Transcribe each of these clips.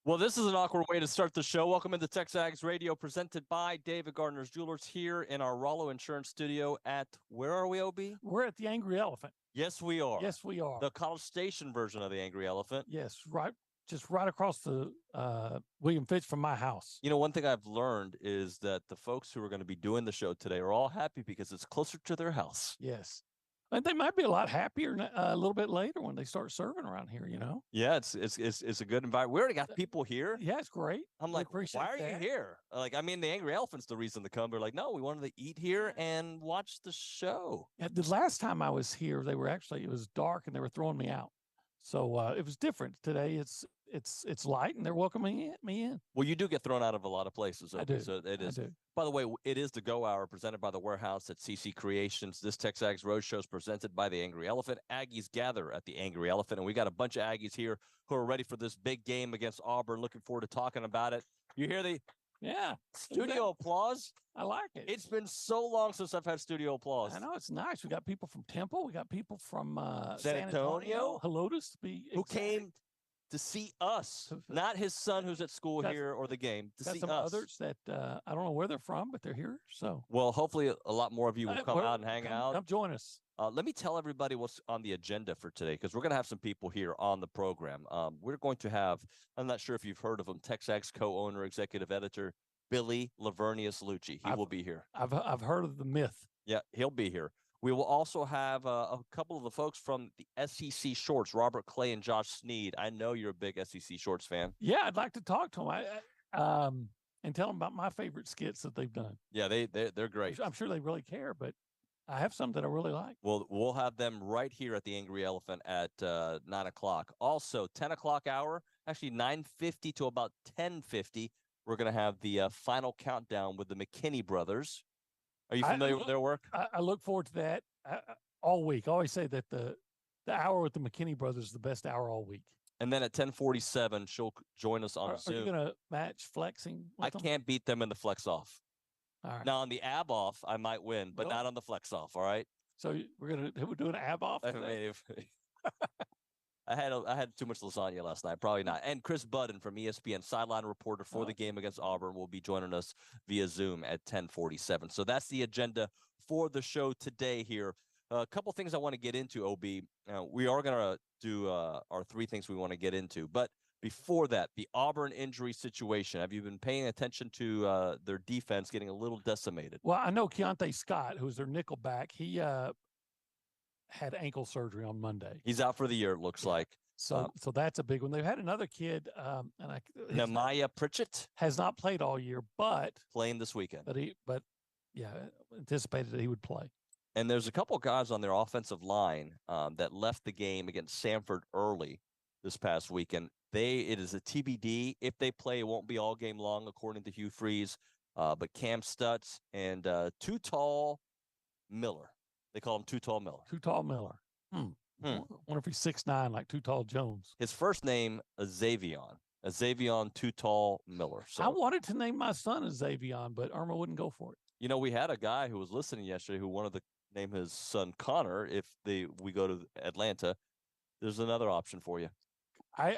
Well, this is an awkward way to start the show. Welcome into TexAgs Radio, presented by David Gardner's Jewelers here in our Rollo Insurance Studio at, where are we, OB? We're at the Angry Elephant. Yes, we are. Yes, we are. The College Station version of the Angry Elephant. Yes, just right across the William Fitch from my house. You know, one thing I've learned is that the folks who are going to be doing the show today are all happy because it's closer to their house. Yes. And they might be a lot happier a little bit later when they start serving around here, Yeah, it's a good environment. We already got people here. Yeah, it's great. I'm like, why are you here? Like, I mean, the Angry Elephant's the reason to come. They're like, no, we wanted to eat here and watch the show. Yeah, the last time I was here, it was dark and they were throwing me out. So it was different. Today it's light and they're welcoming me in. Well, you do get thrown out of a lot of places. I do. So it is. I do. By the way, it is the Go Hour presented by the Warehouse at CC Creations. This TexAgs Roadshow is presented by the Angry Elephant. Aggies gather at the Angry Elephant, and we got a bunch of Aggies here who are ready for this big game against Auburn. Looking forward to talking about it. You hear the studio applause? I like it. It's been so long since I've had studio applause. I know, it's nice. We got people from Temple. We got people from San Antonio. Helotes, to be who came to see us, not his son who's at school here or the game, to see some us. Others that I don't know where they're from, but they're here. So, well, hopefully a lot more of you will come out and hang out. Come join us. Let me tell everybody what's on the agenda for today, because we're going to have some people here on the program. We're going to have, I'm not sure if you've heard of him, TexAgs co-owner, executive editor, Billy Lavernius Lucci. He will be here. I've heard of the myth. Yeah, he'll be here. We will also have a couple of the folks from the SEC Shorts, Robert Clay and Josh Sneed. I know you're a big SEC Shorts fan. Yeah, I'd like to talk to them and tell them about my favorite skits that they've done. Yeah, they're great. I'm sure they really care, but I have some that I really like. Well, we'll have them right here at the Angry Elephant at 9 o'clock. Also, 10 o'clock hour, actually 9:50 to about 10:50, we're going to have the final countdown with the McKinney brothers. Are you familiar with their work? I look forward to that all week. I always say that the hour with the McKinney brothers is the best hour all week. And then at 10:47, she'll join us on Zoom. Are you going to match flexing with them? Can't beat them in the flex off. All right. Now, on the ab off, I might win, but not on the flex off, all right? So we're doing an ab off today? I had too much lasagna last night. Probably not. And Chris Budden from ESPN, sideline reporter for the game against Auburn, will be joining us via Zoom at 10:47. So that's the agenda for the show today here. A couple things I want to get into, OB. We are going to do our three things we want to get into. But before that, the Auburn injury situation. Have you been paying attention to their defense getting a little decimated? Well, I know Keontae Scott, who's their nickel back. He had ankle surgery on Monday. He's out for the year, it looks like. So that's a big one. They've had another kid, Nehemiah Pritchett has not played all year, but playing this weekend. But anticipated that he would play. And there's a couple of guys on their offensive line that left the game against Samford early this past weekend. It is a TBD. If they play, it won't be all game long, according to Hugh Freeze. But Cam Stutz and Too Tall Miller. They call him Too Tall Miller. Too Tall Miller. I wonder if he's 6'9", like Too Tall Jones. His first name is Xavion Too Tall Miller. So I wanted to name my son as Xavion, but Irma wouldn't go for it. You know, we had a guy who was listening yesterday who wanted to name his son Connor. If we go to Atlanta, there's another option for you. I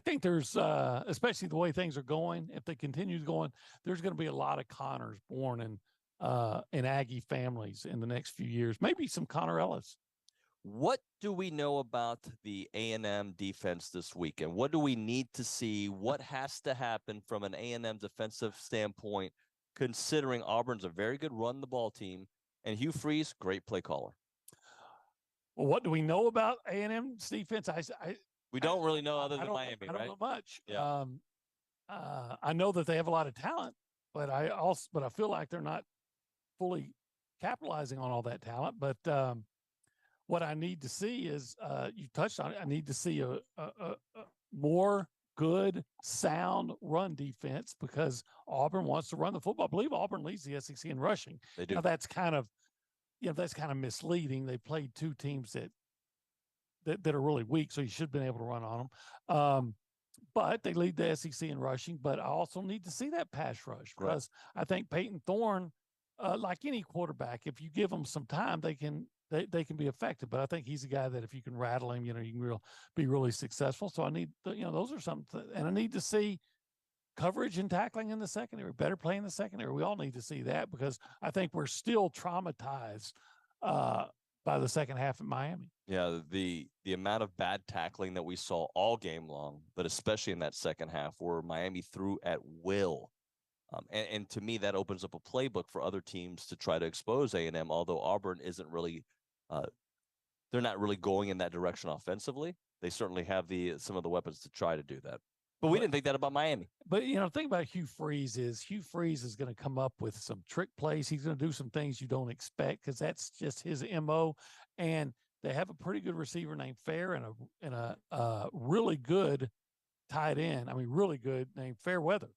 think there's, especially the way things are going, if they continue going, there's going to be a lot of Connors born in Aggie families in the next few years. Maybe some Connor Ellis. What do we know about the A&M defense this weekend? What do we need to see? What has to happen from an A&M defensive standpoint, considering Auburn's a very good run the ball team and Hugh Freeze, great play caller? Well, what do we know about A&M's defense? We don't really know other than Miami, right? I don't know much. Yeah. I know that they have a lot of talent, but I feel like they're not fully capitalizing on all that talent. But what I need to see is, you touched on it, I need to see a more good, sound run defense, because Auburn wants to run the football. I believe Auburn leads the SEC in rushing. They do. Now, that's kind of misleading. They played two teams that are really weak, so you should have been able to run on them. But they lead the SEC in rushing. But I also need to see that pass rush, because I think Peyton Thorne, like any quarterback, if you give them some time, they can they can be effective. But I think he's a guy that if you can rattle him, you can be really successful. So I need, those are something, and I need to see coverage and tackling in the secondary, better play in the secondary. We all need to see that because I think we're still traumatized by the second half at Miami. Yeah, the amount of bad tackling that we saw all game long, but especially in that second half where Miami threw at will. And to me, that opens up a playbook for other teams to try to expose A&M, although Auburn isn't really they're not really going in that direction offensively. They certainly have some of the weapons to try to do that. But we didn't think that about Miami. But, the thing about Hugh Freeze is going to come up with some trick plays. He's going to do some things you don't expect because that's just his MO. And they have a pretty good receiver named Fair and a really good tight end. I mean, really good named Fairweather.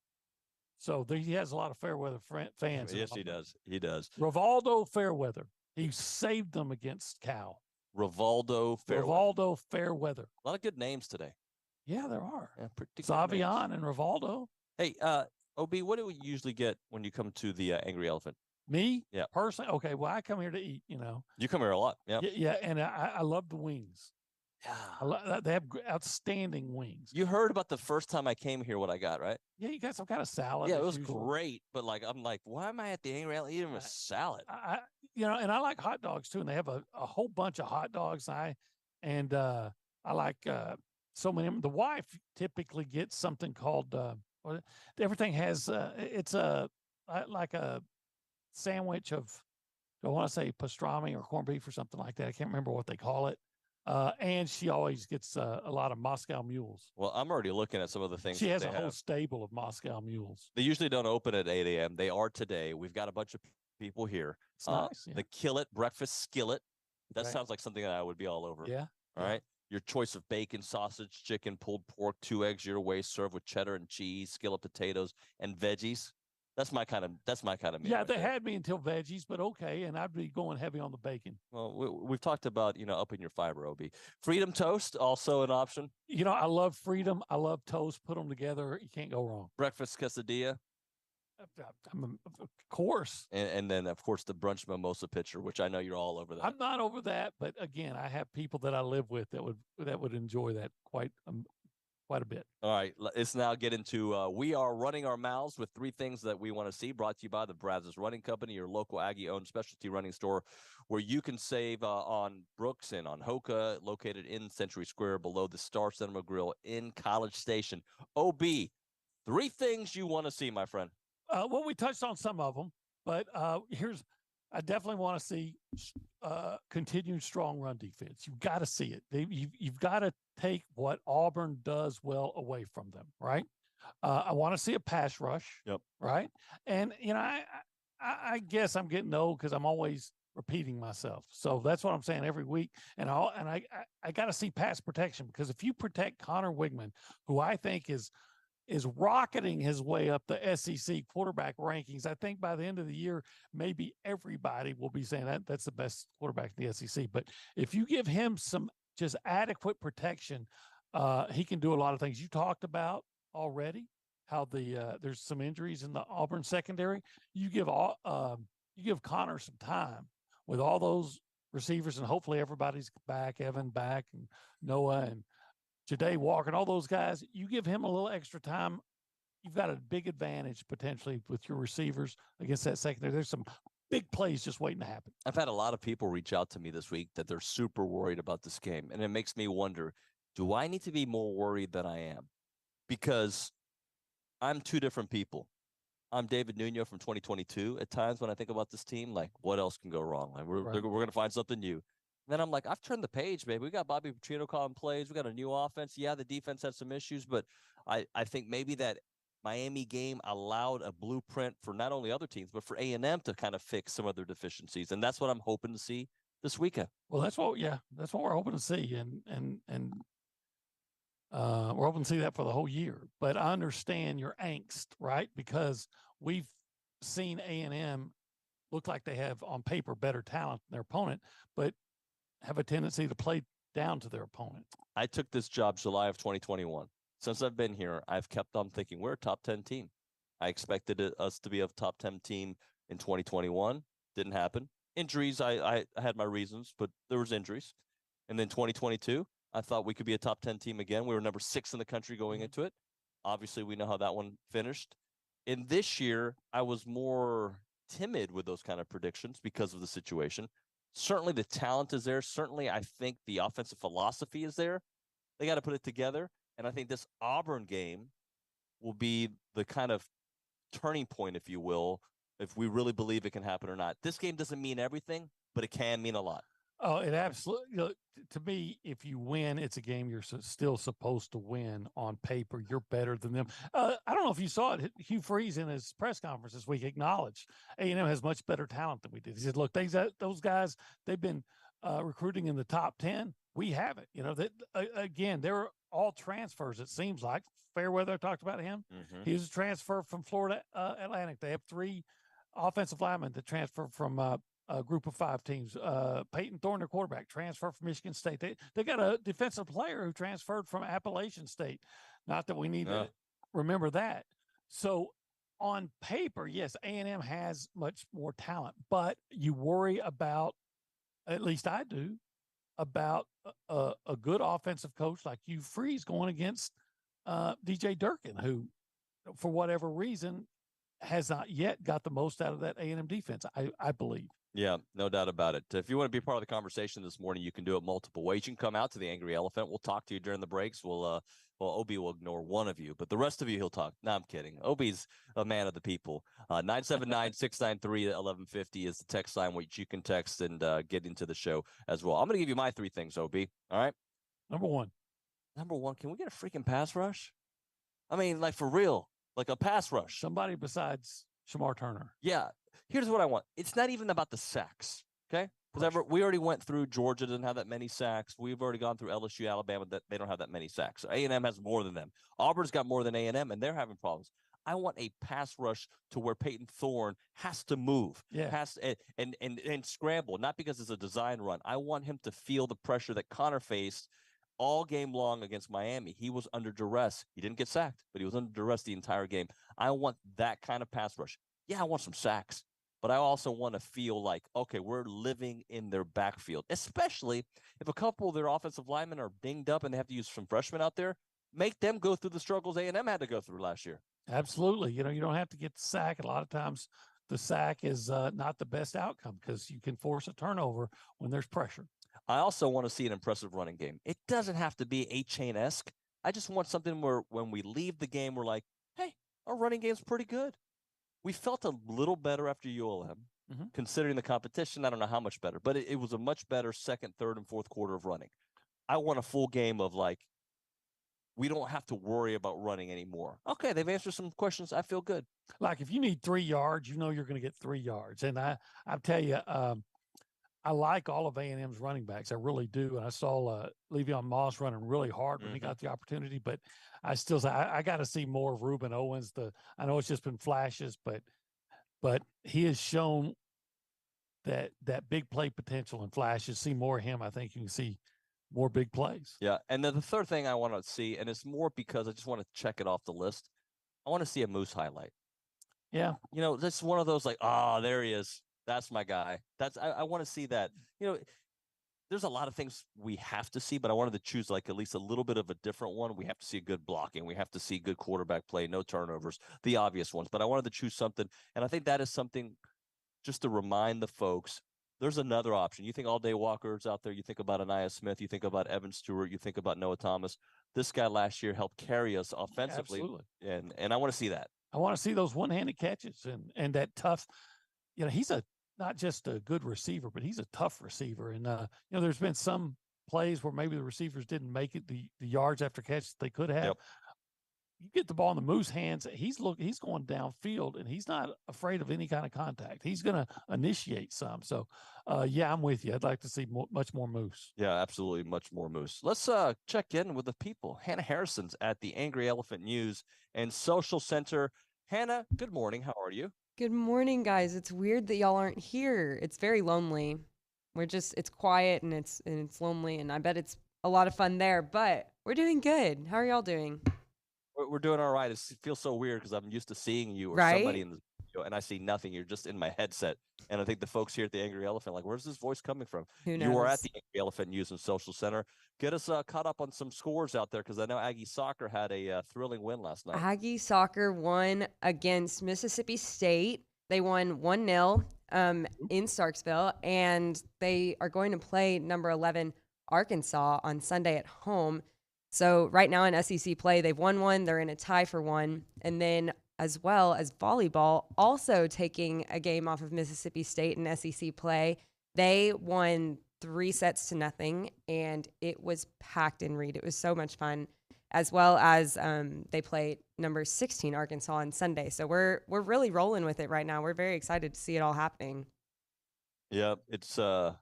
So he has a lot of Fairweather fans. Yes, he does. He does. Rivaldo Fairweather. He saved them against Cal. Rivaldo Fairweather. A lot of good names today. Yeah, there are. Yeah, Savion and Rivaldo. Hey, OB, what do we usually get when you come to the Angry Elephant? Me? Yeah. Personally? Okay, well, I come here to eat, You come here a lot. Yeah. Yeah, and I love the wings. Yeah. They have outstanding wings. You heard about the first time I came here, what I got, right? Yeah, you got some kind of salad. Yeah, it was great. But I'm like, why am I at the Angry Elephant eating a salad? And I like hot dogs too. And they have a whole bunch of hot dogs. I like so many. The wife typically gets something called everything has it's like a sandwich of, I want to say pastrami or corned beef or something like that. I can't remember what they call it. And she always gets a lot of Moscow mules. Well, I'm already looking at some of the things. She has a whole stable of Moscow mules. They usually don't open at 8 a.m. They are today. We've got a bunch of people here. It's nice. Yeah. The Kill It breakfast skillet. That sounds like something that I would be all over. Yeah. All right. Your choice of bacon, sausage, chicken, pulled pork, 2 eggs your way, served with cheddar and cheese, skillet potatoes, and veggies. That's my kind of meal. Yeah, they had me until veggies, but okay, and I'd be going heavy on the bacon. Well, we've talked about upping your fiber, OB. Freedom toast also an option. I love Freedom. I love toast. Put them together, you can't go wrong. Breakfast quesadilla. Of course. And then of course the brunch mimosa pitcher, which I know you're all over that. I'm not over that, but again, I have people that I live with that would enjoy that quite a bit. All right, let's now get into we are running our mouths with 3 things that we want to see, brought to you by the Brazos Running Company, your local Aggie-owned specialty running store, where you can save on Brooks and on Hoka, located in Century Square below the Star Cinema Grill in College Station. OB, 3 things you want to see, my friend. Well, we touched on some of them, but I definitely want to see continued strong run defense. You've got to see it. You've got to take what Auburn does well away from them, right? I want to see a pass rush. Yep. Right. And I guess I'm getting old because I'm always repeating myself. So that's what I'm saying every week. And I got to see pass protection, because if you protect Connor Wigman, who I think is rocketing his way up the SEC quarterback rankings, I think by the end of the year, maybe everybody will be saying that's the best quarterback in the SEC. But if you give him some just adequate protection, he can do a lot of things. You talked about already how there's some injuries in the Auburn secondary. You give Connor some time with all those receivers, and hopefully everybody's back, Evan back, and Noah and Ja'Day Walker and all those guys. You give him a little extra time, you've got a big advantage potentially with your receivers against that secondary. There's some big plays just waiting to happen. I've had a lot of people reach out to me this week that they're super worried about this game. And it makes me wonder, do I need to be more worried than I am? Because I'm 2 different people. I'm David Nuño from 2022. At times when I think about this team, like, what else can go wrong? Like, we're going to find something new. And then I'm like, I've turned the page, baby. We got Bobby Petrino calling plays. We got a new offense. Yeah, the defense had some issues, but I think maybe that Miami game allowed a blueprint for not only other teams, but for A&M to kind of fix some of their deficiencies. And that's what I'm hoping to see this weekend. Well, that's what we're hoping to see. And we're hoping to see that for the whole year. But I understand your angst, right? Because we've seen A&M look like they have on paper better talent than their opponent, but have a tendency to play down to their opponent. I took this job July of 2021. Since I've been here, I've kept on thinking we're a top 10 team. I expected us to be a top 10 team in 2021. Didn't happen. injuries, I had my reasons, but there was injuries. And then 2022, I thought we could be a top 10 team again. We were number 6 in the country going into it. Obviously, we know how that one finished. In this year, I was more timid with those kind of predictions because of the situation. Certainly the talent is there. Certainly, I think the offensive philosophy is there. They got to put it together. And I think this Auburn game will be the kind of turning point, if you will, if we really believe it can happen or not. This game doesn't mean everything, but it can mean a lot. Oh, it absolutely. To me, if you win, it's a game you're still supposed to win on paper. You're better than them. I don't know if you saw it. Hugh Freeze in his press conference this week acknowledged A&M has much better talent than we did. He said, "Look, those guys, they've been recruiting in the top 10. We haven't. You know that again. They're all transfers. It seems like Fairweather talked about him. Mm-hmm. He was a transfer from Florida Atlantic. They have 3 offensive linemen that transfer from a group of 5 teams. Peyton Thorne, their quarterback, transferred from Michigan State. They got a defensive player who transferred from Appalachian State. Not that we need to remember that. So on paper, yes, A&M has much more talent, but you worry about, at least I do, about a good offensive coach like Hugh Freeze going against DJ Durkin, who, for whatever reason, has not yet got the most out of that A&M defense, I believe. Yeah, no doubt about it. If you want to be part of the conversation this morning, you can do it multiple ways. You can come out to the Angry Elephant. We'll talk to you during the breaks. Well, Obi will ignore one of you, but the rest of you, he'll talk. No, I'm kidding. Obi's a man of the people. 979-693-1150 is the text line, which you can text and get into the show as well. I'm going to give you my 3 things, Obi. All right? Number one, can we get a freaking pass rush? I mean, like, for real, like a pass rush. Somebody besides Shamar Turner. Yeah. Here's what I want. It's not even about the sacks, okay? Because we already went through Georgia doesn't have that many sacks. We've already gone through LSU, Alabama, that they don't have that many sacks. So A&M has more than them. Auburn's got more than A&M, and they're having problems. I want a pass rush to where Peyton Thorne has to move, has and scramble, not because it's a design run. I want him to feel the pressure that Connor faced all game long against Miami. He was under duress. He didn't get sacked, but he was under duress the entire game. I want that kind of pass rush. Yeah, I want some sacks, but I also want to feel like, okay, we're living in their backfield, especially if a couple of their offensive linemen are dinged up and they have to use some freshmen out there. Make them go through the struggles A&M had to go through last year. Absolutely. You know, you don't have to get the sack. A lot of times the sack is not the best outcome because you can force a turnover when there's pressure. I also want to see an impressive running game. It doesn't have to be A-Chain-esque. I just want something where when we leave the game, we're like, hey, our running game's pretty good. We felt a little better after ULM, considering the competition. I don't know how much better, but it was a much better second, third, and fourth quarter of running. I want a full game of like, we don't have to worry about running anymore. Okay, they've answered some questions. I feel good. Like if you need 3 yards, you know you're going to get 3 yards. And I tell you, I like all of A&M's running backs. I really do. And I saw Le'Veon Moss running really hard when he got the opportunity. But I still say I got to see more of Reuben Owens. I know it's just been flashes, but he has shown that big play potential and flashes. See more of him. I think you can see more big plays. Yeah. And then the third thing I want to see, and it's more because I just want to check it off the list. I want to see a Moose highlight. Yeah. You know, that's one of those like, there he is. That's my guy. I want to see that. You know, there's a lot of things we have to see, but I wanted to choose like at least a little bit of a different one. We have to see good blocking. We have to see good quarterback play, no turnovers, the obvious ones. But I wanted to choose something, and I think that is something just to remind the folks. There's another option. You think All-Day Walker's out there. You think about Aniyah Smith. You think about Evan Stewart. You think about Noah Thomas. This guy last year helped carry us offensively, and I want to see that. I want to see those one-handed catches and that tough. You know, he's not just a good receiver, but he's a tough receiver. And, you know, there's been some plays where maybe the receivers didn't make it the yards after catch they could have. Yep. You get the ball in the Moose hands, he's going downfield, and he's not afraid of any kind of contact. He's going to initiate some. So, yeah, I'm with you. I'd like to see much more Moose. Yeah, absolutely, much more Moose. Let's check in with the people. Hannah Harrison's at the Angry Elephant News and Social Center. Hannah, good morning. How are you? Good morning, guys. It's weird that y'all aren't here. It's very lonely. It's quiet and it's lonely, and I bet it's a lot of fun there, but we're doing good. How are y'all doing? We're doing all right. It feels so weird because I'm used to seeing you or right? somebody in the video, and I see nothing. You're just in my headset. And I think the folks here at the Angry Elephant, like, where's this voice coming from? Who knows? You are at the Angry Elephant News and Social Center. Get us caught up on some scores out there, because I know Aggie soccer had a thrilling win last night. Aggie soccer won against Mississippi State. They won 1-0 in Starksville, and they are going to play number 11 Arkansas on Sunday at home. So right now in SEC play, they've won one. They're in a tie for one. And then as well as volleyball, also taking a game off of Mississippi State in SEC play. They won 3-0, and it was packed in Reed. It was so much fun, as well as they play number 16 Arkansas on Sunday. So we're really rolling with it right now. We're very excited to see it all happening. Yeah, it's I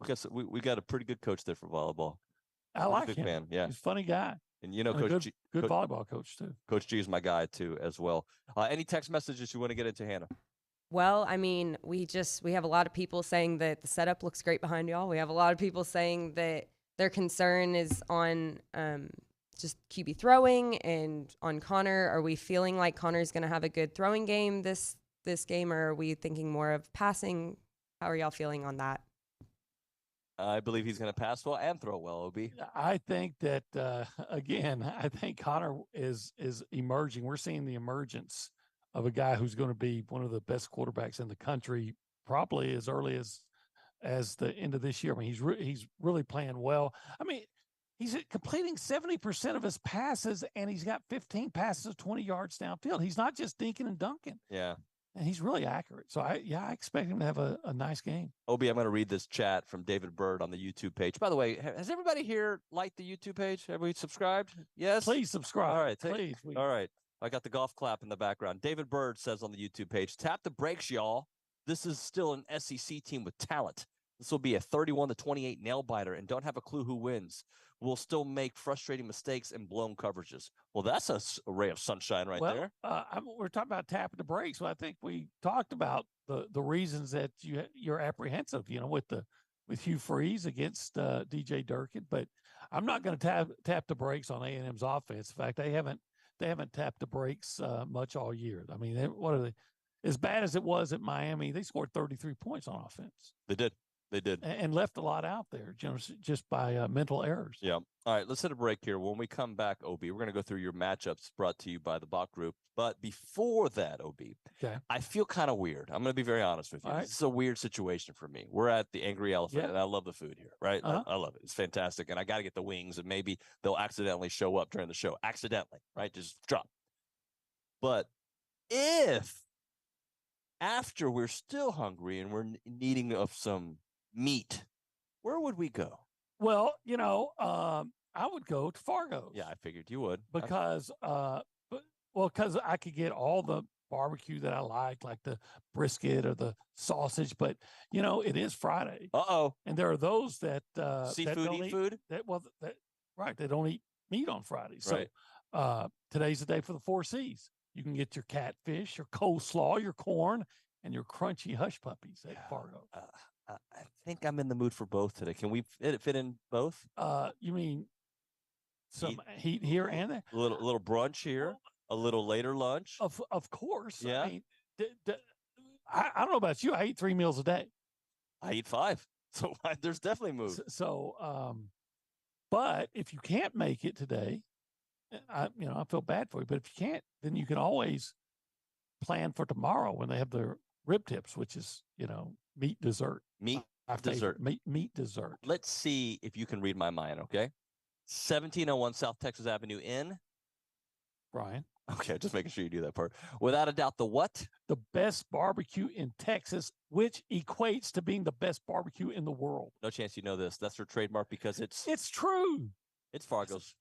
guess we got a pretty good coach there for volleyball. I like big him. fan, yeah. He's a funny guy. And you know, And a Coach good volleyball coach too. Coach G is my guy too, as well. Any text messages you want to get into, Hannah? Well, I mean, we have a lot of people saying that the setup looks great behind y'all. We have a lot of people saying that their concern is on just QB throwing and on Connor. Are we feeling like Connor's going to have a good throwing game this game, or are we thinking more of passing? How are y'all feeling on that? I believe he's going to pass well and throw well, OB. I think that again, I think Connor is emerging. We're seeing the emergence of a guy who's going to be one of the best quarterbacks in the country, probably as early as the end of this year. I mean, he's really playing well. I mean, he's completing 70% of his passes, and he's got 15 passes of 20 yards downfield. He's not just dinking and dunking. Yeah. And he's really accurate. So I expect him to have a nice game. OB, I'm going to read this chat from David Bird on the YouTube page. By the way, has everybody here liked the YouTube page? Have we subscribed? Yes. Please subscribe. All right. Please. All right. I got the golf clap in the background. David Bird says on the YouTube page, tap the brakes, y'all. This is still an SEC team with talent. This will be a 31-28 nail biter, and don't have a clue who wins. We'll still make frustrating mistakes and blown coverages. Well, that's a ray of sunshine right there. We're talking about tapping the brakes. Well, I think we talked about the reasons that you're apprehensive, with Hugh Freeze against DJ Durkin. But I'm not going to tap the brakes on A&M's offense. In fact, they haven't tapped the brakes much all year. I mean, what are they? As bad as it was at Miami, they scored 33 points on offense. They did. They did. And left a lot out there, just by mental errors. Yeah. All right, let's hit a break here. When we come back, OB, we're going to go through your matchups brought to you by the Bach Group. But before that, OB, okay, I feel kind of weird. I'm going to be very honest with you. All right. This is a weird situation for me. We're at the Angry Elephant, and I love the food here, right? Uh-huh. I love it. It's fantastic. And I got to get the wings, and maybe they'll accidentally show up during the show. Accidentally, right? Just drop. But if after we're still hungry and we're needing of some meat, where would we go? Well, I would go to Fargo's. Yeah, I figured you would. Because I could get all the barbecue that I like the brisket or the sausage. But it is Friday. And there are those that seafood that don't eat eat food. They don't eat meat on Friday. So today's the day for the 4 C's. You can get your catfish, your coleslaw, your corn, and your crunchy hush puppies at Fargo. I think I'm in the mood for both today. Can we fit in both? You mean some heat here and there? A little brunch here, a little later lunch. Of course. Yeah. I mean, I don't know about you. I eat 3 meals a day. I eat 5. So there's definitely mood. But if you can't make it today, I feel bad for you. But if you can't, then you can always plan for tomorrow when they have their rib tips, which is, meat dessert. Meat dessert. Meat dessert. Let's see if you can read my mind, okay? 1701 South Texas Avenue in Brian. Okay, just making sure you do that part. Without a doubt, the what? The best barbecue in Texas, which equates to being the best barbecue in the world. No chance you know this. That's their trademark because it's true. It's Fargo's.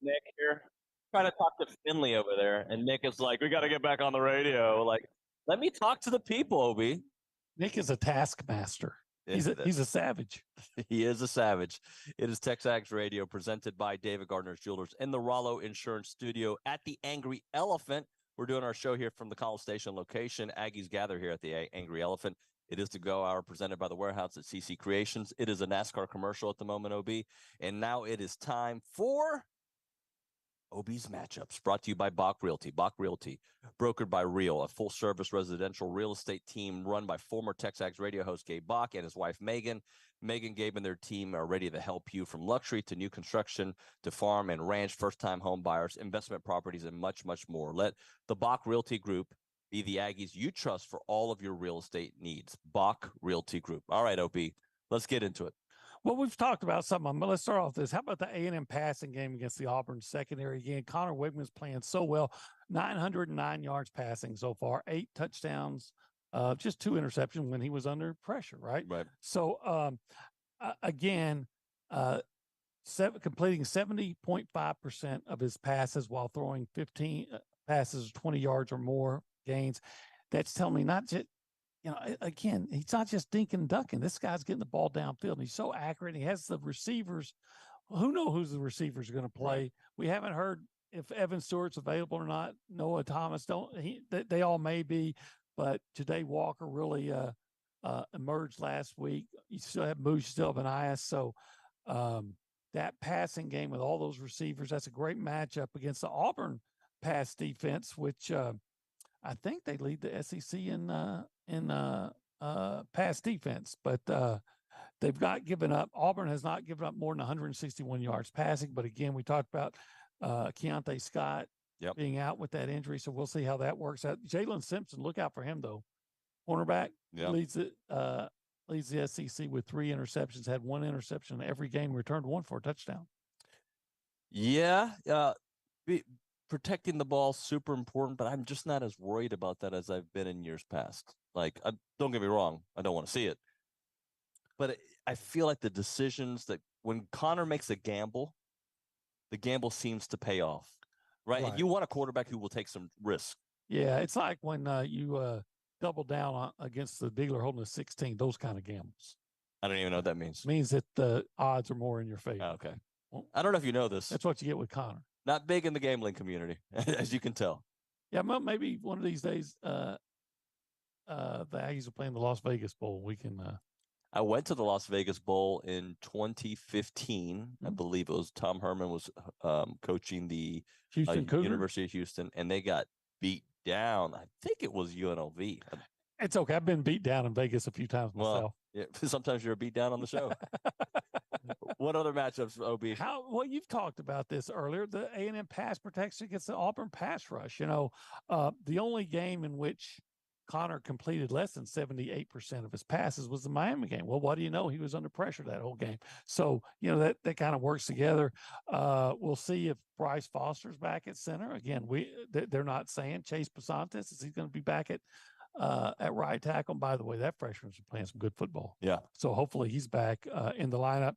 Nick here. Trying to talk to Finley over there, and Nick is like, "We got to get back on the radio." Like, let me talk to the people, Obi. Nick is a taskmaster. He's a savage. He is a savage. It is TexAgs Radio presented by David Gardner's Jewelers in the Rollo Insurance Studio at the Angry Elephant. We're doing our show here from the College Station location. Aggies gather here at the Angry Elephant. It is to go hour presented by the warehouse at CC Creations. It is a NASCAR commercial at the moment, OB. And now it is time for OB's matchups, brought to you by Bach Realty. Bach Realty, brokered by Real, a full-service residential real estate team run by former TexAgs radio host Gabe Bach and his wife Megan. Megan, Gabe, and their team are ready to help you from luxury to new construction to farm and ranch, first-time home buyers, investment properties, and much, much more. Let the Bach Realty Group be the Aggies you trust for all of your real estate needs. Bach Realty Group. All right, OB, let's get into it. Well, we've talked about some of them, but let's start off this. How about the A&M passing game against the Auburn secondary? Again, Connor Wigman's playing so well, 909 yards passing so far, 8 touchdowns, just 2 interceptions when he was under pressure, right? Right. So, again, completing 70.5% of his passes while throwing 15 passes, 20 yards or more gains. That's telling me not just, again, he's not just dinking and ducking. This guy's getting the ball downfield, and he's so accurate. He has the receivers. Who knows who the receivers are going to play? Right. We haven't heard if Evan Stewart's available or not. Noah Thomas they all may be, but Ja'Day Walker really emerged last week. You still have Moose, you still have Anias. So that passing game with all those receivers, that's a great matchup against the Auburn pass defense, which I think they lead the SEC in pass defense, but they've not given up. Auburn has not given up more than 161 yards passing. But again, we talked about Keontae Scott being out with that injury, so we'll see how that works out. Jalen Simpson, look out for him though. Cornerback leads the SEC with 3 interceptions. Had 1 interception in every game. Returned 1 for a touchdown. Yeah, protecting the ball super important, but I'm just not as worried about that as I've been in years past. Like, don't get me wrong, I don't want to see it, but I feel like the decisions that when Connor makes a gamble, the gamble seems to pay off, right? And you want a quarterback who will take some risk. Yeah, it's like when you double down against the dealer holding a 16. Those kind of gambles. I don't even know what that means. It means that the odds are more in your favor. Oh, okay. Well, I don't know if you know this. That's what you get with Connor. Not big in the gambling community, as you can tell. Yeah, maybe one of these days, the Aggies are playing the Las Vegas Bowl. We can. I went to the Las Vegas Bowl in 2015. I believe it was Tom Herman was coaching the University of Houston, and they got beat down. I think it was UNLV. It's okay. I've been beat down in Vegas a few times myself. Well, yeah, sometimes you're beat down on the show. What other matchups, OB? Well, you've talked about this earlier. The A&M pass protection against the Auburn pass rush. The only game in which Connor completed less than 78% of his passes was the Miami game. Well, what do you know? He was under pressure that whole game. So, that kind of works together. We'll see if Bryce Foster's back at center. Again, they're not saying Chase Pasantes is he going to be back at right tackle. By the way, that freshman's playing some good football. Yeah. So hopefully he's back in the lineup.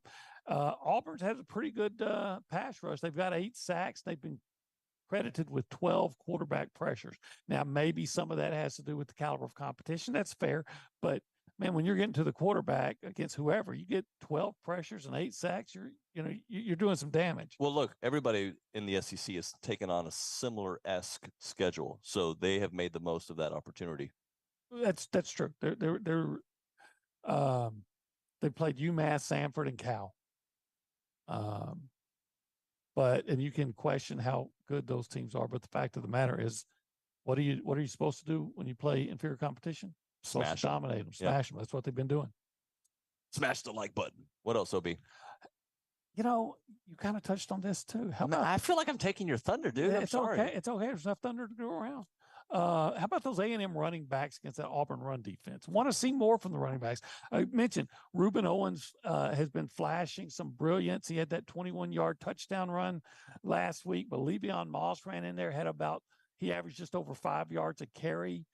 Auburn's had a pretty good pass rush. They've got 8 sacks. They've been credited with 12 quarterback pressures. Now, maybe some of that has to do with the caliber of competition. That's fair. But, man, when you're getting to the quarterback against whoever, you get 12 pressures and 8 sacks, you're doing some damage. Well, look, everybody in the SEC is taking on a similar-esque schedule, so they have made the most of that opportunity. That's true. They played UMass, Samford, and Cal. And you can question how good those teams are, but the fact of the matter is, what are you supposed to do when you play inferior competition? Smash them. Dominate them, smash them. That's what they've been doing. Smash the like button. What else, OB? You kind of touched on this too. I feel like I'm taking your thunder, dude. I'm sorry. Okay. It's okay. There's enough thunder to go around. How about those A&M running backs against that Auburn run defense? Want to see more from the running backs. I mentioned Reuben Owens has been flashing some brilliance. He had that 21-yard touchdown run last week, but Le'Veon Moss ran in there, he averaged just over 5 yards a carry,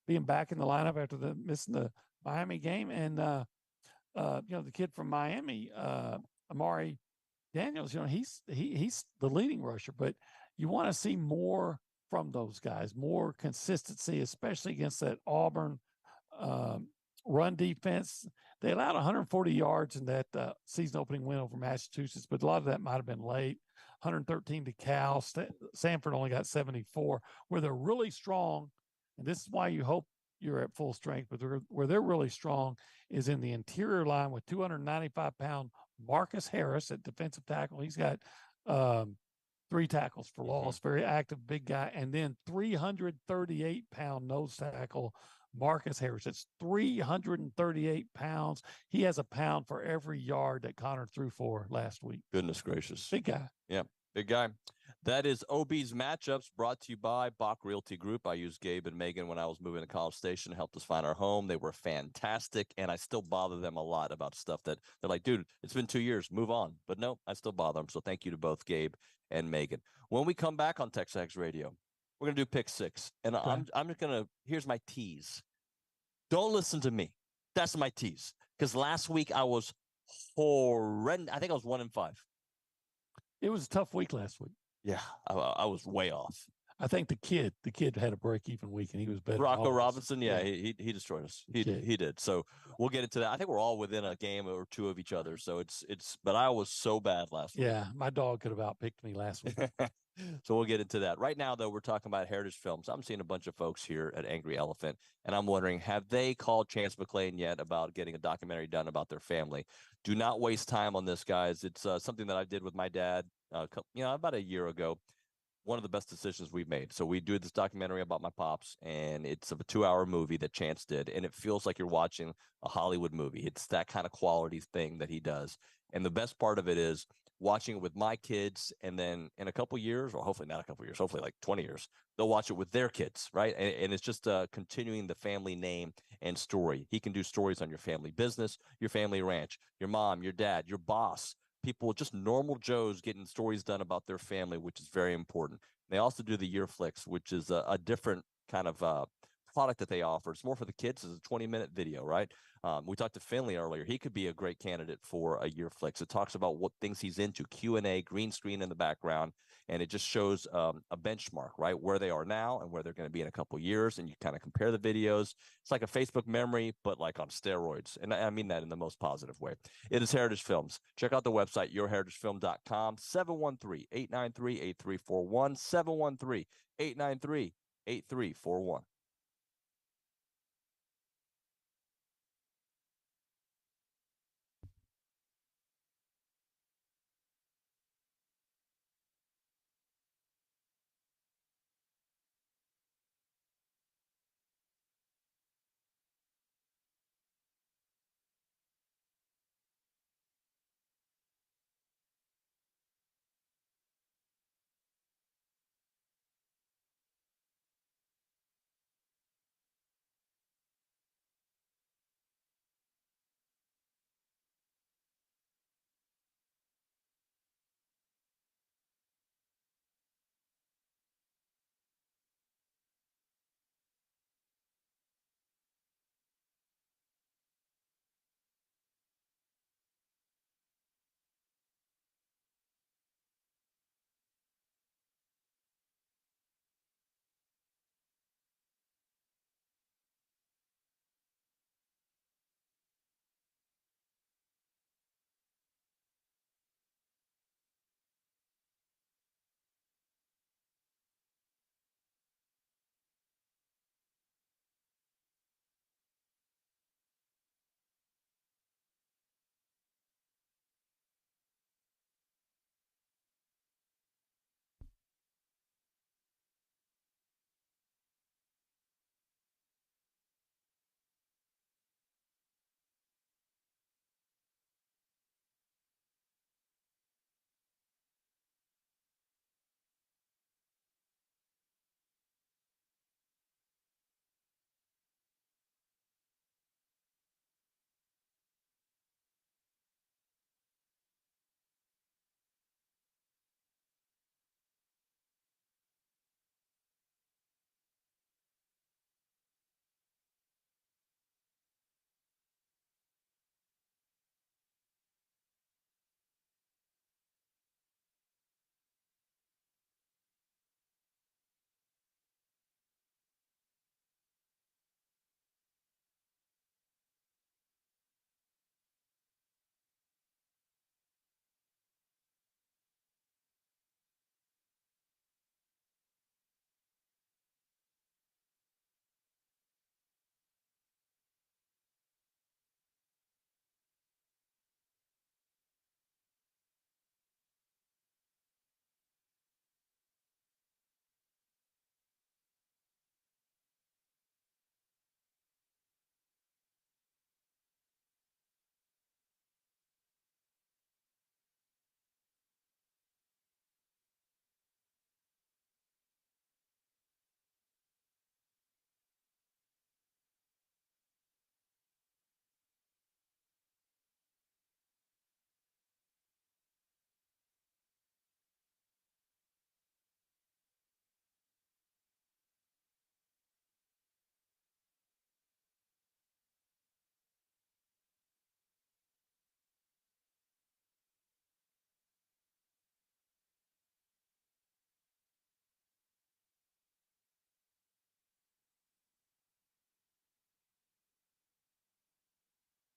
being back in the lineup after missing the Miami game. And, the kid from Miami, Amari Daniels, he's the leading rusher, but you want to see more from those guys, more consistency, especially against that Auburn um, run defense. They allowed 140 yards in that season opening win over Massachusetts, but a lot of that might have been late. 113 to Cal. Sanford only got 74. Where they're really strong, and this is why you hope you're at full strength, but where they're really strong is in the interior line with 295-pound Marcus Harris at defensive tackle. He's got 3 tackles for loss, very active, big guy. And then 338-pound nose tackle Marcus Harris. It's 338 pounds. He has a pound for every yard that Connor threw for last week. Goodness gracious. Big guy. Yeah, big guy. That is OB's Matchups, brought to you by Bach Realty Group. I used Gabe and Megan when I was moving to College Station, helped us find our home. They were fantastic, and I still bother them a lot about stuff that they're like, dude, it's been 2 years, move on. But no, I still bother them. So thank you to both Gabe and Megan. When we come back on TexAgs Radio, we're going to do Pick 6. And Okay. I'm just going to, here's my tease. Don't listen to me. That's my tease. Because last week I was horrendous. I think I was 1-5. It was a tough week last week. Yeah, I was way off. I think the kid had a break-even week, and he was better. Rocco Robinson, yeah, he destroyed us. He did. So we'll get into that. I think we're all within a game or two of each other. So it's. But I was so bad last week. Yeah, my dog could have outpicked me last week. So we'll get into that. Right now, though, we're talking about Heritage Films. I'm seeing a bunch of folks here at Angry Elephant, and I'm wondering, have they called Chance McClain yet about getting a documentary done about their family? Do not waste time on this, guys. It's something that I did with my dad, about a year ago. One of the best decisions we've made. So we do this documentary about my pops, and it's a 2-hour movie that Chance did, and it feels like you're watching a Hollywood movie. It's that kind of quality thing that he does. And the best part of it is watching it with my kids, and then in a couple years, or hopefully not a couple years, hopefully like 20 years, they'll watch it with their kids, right? And it's just continuing the family name and story. He can do stories on your family business, your family ranch, your mom, your dad, your boss, people, just normal Joes getting stories done about their family, which is very important. They also do the Year Flicks, which is a different kind of product that they offer. It's more for the kids. It's a 20-minute video, right? We talked to Finley earlier. He could be a great candidate for a Year Flicks. It talks about what things he's into, Q&A, green screen in the background, and it just shows a benchmark, right? Where they are now and where they're going to be in a couple of years, and you kind of compare the videos. It's like a Facebook memory, but like on steroids, and I mean that in the most positive way. It is Heritage Films. Check out the website, yourheritagefilm.com, 713-893-8341, 713-893-8341.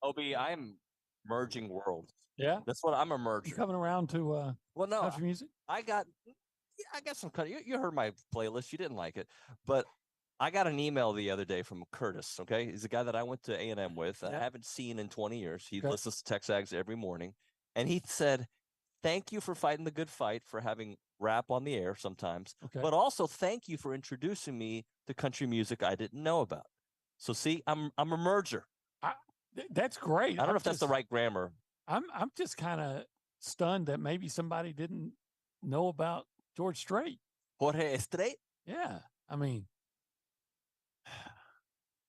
Obi, I'm merging worlds. Yeah, That's what I'm a you merger. coming around to Well, no, country music? I got, yeah, I got some country. You heard my playlist. You didn't like it, but I got an email the other day from Curtis. Okay, he's a guy that I went to A&M with. I Yeah. haven't seen in 20 years. He Okay. listens to TexAgs every morning, and he said, "Thank you for fighting the good fight, for having rap on the air sometimes, Okay. but also thank you for introducing me to country music I didn't know about." So see, I'm a merger. That's great. I don't know if that's the right grammar. I'm just kind of stunned that maybe somebody didn't know about George Strait. Jorge Estret. Yeah, I mean,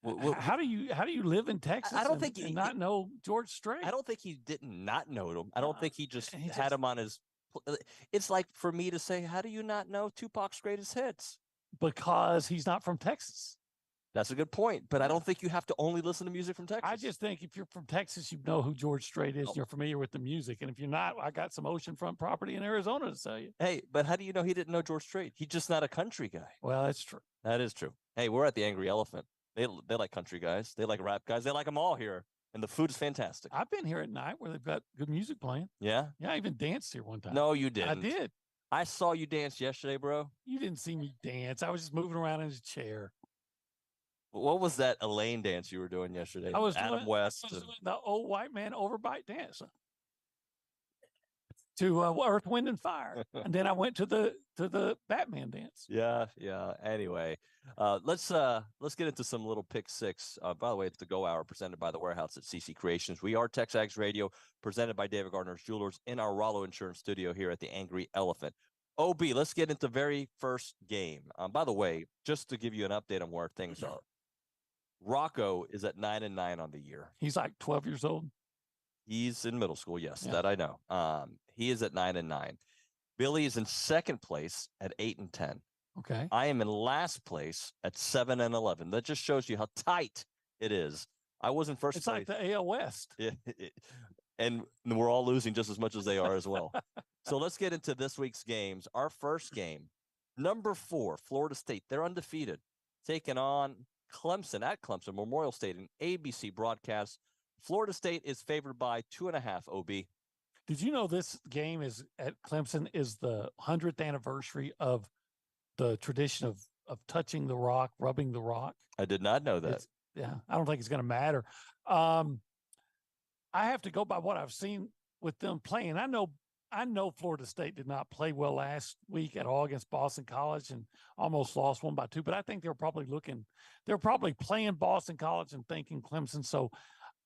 Wh- how do you live in Texas? don't and, think and he- not know George Strait. I don't think he didn't not know him. I don't think he just he had just- him on his. It's like for me to say, how do you not know Tupac's greatest hits? because he's not from Texas. That's a good point, but I don't think you have to only listen to music from Texas. I just think if you're from Texas, you know who George Strait is. Oh. You're familiar with the music, and if you're not, I got some oceanfront property in Arizona to sell you. Hey, but how do you know he didn't know George Strait? He's just not a country guy. Well, that's true. That is true. Hey, we're at the Angry Elephant. They like country guys. They like rap guys. They like them all here, and the food is fantastic. I've been here at night where they've got good music playing. Yeah. Yeah, I even danced here one time. No, you didn't. I did. I saw you dance yesterday, bro. You didn't see me dance. I was just moving around in a chair. What was that Elaine dance you were doing yesterday? I was Adam doing, West. I was doing the old white man overbite dance to Earth, Wind, and Fire, and then I went to the Batman dance. Yeah. Anyway, let's get into some little pick six. By the way, it's the Go Hour presented by the Warehouse at CC Creations. We are TexAgs Radio, presented by David Gardner's Jewelers in our Rollo Insurance studio here at the Angry Elephant. OB, let's get into the very first game. By the way, just to give you an update on where things are, Rocco is at 9-9 on the year. He's like 12 years old. He's in middle school, yes, Yeah. that I know. He is at 9-9. Billy is in second place at 8-10. Okay. I am in last place at 7-11. That just shows you how tight it is. I was in first It's place. like the AL West. And we're all losing just as much as they are as well. So let's get into this week's games. Our first game, number 4, Florida State. They're undefeated, taking on Clemson at Clemson Memorial Stadium, ABC broadcast. Florida State is favored by 2.5. OB. Did you know this game is at Clemson is the 100th anniversary of the tradition of touching the rock, rubbing the rock? I did not know that. Yeah, I don't think it's going to matter. I have to go by what I've seen with them playing. I know Florida State did not play well last week at all against Boston College and almost lost 1-2. But I think they're probably playing Boston College and thinking Clemson. So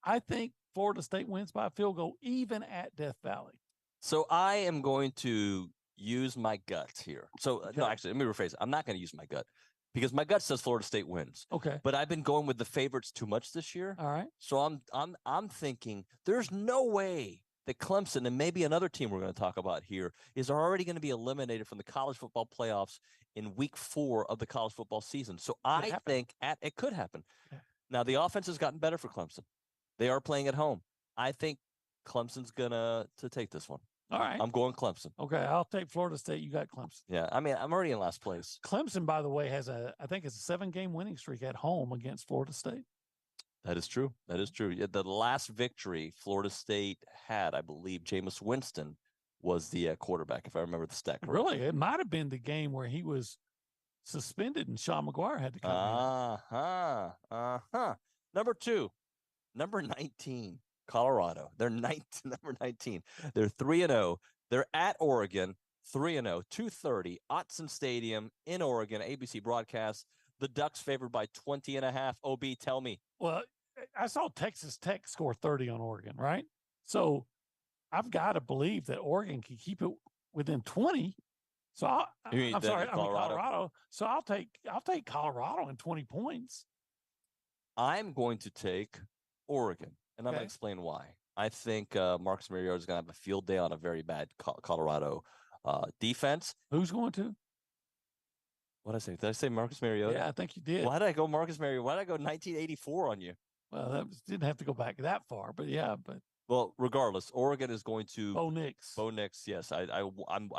I think Florida State wins by a field goal, even at Death Valley. So I am going to use my gut here. So no, Okay. actually, let me rephrase. I'm not going to use my gut because my gut says Florida State wins. Okay. But I've been going with the favorites too much this year. All right. So I'm thinking there's no way that Clemson and maybe another team we're going to talk about here is already going to be eliminated from the college football playoffs in week 4 of the college football season. So I think it could happen. Yeah. Now the offense has gotten better for Clemson. They are playing at home. I think Clemson's gonna take this one. All right. I'm going Clemson. Okay. I'll take Florida State. You got Clemson. Yeah. I mean, I'm already in last place. Clemson, by the way, I think it's a 7-game winning streak at home against Florida State. That is true. That is true. Yeah, the last victory Florida State had, I believe, Jameis Winston was the quarterback, if I remember the stat correctly. Really? It might have been the game where he was suspended and Sean McGuire had to come in. Number 2, number 19, Colorado. They're number 19. They're 3-0. They're at Oregon, 3-0, 2:30, Autzen Stadium in Oregon, ABC broadcast. The Ducks favored by 20.5. OB, tell me. Well, I saw Texas Tech score 30 on Oregon, right? So I've got to believe that Oregon can keep it within 20. So I'm sorry, I mean Colorado. So I'll take Colorado in 20 points. I'm going to take Oregon, and I'm going to Okay. explain why. I think Marcus Mariota is going to have a field day on a very bad Colorado defense. Who's going to? What did I say? Did I say Marcus Mariota? Yeah, I think you did. Why did I go Marcus Mariota? Why did I go 1984 on you? Well, didn't have to go back that far, but yeah, but Well, regardless, Oregon is going to Bo Nix. Bo Nix. Yes, I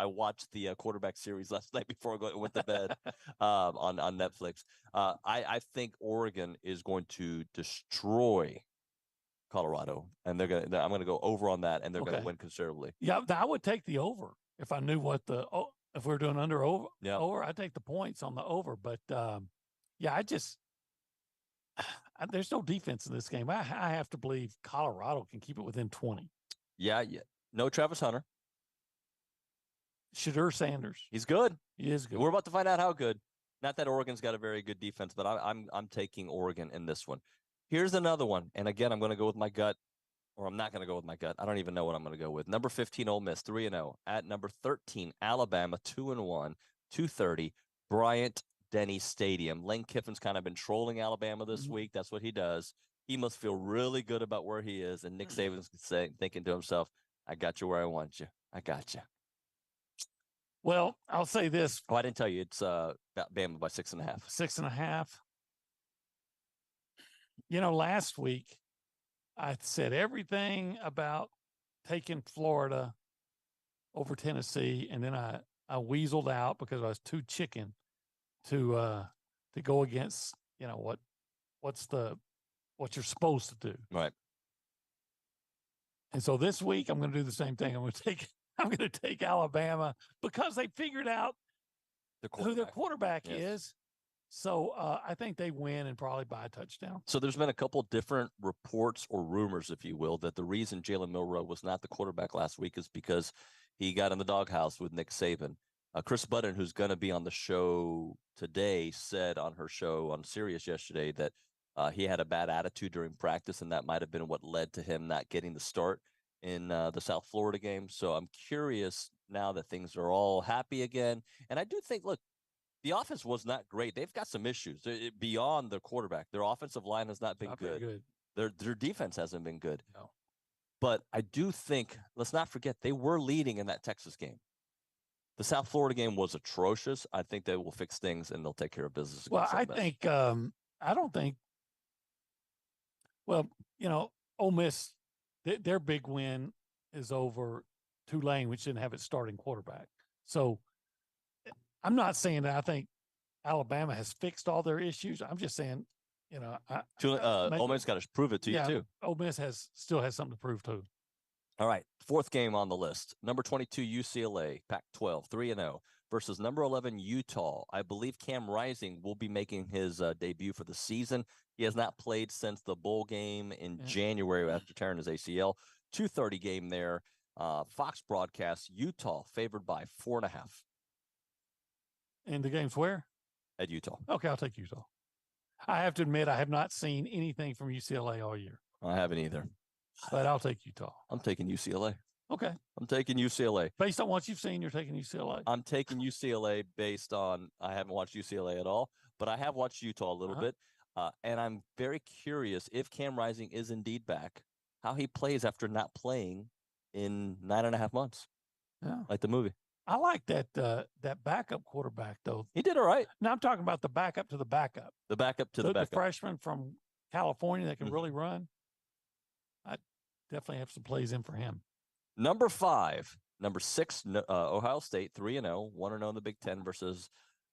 watched the quarterback series last night before I went to bed on Netflix. I think Oregon is going to destroy Colorado, and I'm gonna go over on that, and they're Okay. gonna win considerably. Yeah, I would take the over if I knew what if we're doing under over. Yeah. Over, I'd take the points on the over. But yeah, there's no defense in this game. I have to believe Colorado can keep it within 20. Yeah. No Travis Hunter. Shadur Sanders. He's good. He is good. We're about to find out how good. Not that Oregon's got a very good defense, but I'm taking Oregon in this one. Here's another one, and again, I'm going to go with my gut, or I'm not going to go with my gut. I don't even know what I'm going to go with. Number 15, Ole Miss, 3-0. At number 13, Alabama, 2-1, 2:30, Bryant Denny Stadium. Lane Kiffin's kind of been trolling Alabama this week. That's what he does. He must feel really good about where he is, and Nick Saban's thinking to himself, "I got you where I want you. I got you." Well, I'll say this. Oh, I didn't tell you. It's Bama by 6.5. 6.5. Last week I said everything about taking Florida over Tennessee, and then I weaseled out because I was too chicken to go against what you're supposed to do. Right. And so this week I'm going to do the same thing. I'm going to take Alabama because they figured out who their quarterback is. So I think they win and probably by a touchdown. So there's been a couple different reports or rumors, if you will, that the reason Jalen Milroe was not the quarterback last week is because he got in the doghouse with Nick Saban. Chris Budden, who's going to be on the show today, said on her show on Sirius yesterday that he had a bad attitude during practice, and that might have been what led to him not getting the start in the South Florida game. So I'm curious now that things are all happy again. And I do think, look, the offense was not great. They've got some issues beyond the quarterback. Their offensive line has not been good. Their defense hasn't been good. No. But I do think, let's not forget, they were leading in that Texas game. The South Florida game was atrocious. I think they will fix things and they'll take care of business. Well, I don't think, Ole Miss, their big win is over Tulane, which didn't have its starting quarterback. So I'm not saying that I think Alabama has fixed all their issues. I'm just saying, Ole Miss got to prove it to you too. Ole Miss still has something to prove too. All right, fourth game on the list. Number 22 UCLA, Pac-12, 3-0 versus number 11 Utah. I believe Cam Rising will be making his debut for the season. He has not played since the bowl game in January after tearing his ACL. 2:30 game there. Fox broadcast, Utah favored by 4.5. And the game's where? At Utah. Okay, I'll take Utah. I have to admit, I have not seen anything from UCLA all year. I haven't either. But I'll take Utah. I'm taking UCLA. Okay. I'm taking UCLA. Based on what you've seen, you're taking UCLA. I'm taking UCLA based on, I haven't watched UCLA at all, but I have watched Utah a little bit. And I'm very curious if Cam Rising is indeed back, how he plays after not playing in 9.5 months. Yeah. Like the movie. I like that backup quarterback, though. He did all right. Now I'm talking about the backup to the backup. The backup to the backup. The freshman from California that can really run. I definitely have some plays in for him. Number 5, number 6, Ohio State, 3-0, 1-0 in the Big Ten versus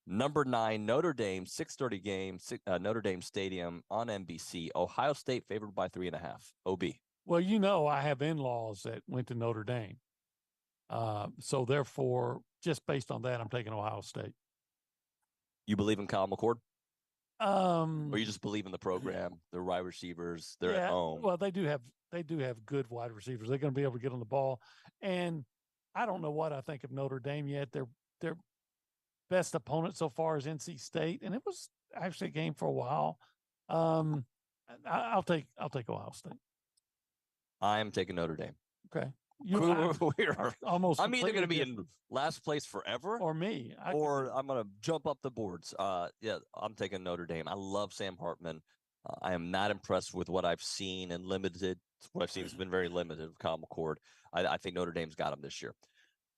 number 9, Notre Dame, 6:30 game, Notre Dame Stadium on NBC. Ohio State favored by 3.5. OB. Well, I have in-laws that went to Notre Dame. So therefore, just based on that, I'm taking Ohio State. You believe in Kyle McCord? Or you just believe in the program, their wide receivers, they're at home? Well, they do have good wide receivers. They're going to be able to get on the ball. And I don't know what I think of Notre Dame yet. Their best opponent so far is NC State, and it was actually a game for a while. I'll take Ohio State. I'm taking Notre Dame. Okay. I'm either going to be in last place forever or me, or I'm going to jump up the boards. I'm taking Notre Dame. I love Sam Hartman. I am not impressed with what I've seen and limited. What I've seen has been very limited with Kyle McCord. I think Notre Dame's got him this year.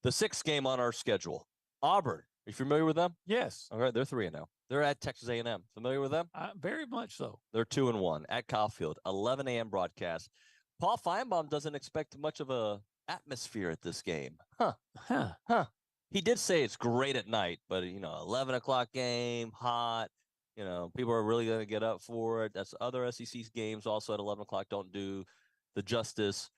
The 6th game on our schedule, Auburn. Are you familiar with them? Yes. All right, they're 3-0. They're at Texas A&M. Familiar with them? Very much so. They're 2-1 at Kyle Field. 11 a.m. broadcast. Paul Feinbaum doesn't expect much of a atmosphere at this game. He did say it's great at night, but 11 o'clock game, hot. People are really going to get up for it. That's other SEC games also at 11 o'clock don't do the justice.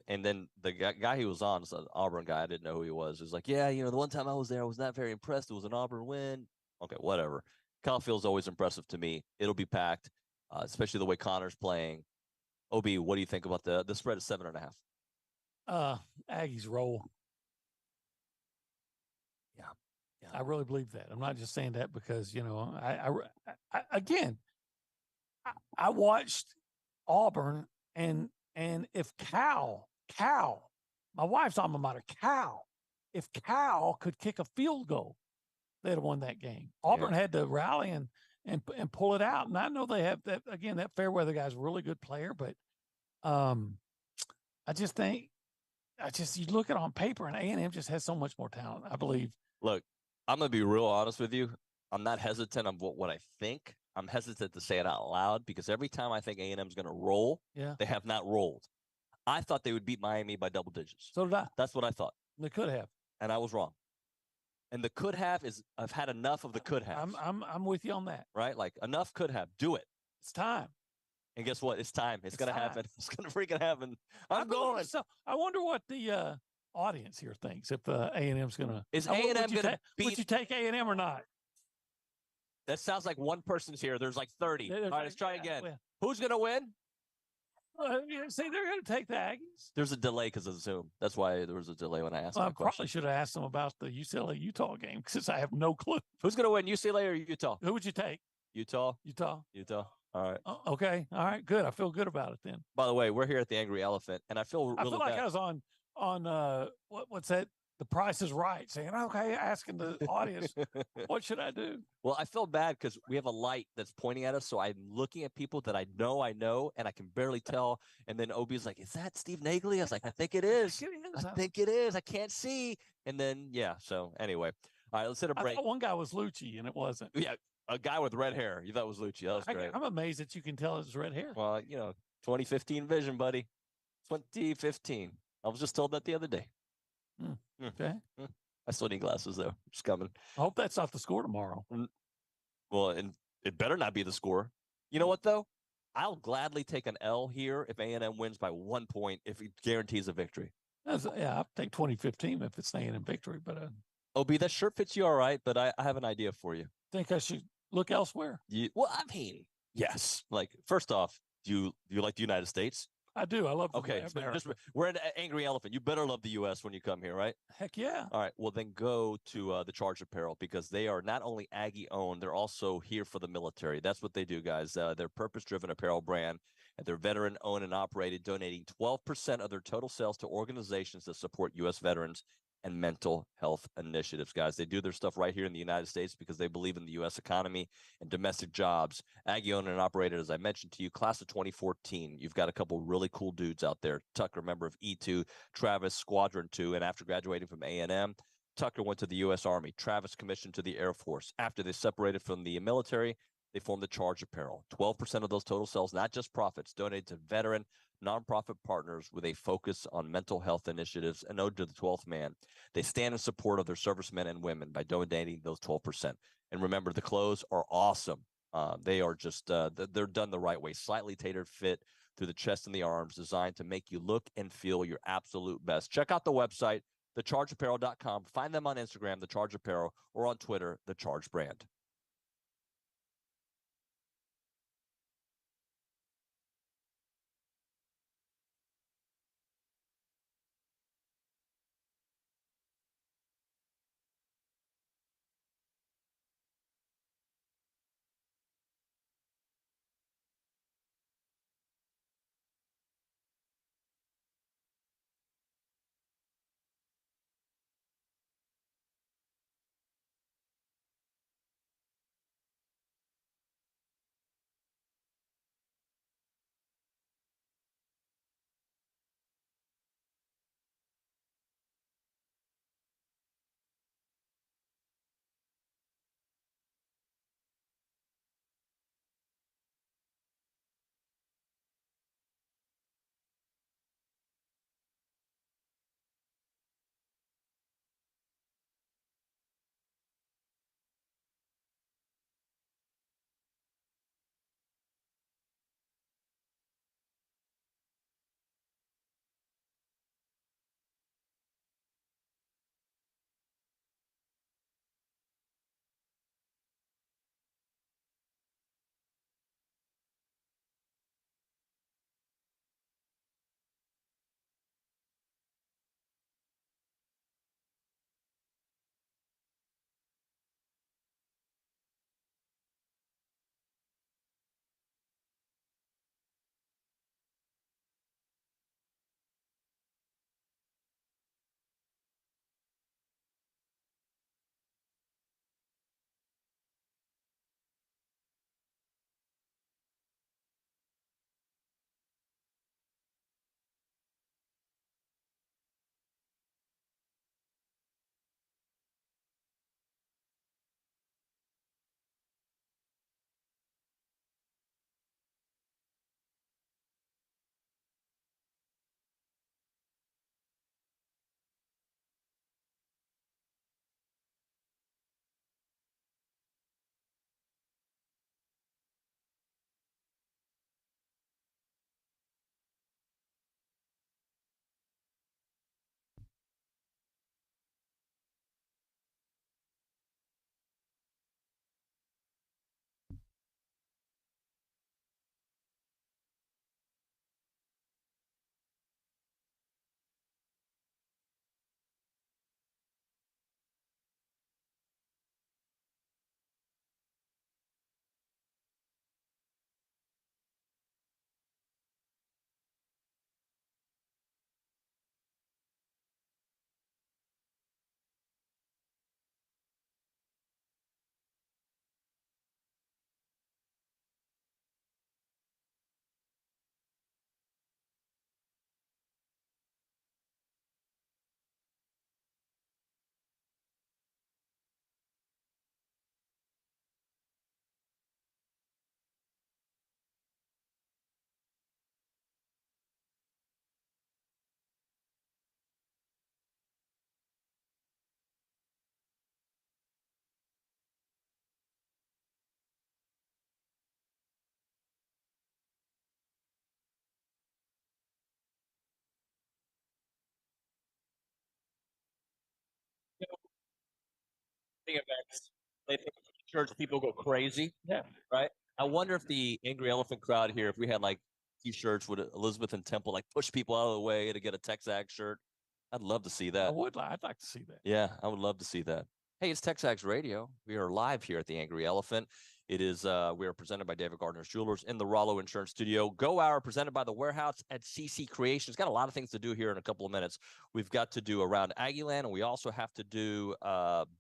And then the guy he was on, was an Auburn guy. I didn't know who he was. He was like, yeah, the one time I was there, I was not very impressed. It was an Auburn win. Okay, whatever. Kyle Field's always impressive to me. It'll be packed, especially the way Connor's playing. Ob, what do you think about the spread of 7.5? Aggies roll. Yeah. I really believe that. I'm not just saying that because I watched Auburn and if Cal, my wife's alma mater, if Cal could kick a field goal, they'd have won that game. Auburn had to rally and pull it out. And I know they have that again. That Fairweather guy's a really good player, but I just think you look at it on paper, and A&M just has so much more talent. I believe. Look, I'm gonna be real honest with you. I'm not hesitant on what I think. I'm hesitant to say it out loud because every time I think A&M's going to roll, they have not rolled. I thought they would beat Miami by double digits. So did I. That's what I thought. They could have, and I was wrong. And the could have is I've had enough of the could have. I'm with you on that. Right, like enough could have. Do it. It's time. And guess what? It's time. It's gonna happen. It's gonna freaking happen. I'm going. So I wonder what the audience here thinks if A&M's gonna. Is A&M gonna beat? Would you take A&M or not? That sounds like one person's here. There's like 30. All right, let's try again. Well, who's gonna win? See, they're going to take the Aggies. There's a delay because of Zoom. That's why there was a delay when I asked that question. I probably should have asked them about the UCLA-Utah game since I have no clue. Who's going to win, UCLA or Utah? Who would you take? Utah. Utah. All right. Okay. All right. Good. I feel good about it then. By the way, we're here at the Angry Elephant, and I feel really like bad. I was on what's that? The Price is Right, saying, okay, asking the audience, what should I do? Well, I feel bad because we have a light that's pointing at us. So I'm looking at people that I know, and I can barely tell. And then Obi's like, is that Steve Nagley? I was like, I think it is. I think it is. I can't see. And then, yeah. So anyway, all right, let's hit a break. I thought one guy was Liucci and it wasn't. Yeah. A guy with red hair. You thought it was Liucci. That was great. I'm amazed that you can tell it's red hair. Well, 2015 vision, buddy. 2015. I was just told that the other day. Okay. I still need glasses though. Just coming. I hope that's not the score tomorrow. Well, and it better not be the score. You know what though? I'll gladly take an L here if A&M wins by 1 point if it guarantees a victory. I'll take 2015 if it's A&M victory. But OB, that shirt fits you all right, but I have an idea for you. Think I should look elsewhere? Well, I mean, yes. Like, first off, do you like the United States? I do. I love the Okay, so we're an Angry Elephant. You better love the U.S. when you come here, right? Heck yeah. All right. Well, then go to the Charge Apparel because they are not only Aggie owned, they're also here for the military. That's what they do, guys. They're purpose-driven apparel brand, and they're veteran-owned and operated, donating 12% of their total sales to organizations that support U.S. veterans and mental health initiatives, guys. They do their stuff right here in the United States because they believe in the U.S. economy and domestic jobs. Aggie owned and operated, as I mentioned to you, class of 2014. You've got a couple really cool dudes out there. Tucker, member of E2, Travis, Squadron 2, and after graduating from A&M, Tucker went to the U.S. Army. Travis commissioned to the Air Force. After they separated from the military, they formed the Charge Apparel. 12% of those total sales, not just profits, donated to veteran nonprofit partners with a focus on mental health initiatives. An ode to the 12th man. They stand in support of their servicemen and women by donating those 12%. And remember, the clothes are awesome. They are just, they're done the right way, slightly tailored fit through the chest and the arms, designed to make you look and feel your absolute best. Check out the website, thechargeapparel.com. Find them on Instagram, The Charge Apparel, or on Twitter, The Charge Brand. events. They think church people go crazy. Yeah. Right. I wonder if the Angry Elephant crowd here, if we had like t-shirts, would Elizabeth and Temple like push people out of the way to get a TexAgs shirt? I'd love to see that. I'd like to see that. Yeah, I would love to see that. Hey, it's TexAgs Radio. We are live here at the Angry Elephant. It is we are presented by David Gardner's Jewelers in the Rollo Insurance Studio. Go Hour presented by the Warehouse at CC Creations. Got a lot of things to do here in a couple of minutes. We've got to do Around Aggieland, and we also have to do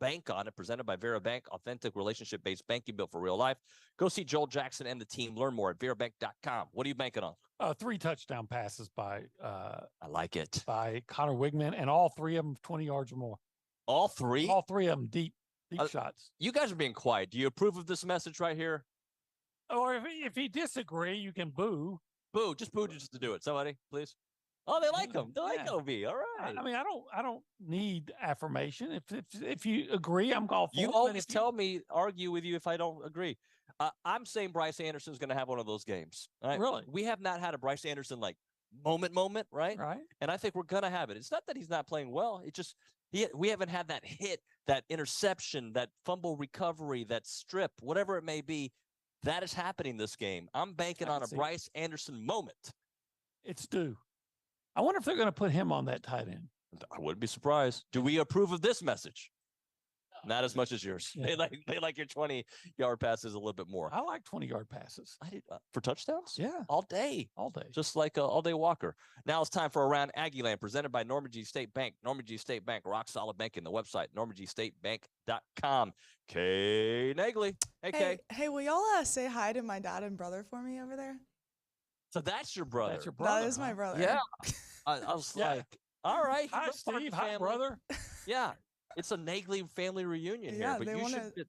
Bank on It, presented by Vera Bank, authentic relationship-based banking built for real life. Go see Joel Jackson and the team. Learn more at verabank.com. What are you banking on? 3 touchdown passes by I like it. by Connor Wigman, and all 3 of them 20 yards or more. All 3? All 3 of them deep shots. You guys are being quiet. Do you approve of this message right here? Or if you disagree, you can boo. Boo, just boo just to do it. Somebody, please. Oh, they like him. They like OB. All right. I mean, I don't need affirmation. If you agree, I'm all for it. You always tell me, argue with you if I don't agree. I'm saying Bryce Anderson's going to have one of those games. Right? Really? We have not had a Bryce Anderson like moment, right? Right. And I think we're going to have it. It's not that he's not playing well. It just we haven't had that hit, that interception, that fumble recovery, that strip, whatever it may be. That is happening this game. I'm banking on a Bryce Anderson moment. It's due. I wonder if they're going to put him on that tight end. I wouldn't be surprised. Do we approve of this message? Not as much as yours. Yeah. They like your 20-yard passes a little bit more. I like 20-yard passes. I did for touchdowns. Yeah, all day, just like All Day Walker. Now it's time for Around Aggieland, presented by Normandy State Bank. Normandy State Bank, rock solid banking. The website normandystatebank.com. Kay Nagley. Hey, Kay. Hey, will y'all say hi to my dad and brother for me over there? So that's your brother. That's your brother. That is my brother. Yeah. I was like, all right. Hi, Steve. Hi, brother. Yeah. It's a Nagley family reunion here, Yeah, but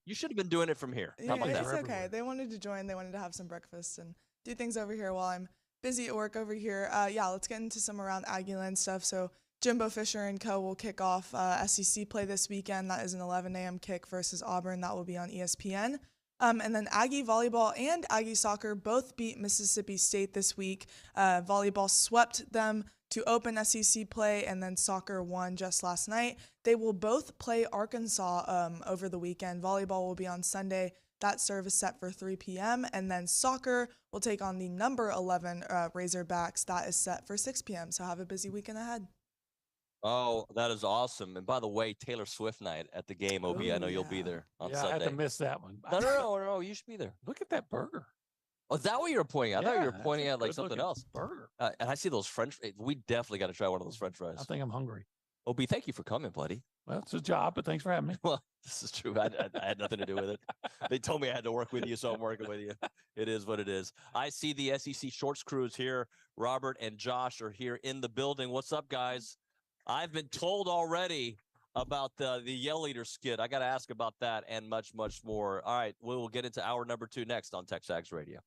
you should have been doing it from here. Yeah, How about that? it's okay. They wanted to join. They wanted to have some breakfast and do things over here while I'm busy at work over here. Let's get into some Around Aggieland stuff. So Jimbo Fisher and co. will kick off SEC play this weekend. That is an 11 a.m. kick versus Auburn. That will be on ESPN. And then Aggie volleyball and Aggie soccer both beat Mississippi State this week. Volleyball swept them to open SEC play, and then soccer won just last night. They will both play Arkansas over the weekend. Volleyball will be on Sunday. That serve is set for 3 p.m. And then soccer will take on the number 11 Razorbacks. That is set for 6 p.m. So have a busy weekend ahead. Oh, that is awesome. And by the way, Taylor Swift night at the game, OB. I know you'll be there on Sunday. I had to miss that one. No. You should be there. Look at that burger. Oh, is that what you were pointing at? I thought you were pointing at like something else. Burger. And I see those French. We definitely got to try one of those French fries. I think I'm hungry. OB, thank you for coming, buddy. Well, it's a job, but thanks for having me. Well, this is true. I had nothing to do with it. They told me I had to work with you, so I'm working with you. It is what it is. I see the SEC Shorts crew is here. Robert and Josh are here in the building. What's up, guys? I've been told already about the Yell Eater skit. I got to ask about that and much, much more. All right, we will get into hour number 2 next on TexAgs Radio.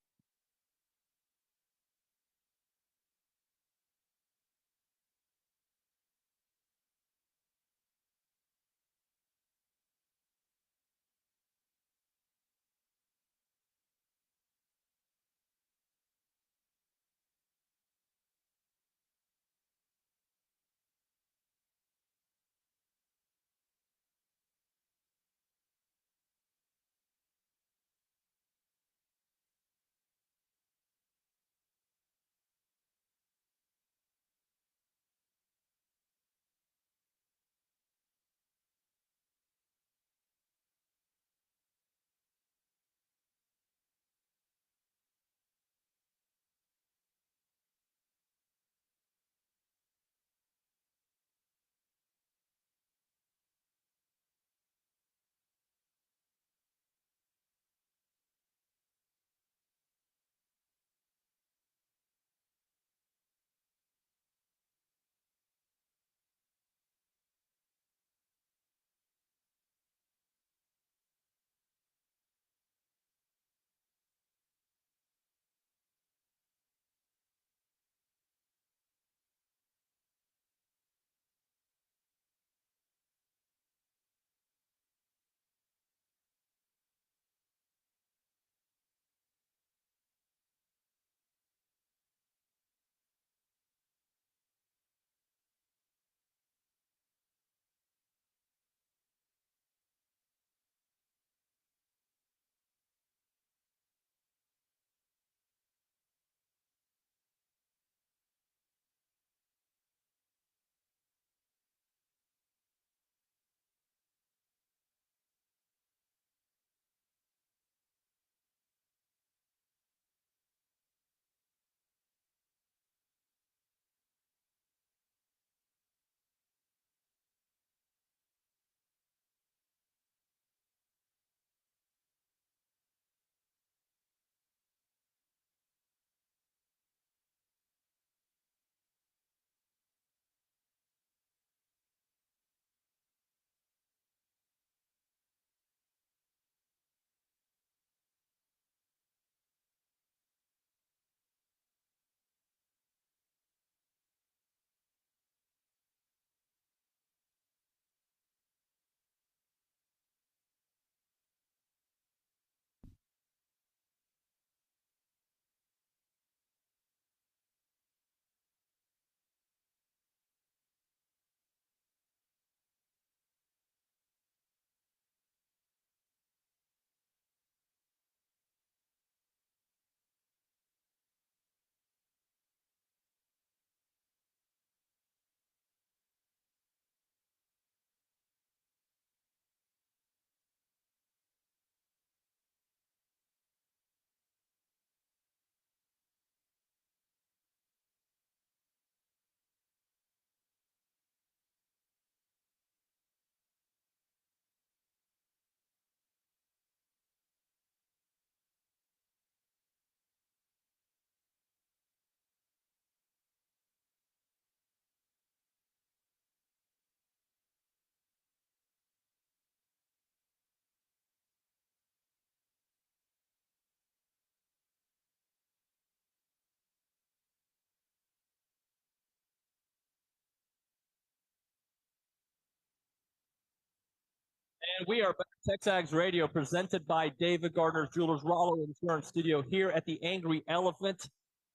And we are back at TexAgs Radio, presented by David Gardner's Jewelers Rollo Insurance Studio here at the Angry Elephant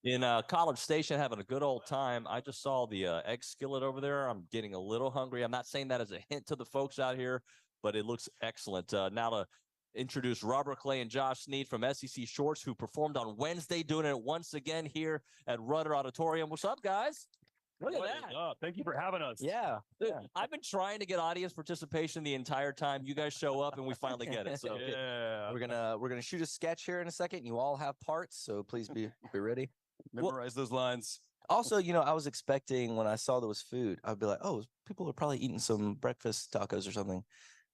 in College Station, having a good old time. I just saw the egg skillet over there. I'm getting a little hungry. I'm not saying that as a hint to the folks out here, but it looks excellent. Now to introduce Robert Clay and Josh Sneed from SEC Shorts, who performed on Wednesday, doing it once again here at Rudder Auditorium. What's up, guys? Look at that. Thank you for having us. Yeah. Dude, I've been trying to get audience participation the entire time. You guys show up and we finally get it. So Yeah. We're gonna shoot a sketch here in a second. You all have parts, so please be ready. Memorize those lines. Also, I was expecting when I saw there was food, I'd be like, oh, people are probably eating some breakfast tacos or something.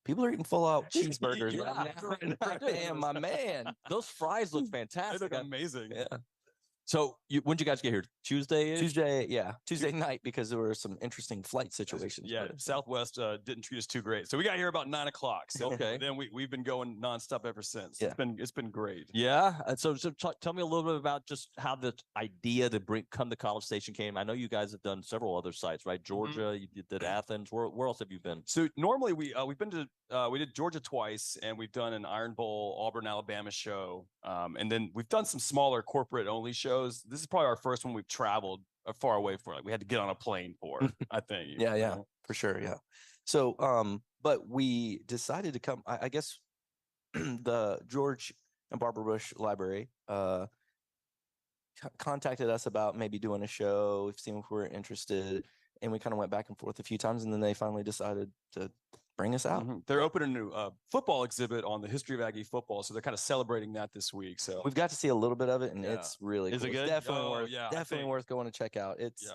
People are eating full out cheeseburgers. Yeah. Damn, my man. those fries look They fantastic. look amazing. Yeah. So when did you guys get here? Tuesday? Tuesday night, because there were some interesting flight situations. Yeah, but- Southwest didn't treat us too great, so we got here about 9 o'clock. So Okay. then we've been going nonstop ever since. Yeah. It's been great. Yeah. And so tell me a little bit about just how the idea to come to College Station came. I know you guys have done several other sites, right? Georgia, you did Athens. Where else have you been? So normally we've been to we did Georgia twice, and we've done an Iron Bowl Auburn Alabama show, and then we've done some smaller corporate only shows. This is probably our first one we've traveled far away for. Like we had to get on a plane for. I think. Yeah, for sure. Yeah. So, but we decided to come. I guess the George and Barbara Bush Library contacted us about maybe doing a show, seeing if we were interested, and we kind of went back and forth a few times, and then they finally decided to bring us out. They're opening a new football exhibit on the history of Aggie football, so they're kind of celebrating that this week. So We've got to see a little bit of it, and Yeah. it's really Is cool. it It's good? definitely Oh, worth yeah, I definitely think- worth going to check out. It's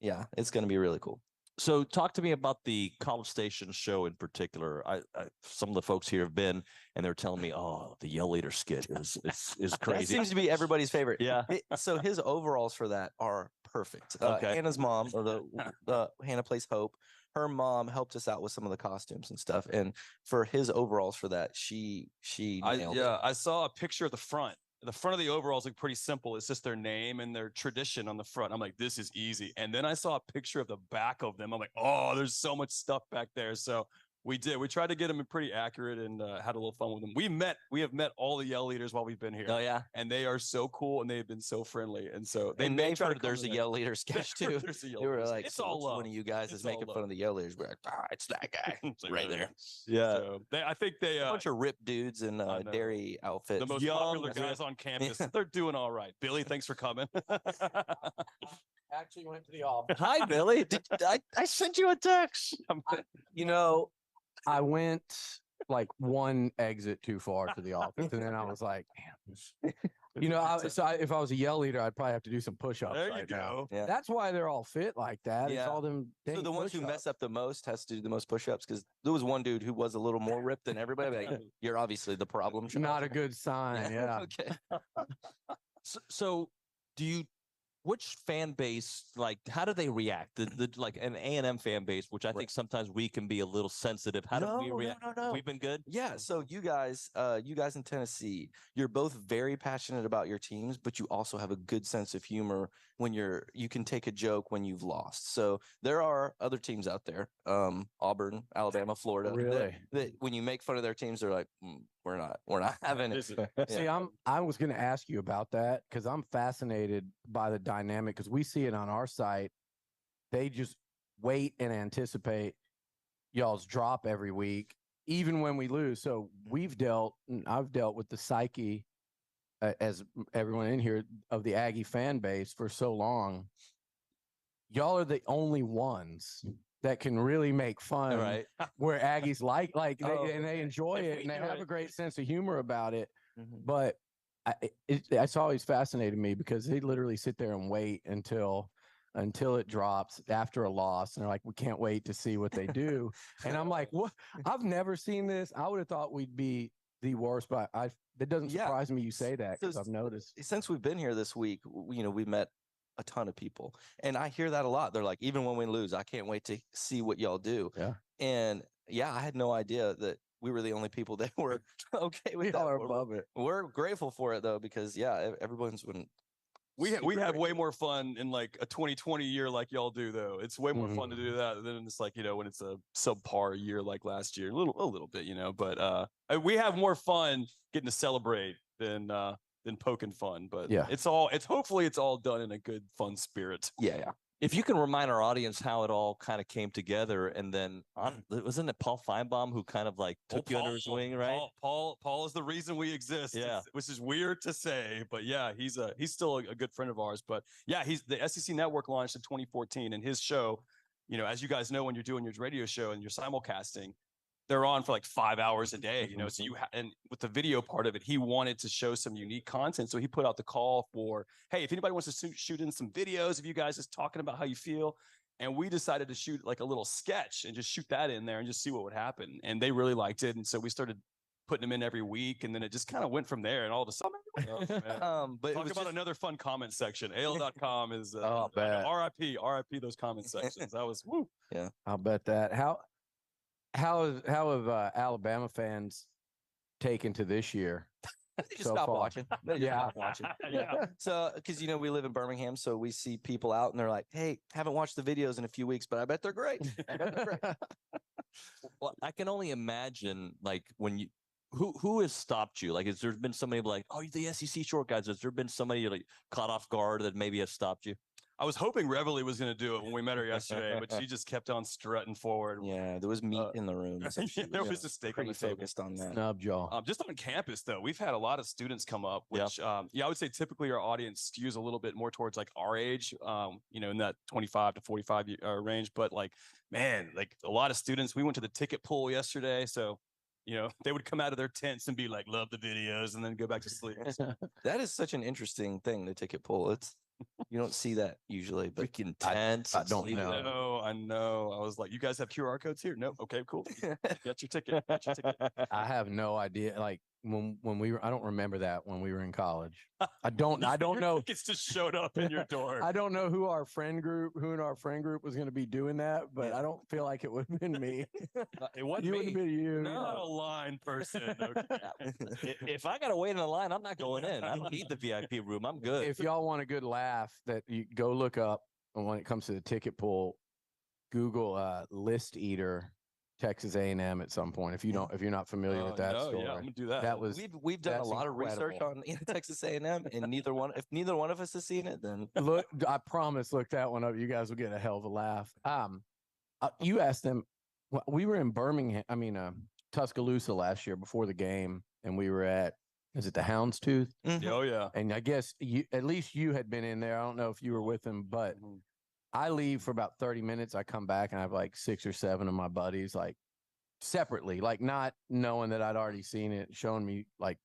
yeah. it's going to be really cool. So talk to me about the College Station show in particular. I some of the folks here have been, and they're telling me, oh, the Yell Leader skit is That crazy. seems to be everybody's favorite. Yeah. So his overalls for that are perfect. Okay. Hannah's mom, or the Hannah Plays Hope, her mom helped us out with some of the costumes and stuff. And for his overalls for that, she nailed it. I saw a picture of the front. The front of the overalls look pretty simple. It's just their name and their tradition on the front. I'm like, this is easy. And then I saw a picture of the back of them. I'm like, oh, there's so much stuff back there. So we tried to get them pretty accurate, and had a little fun with them. We have met all the Yell Leaders while we've been here. Oh yeah. And they are so cool, and they've been so friendly. And so And may they've try to heard there's a come to Yell Leader sketch that. too. There's a Yell They were Leaders. like, it's so all which love. one of you guys is It's all making fun love. of the Yell Leaders? We're like, it's that guy It's like, right there. Yeah. So I think they A bunch of ripped dudes in know. dairy outfits. the most young, popular guys on campus. They're doing all right. Billy, thanks for coming. Actually went to the office. Hi, Billy. I sent you a text. I went like one exit too far to the office, and then I was like, "Damn." If I was a Yell Leader, I'd probably have to do some push-ups There right you now. go. Yeah. That's why they're all fit like that. Yeah. It's all them. So dang the ones who push-ups. mess up the most has to do the most push-ups, because there was one dude who was a little more ripped than everybody. Like, you're obviously the problem. child." Not a good sign. Yeah. Okay. So which fan base, like, how do they react? The like an A&M fan base, which I think sometimes we can be a little sensitive. How do we react? No. We've been good. Yeah, so you guys in Tennessee, you're both very passionate about your teams, but you also have a good sense of humor when you can take a joke when you've lost. So there are other teams out there, Auburn, Alabama, Florida, Really? that when you make fun of their teams, they're like, we're not having it. See, I was going to ask you about that, because I'm fascinated by the dynamic, because we see it on our site. They just wait and anticipate y'all's drop every week, even when we lose. So I've dealt with the psyche, as everyone in here, of the Aggie fan base for so long. Y'all are the only ones that can really make fun Right. where Aggies and they enjoy If it, we and they do have it. a great sense of humor about it. Mhm. But it's always fascinated me, because they literally sit there and wait until it drops after a loss, and they're like, we can't wait to see what they do. And I'm like, what? I've never seen this. I would have thought we'd be the worst, but it doesn't Yeah. surprise me you say that, because So I've noticed. Since we've been here this week, we've met a ton of people, and I hear that a lot. They're like, even when we lose, I can't wait to see what y'all do. Yeah. And yeah, I had no idea that we were the only people that were okay with Y'all that. are above it. We're grateful for it though, because everyone's been We have way more fun in like a 2020 year like y'all do though. It's way more fun to do that than it's like, when it's a subpar year like last year. A little bit, but we have more fun getting to celebrate than poking fun. But Yeah. it's hopefully it's all done in a good fun spirit. Yeah. If you can remind our audience how it all kind of came together, and then wasn't it Paul Feinbaum who kind of like took you under his wing, right? Paul is the reason we exist. Yeah. Which is weird to say, but yeah, he's still a good friend of ours. But yeah, he's the SEC Network launched in 2014, and his show, as you guys know, when you're doing your radio show and you're simulcasting, they're on for like 5 hours a day, so and with the video part of it, he wanted to show some unique content. So he put out the call for, hey, if anybody wants to shoot in some videos of you guys just talking about how you feel. And we decided to shoot like a little sketch and just shoot that in there and just see what would happen. And they really liked it. And so we started putting them in every week. And then it just kind of went from there. And all of a sudden, But talk about another fun comment section. AL.com is I'll bet. RIP those comment sections. That was woo. Yeah. I'll bet that. How have Alabama fans taken to this year? They just so stop far? watching. They just Yeah. stop watching. Yeah. So, because we live in Birmingham, so we see people out, and they're like, "Hey, haven't watched the videos in a few weeks, but I bet they're great." Well, I can only imagine like when you who has stopped you? Like, has there been somebody like, oh, the SEC short guys? Has there been somebody like caught off guard that maybe has stopped you? I was hoping Reveille was going to do it when we met her yesterday, but she just kept on strutting forward. Yeah, there was meat in the room. So she There was a steak on pretty the table. focused on that. Snub jaw. Just on campus, though, we've had a lot of students come up, which, I would say typically our audience skews a little bit more towards like our age, in that 25 to 45 range. But like, man, like a lot of students, we went to the ticket pool yesterday. So, they would come out of their tents and be like, love the videos, and then go back to sleep. That is such an interesting thing, the ticket pool. You don't see that usually, but Freaking tense. I don't know. I know. I was like, you guys have QR codes here? No. Okay, cool. Get your ticket. Get your ticket. I have no idea. Like when we were, I don't remember that when we were in college. I don't know. Tickets just showed up in your door. I don't know who in our friend group was going to be doing that, but I don't feel like it would have been me. It wasn't You me. would have been you. You're not a line person. Okay. If I gotta wait in a line, I'm not going in. I don't need the VIP room. I'm good. If y'all want a good laugh, that you go look up, and when it comes to the ticket pool, Google list eater Texas A&M at some point. If you're not familiar with that story, yeah, I'm gonna do that. that was we've done a that's lot of research incredible. on Texas A&M, and if neither one of us has seen it, then look. I promise, look that one up. You guys will get a hell of a laugh. You asked them. We were in Birmingham. Tuscaloosa last year before the game, and we were at. Is it the Houndstooth? Oh yeah. And I guess at least you had been in there. I don't know if you were with them, but I leave for about 30 minutes. I come back and I have like 6 or 7 of my buddies, like separately, like not knowing that I'd already seen it, showing me like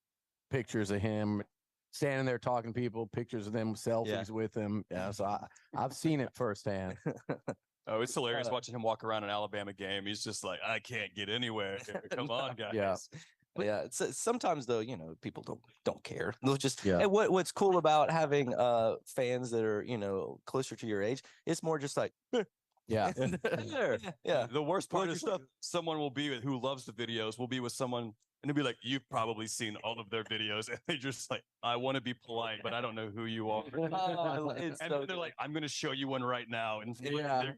pictures of him standing there talking to people, pictures of them, selfies with him. Yeah, so I've seen it firsthand. Oh, it's hilarious watching him walk around an Alabama game. He's just like, I can't get anywhere. Come on, guys. Yeah. But yeah, sometimes though, people don't care. They'll just Yeah. and what's cool about having fans that are closer to your age, it's more just like Yeah. yeah. The worst part is someone will be who loves the videos will be with someone and they'll be like, you've probably seen all of their videos. And they just like, I want to be polite, but I don't know who you are. And then they're like, I'm going to show you one right now. And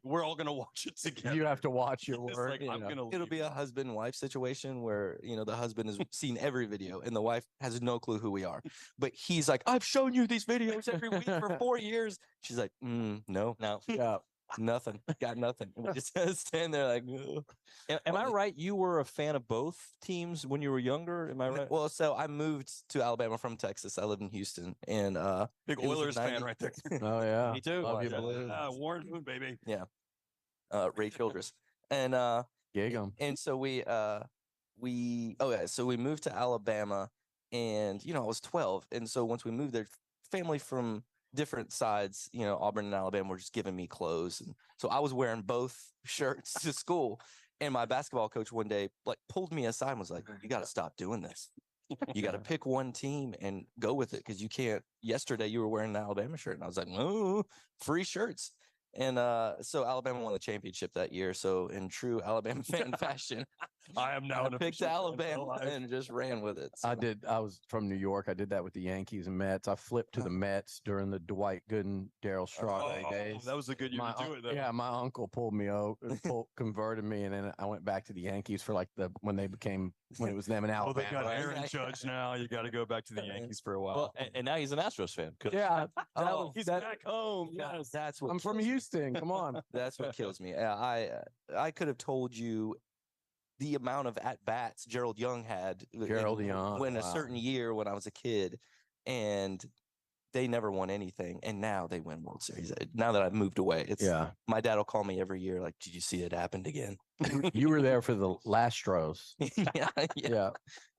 we're all going to watch it together. You have to watch your It's work. like, I'm gonna It'll be a husband and wife situation where the husband has seen every video and the wife has no clue who we are, but he's like, I've shown you these videos every week for 4 years. She's like, no, Yeah. nothing, got nothing. And we just stand there like, ugh. Am I right? You were a fan of both teams when you were younger. Am I right? Well, so I moved to Alabama from Texas. I lived in Houston, and Big it was Oilers the fan 90 right there. Oh yeah. Me too. Love you, Yeah. Blues. Warren Moon, baby. Ray Childress, and Gig 'em. and so so we moved to Alabama, and I was 12, and so once we moved there, family from different sides, Auburn and Alabama were just giving me clothes, and so I was wearing both shirts to school. And my basketball coach one day like pulled me aside and was like, "You got to stop doing this. You got to pick one team and go with it because you can't." Yesterday you were wearing an Alabama shirt, and I was like, "No, free shirts." And so Alabama won the championship that year. So in true Alabama fan fashion, I am now I an picked official fan for Alabama life. and just ran with it. I so. did. I was from New York. I did that with the Yankees and Mets. I flipped to the Mets during the Dwight Gooden, Daryl Strawberry days. That was a good year My to do it, though. Yeah, my uncle pulled me out, converted me, and then I went back to the Yankees for like when it was them in Oh, they Alabama. got Aaron Judge now. You got to go back to the Yankees for a while. Well, and now he's an Astros fan. Good. Yeah, He's back home. Yes, That's what I'm from kills me. Houston. Come on. That's what kills me. I could have told you the amount of at bats Gerald Young had. Gerald Young, when a wow. certain year when I was a kid, and they never won anything, and now they win World Series. Now that I've moved away, it's Yeah, my dad will call me every year like, "Did you see it happened again?" you were there for the Lastros.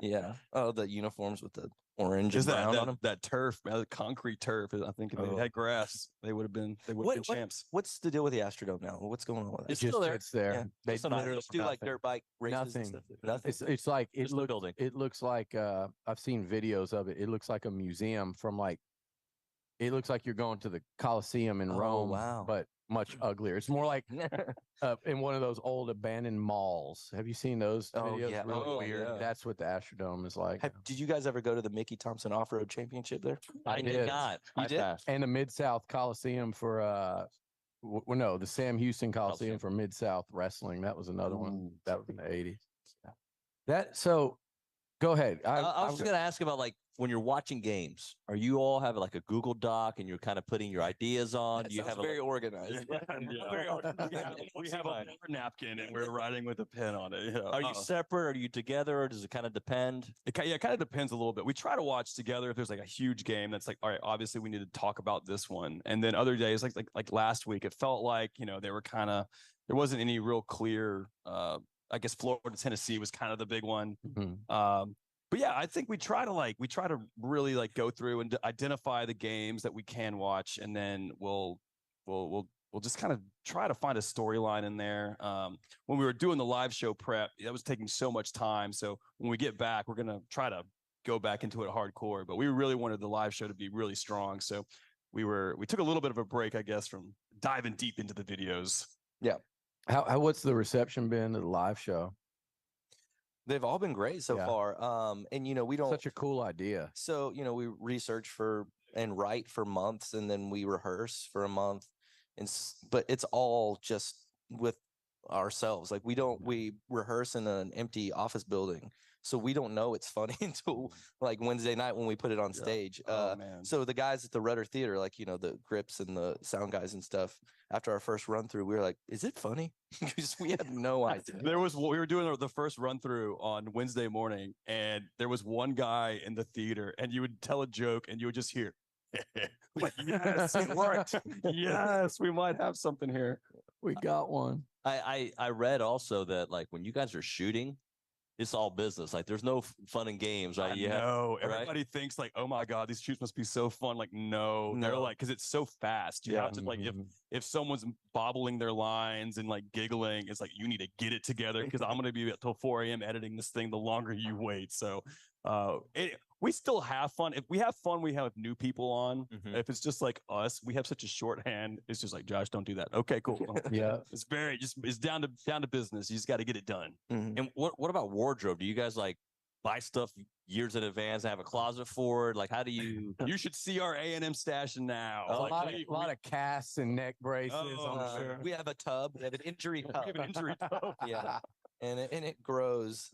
yeah. Oh, the uniforms with the orange Is and brown on that them. that turf, the concrete turf? I think if Oh. they had grass, they would have been champs. What's the deal with the Astrodome now? What's going on with it? It's still there. It's there. Yeah. They Just an literally Just do like nothing. dirt bike races and Nothing. stuff. Nothing. It's like Just the building. It looks like I've seen videos of it. It looks like a museum from like. It looks like you're going to the Colosseum in Oh, Rome, wow. but much uglier. It's more like in one of those old abandoned malls. Have you seen those Oh, videos? yeah. Really Oh, weird. yeah. That's what the Astrodome is like. Did you guys ever go to the Mickey Thompson Off-Road Championship there? I did did. not. You I did? passed. And the Mid-South Coliseum for no, the Sam Houston Coliseum for Mid-South Wrestling. That was another one. Ooh. That was in the 80s. Go ahead. I was just gonna ask about like when you're watching games, are you all have like a Google Doc and you're kind of putting your ideas on? That Do you sounds have very organized. We have a napkin and we're writing with a pen on it. Are you separate? Are you together? Or does it kind of depend? It kind of depends a little bit. We try to watch together if there's like a huge game that's like, all right, obviously we need to talk about this one. And then other days, like last week, it felt like, they were there wasn't any real clear, I guess Florida, Tennessee was kind of the big one. Mhm. But yeah, I think we try to really like go through and identify the games that we can watch. And then we'll just kind of try to find a storyline in there. When we were doing the live show prep, that was taking so much time. So when we get back, we're going to try to go back into it hardcore, but we really wanted the live show to be really strong. So we took a little bit of a break, I guess, from diving deep into the videos. Yeah. What's the reception been to the live show? They've all been great so Yeah. far. And we don't Such a cool idea. So, we research for and write for months, and then we rehearse for a month. But it's all just with ourselves. Like we rehearse in an empty office building. So we don't know it's funny until like Wednesday night when we put it on stage. Oh, man. So the guys at the Rudder Theater, like, the grips and the sound guys and stuff, after our first run through, we were like, is it funny? Because we had no idea. We were doing the first run through on Wednesday morning, and there was one guy in the theater, and you would tell a joke and you would just hear, like, yes, it worked. Yes, we might have something here. We got one. I read also that like when you guys are shooting, it's all business. Like there's no fun and games, right? No, right? everybody thinks like, oh my God, these shoots must be so fun. Like, no, they're No. like, because it's so fast. You have to like, if someone's bobbling their lines and like giggling, it's like you need to get it together because I'm going to be up till 4 a.m. editing this thing the longer you wait. So we still have fun. If we have fun, we have new people on. Mhm. If it's just like us, we have such a shorthand. It's just like, Josh, don't do that. Okay, cool. Yeah. It's down to business. You just got to get it done. Mhm. And what about wardrobe? Do you guys like buy stuff years in advance and have a closet for it? Like how do you? You should see our A&M stash now. A Like, lot of casts and neck braces. Oh, I'm sure. We have a tub. We have an injury tub. we have an injury tub. Yeah. And it grows,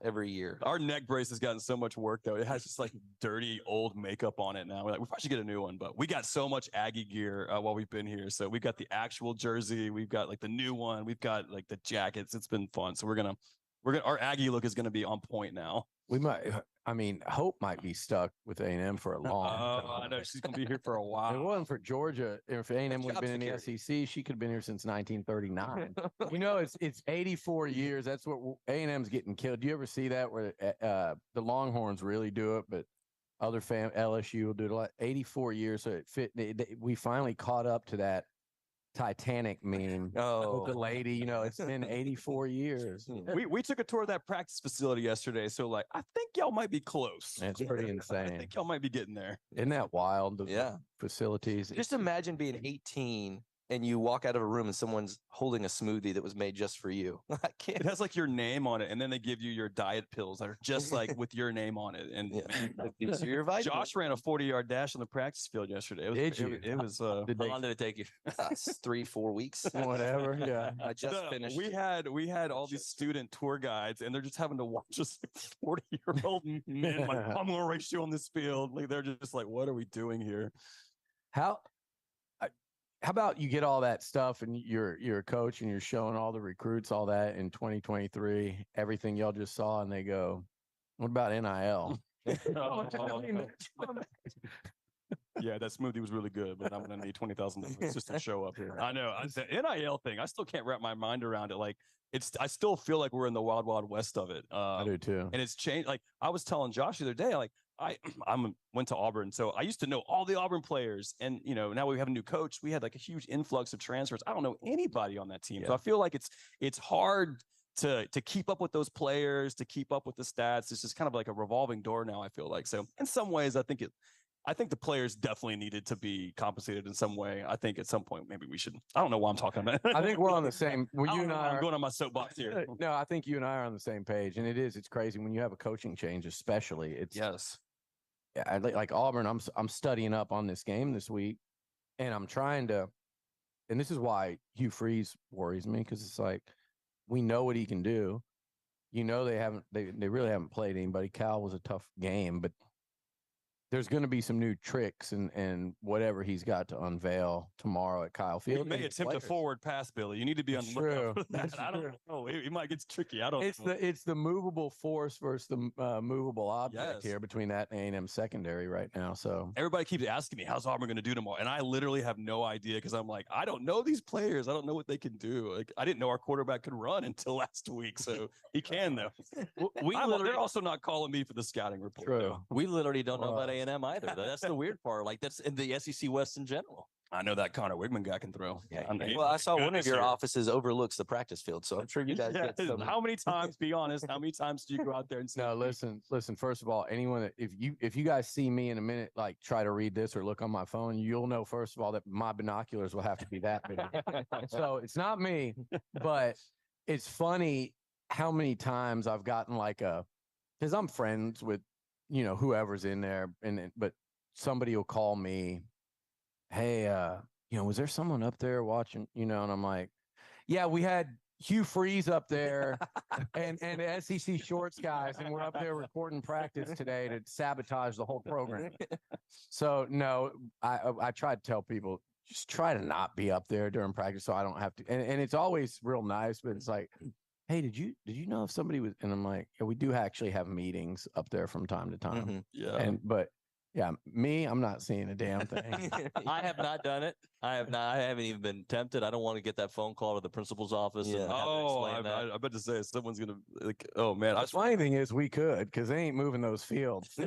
every year. Our neck brace has gotten so much work though. It has just like dirty old makeup on it now. We're like, we probably should get a new one, but we got so much Aggie gear while we've been here. So we've got the actual jersey, we've got like the new one, we've got like the jackets. It's been fun. So our Aggie look is gonna be on point now. We might. Hope might be stuck with A&M for a long time. Oh, I know she's gonna be here for a If it while. wasn't for Georgia, if A&M would have Job been in the SEC, she could have been here since 1939. It's 84 years. That's what A&M's getting killed. Do you ever see that where the Longhorns really do it, but other LSU will do it a lot? 84 years, so it fit. We finally caught up to that Titanic meme Oh, with the lady. It's been 84 years. We took a tour of that practice facility yesterday. So like, I think y'all might be close. It's pretty I insane. think y'all might be getting there. Isn't that wild? The yeah. facilities. Just imagine being 18 and you walk out of a room and someone's holding a smoothie that was made just for you. I can't. It has like your name on it, and then they give you your diet pills that are just like with your name on it. And These are your vitamins. Josh ran a 40-yard dash on the practice field yesterday. It was, Did you? It was. How long did it take you? 3-4 weeks. Whatever. Yeah. I just finished. We had all these student tour guides, and they're just having to watch us 40-year-old men. Like, I'm gonna race you on this field. Like, they're just like, what are we doing here? How about you get all that stuff and you're a coach and you're showing all the recruits all that in 2023, everything y'all just saw, and they go, "What about NIL?" Yeah, that smoothie was really good, but I'm gonna need $20,000 just to show up here. I know. The NIL thing, I still can't wrap my mind around it. Like, I still feel like we're in the wild, wild west of it. I do too. And it's changed. Like, I was telling Josh the other day, like, I went to Auburn, so I used to know all the Auburn players, and now we have a new coach. We had like a huge influx of transfers. I don't know anybody on that team, so I feel like it's hard to keep up with those players, to keep up with the stats. It's just kind of like a revolving door now, I feel like. So in some ways, I think the players definitely needed to be compensated in some way. I think at some point maybe we should. I don't know why I'm talking about it. I think we're on the same. Well, you and I I'm are going on my soapbox here. No, I think you and I are on the same page, and it's crazy when you have a coaching change, especially. It's Yes. I like Auburn. I'm studying up on this game this week, and I'm trying to. And this is why Hugh Freeze worries me, because it's like we know what he can do. They really haven't played anybody. Cal was a tough game, but there's going to be some new tricks and whatever he's got to unveil tomorrow at Kyle Field. He may attempt a forward pass, Billy. You need to be on the lookout for that. I don't know. It might get tricky. I don't know. It's the movable force versus the movable object Yes. here between that and A&M secondary right now. So Everybody keeps asking me, how's Auburn going to do tomorrow? And I literally have no idea, because I'm like, I don't know these players. I don't know what they can do. Like, I didn't know our quarterback could run until last week. So he can, though. They're also not calling me for the scouting report. True. Though. We literally don't know about A&M either. That's the weird part. Like, that's in the SEC West in general. I know that Connor Wigman guy can throw. Yeah, Well, I saw one of your offices overlooks the practice field, so I'm sure you guys get some. How many times, be honest, how many times do you go out there and say, no, listen. First of all, anyone that if you guys see me in a minute, like try to read this or look on my phone, you'll know first of all that my binoculars will have to be that big. So it's not me, but it's funny how many times I've gotten because I'm friends with whoever's in there, but somebody will call me, hey, was there someone up there watching, and I'm like, yeah, we had Hugh Freeze up there and the SEC shorts guys, and we're up there recording practice today to sabotage the whole program. So no, I try to tell people, just try to not be up there during practice so I don't have to, and it's always real nice, but it's like, hey, did you know if somebody was, and I'm like, yeah, we do actually have meetings up there from time to time. Mhm. yeah. But yeah, I'm not seeing a damn thing. I have not done it. I haven't even been tempted. I don't want to get that phone call to the principal's office. Yeah. And have to Oh, explain that. I bet to say someone's going to, like, oh, man. The funny thing is we could, because they ain't moving those fields.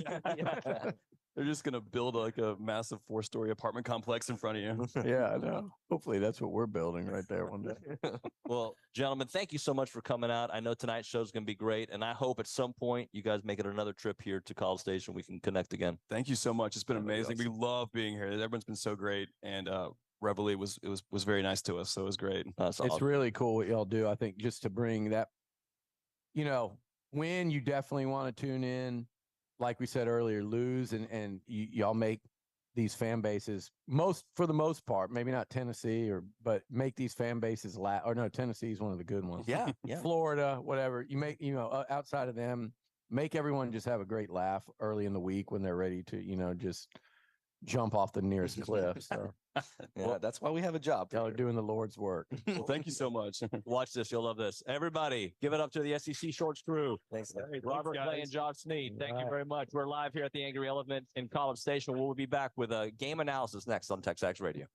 They're just going to build like a massive 4-story apartment complex in front of you. Yeah, I know. Hopefully that's what we're building right there one day. Well, gentlemen, thank you so much for coming out. I know tonight's show is going to be great, and I hope at some point you guys make it another trip here to College Station. We can connect again. Thank you so much. It's been That'd be amazing. We love being here. Everyone's been so great. And Reveille was very nice to us. So it was great. That's It's awesome. really cool what y'all do. I think just to bring that, when you definitely want to tune in, like we said earlier, lose and y'all make these fan bases for the most part, maybe not Tennessee but make these fan bases Tennessee is one of the good ones. Yeah, yeah. Florida, whatever you make, outside of them, make everyone just have a great laugh early in the week when they're ready to, just jump off the nearest cliff. So Yeah, that's why we have a job. y'all are doing the Lord's work. Well, thank you so much. Watch this. You'll love this. Everybody, give it up to the SEC Shorts crew. Thanks. Robert guys. Clay and Josh Sneed. Thank you Right. very much. We're live here at the Angry Elephant in College Station. We'll be back with a game analysis next on TexAgs Radio.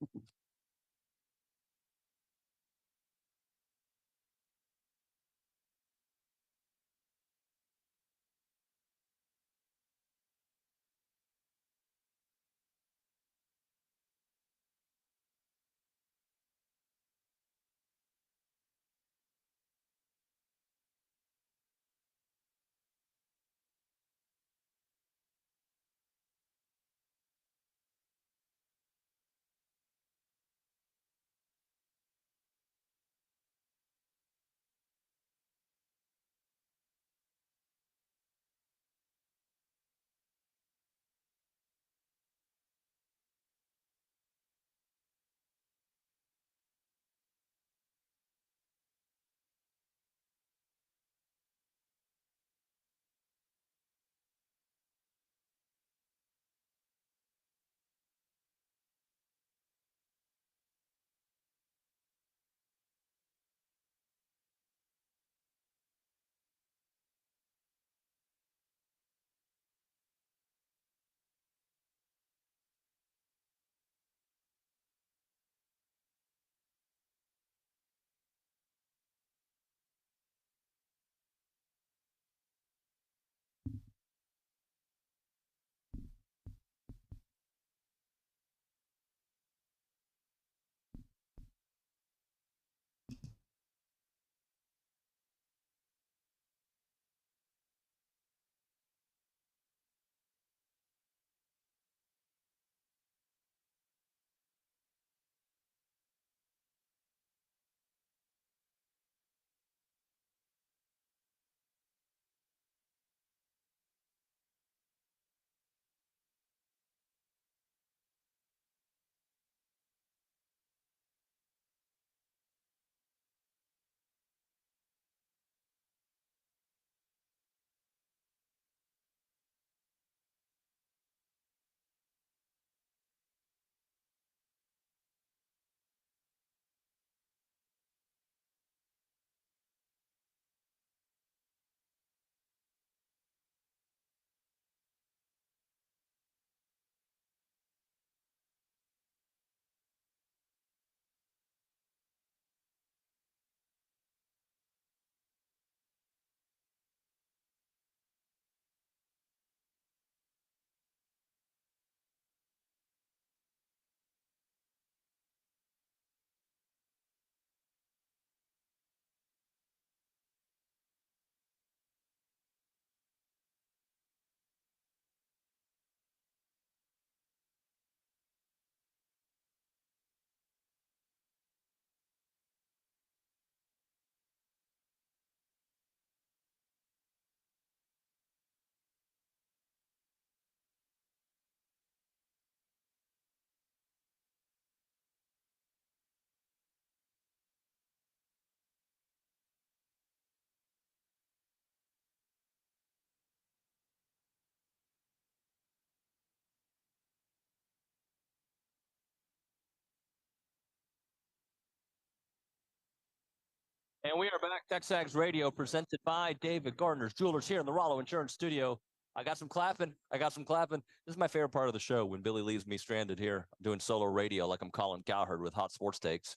And we are back. TexAgs Radio presented by David Gardner's Jewelers here in the Rollo Insurance Studio. I got some clapping. This is my favorite part of the show when Billy leaves me stranded here. I'm doing solo radio like I'm Colin Cowherd with Hot Sports Takes.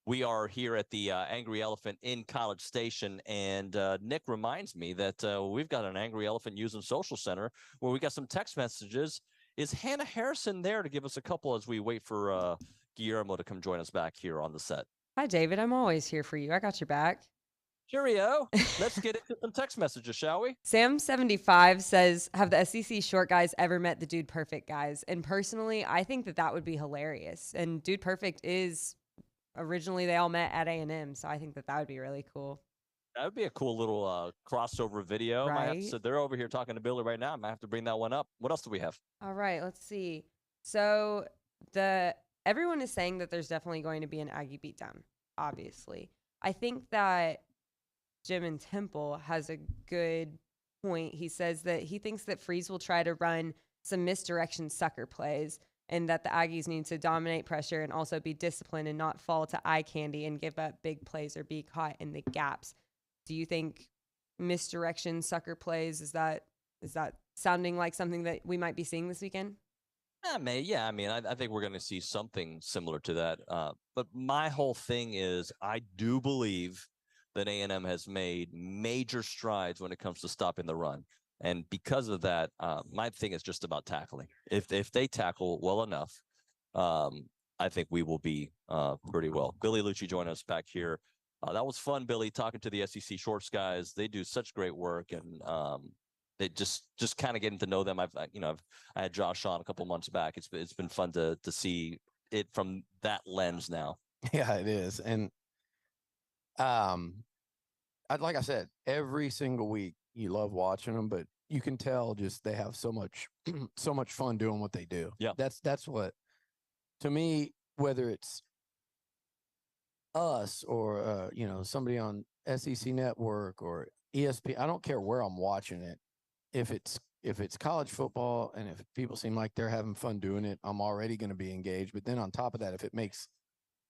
We are here at the Angry Elephant in College Station, and Nick reminds me that we've got an Angry Elephant using Social Center where we got some text messages. Is Hannah Harrison there to give us a couple as we wait for Guillermo to come join us back here on the set? Hi, David. I'm always here for you. I got your back. Cheerio. Let's get into some text messages, shall we? Sam75 says, have the SEC short guys ever met the Dude Perfect guys? And personally, I think that would be hilarious. And Dude Perfect is originally they all met at A&M, so I think that would be really cool. That would be a cool little crossover video. Right? So they're over here talking to Billy right now. I might have to bring that one up. What else do we have? All right, let's see. So everyone is saying that there's definitely going to be an Aggie beatdown, obviously. I think that Jim and Temple has a good point. He says that he thinks that Freeze will try to run some misdirection sucker plays and that the Aggies need to dominate pressure and also be disciplined and not fall to eye candy and give up big plays or be caught in the gaps. Do you think misdirection sucker plays, is that sounding like something that we might be seeing this weekend? Yeah, I mean, I think we're going to see something similar to that. But my whole thing is I do believe that A&M has made major strides when it comes to stopping the run. And because of that, my thing is just about tackling. If they tackle well enough, I think we will be pretty well. Billy Liucci joined us back here. That was fun, Billy, talking to the SEC Shorts guys. They do such great work, and they just kind of getting to know them. I had Josh on a couple months back. It's been fun to see it from that lens now. Yeah, it is. And like I said, every single week you love watching them, but you can tell just they have so much so much fun doing what they do. Yeah, that's what, to me, whether it's us or somebody on SEC Network or ESPN, I don't care where I'm watching it. If it's college football and if people seem like they're having fun doing it, I'm already going to be engaged. But then on top of that, if it makes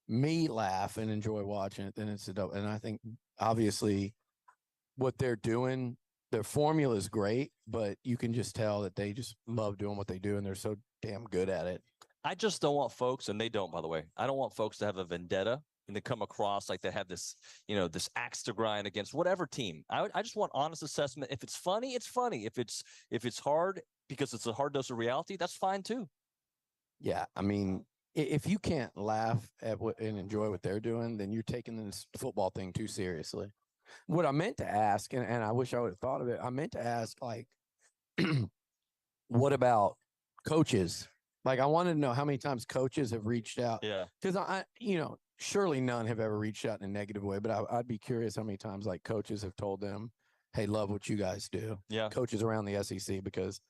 me laugh and enjoy watching it, then it's a dope. And I think obviously what they're doing, their formula is great, but you can just tell that they just love doing what they do and they're so damn good at it. I just don't want folks, and they don't, by the way, I don't want folks to have a vendetta and to come across like they have this, this axe to grind against whatever team. I just want honest assessment. If it's funny, it's funny. If it's hard because it's a hard dose of reality, that's fine too. Yeah, I mean, if you can't laugh at and enjoy what they're doing, then you're taking this football thing too seriously. What I meant to ask, and I wish I would have thought of it, I meant to ask, like, what about coaches? Like, I wanted to know how many times coaches have reached out. Yeah. Because surely none have ever reached out in a negative way, but I'd be curious how many times like coaches have told them, hey, love what you guys do. Yeah. Coaches around the SEC, because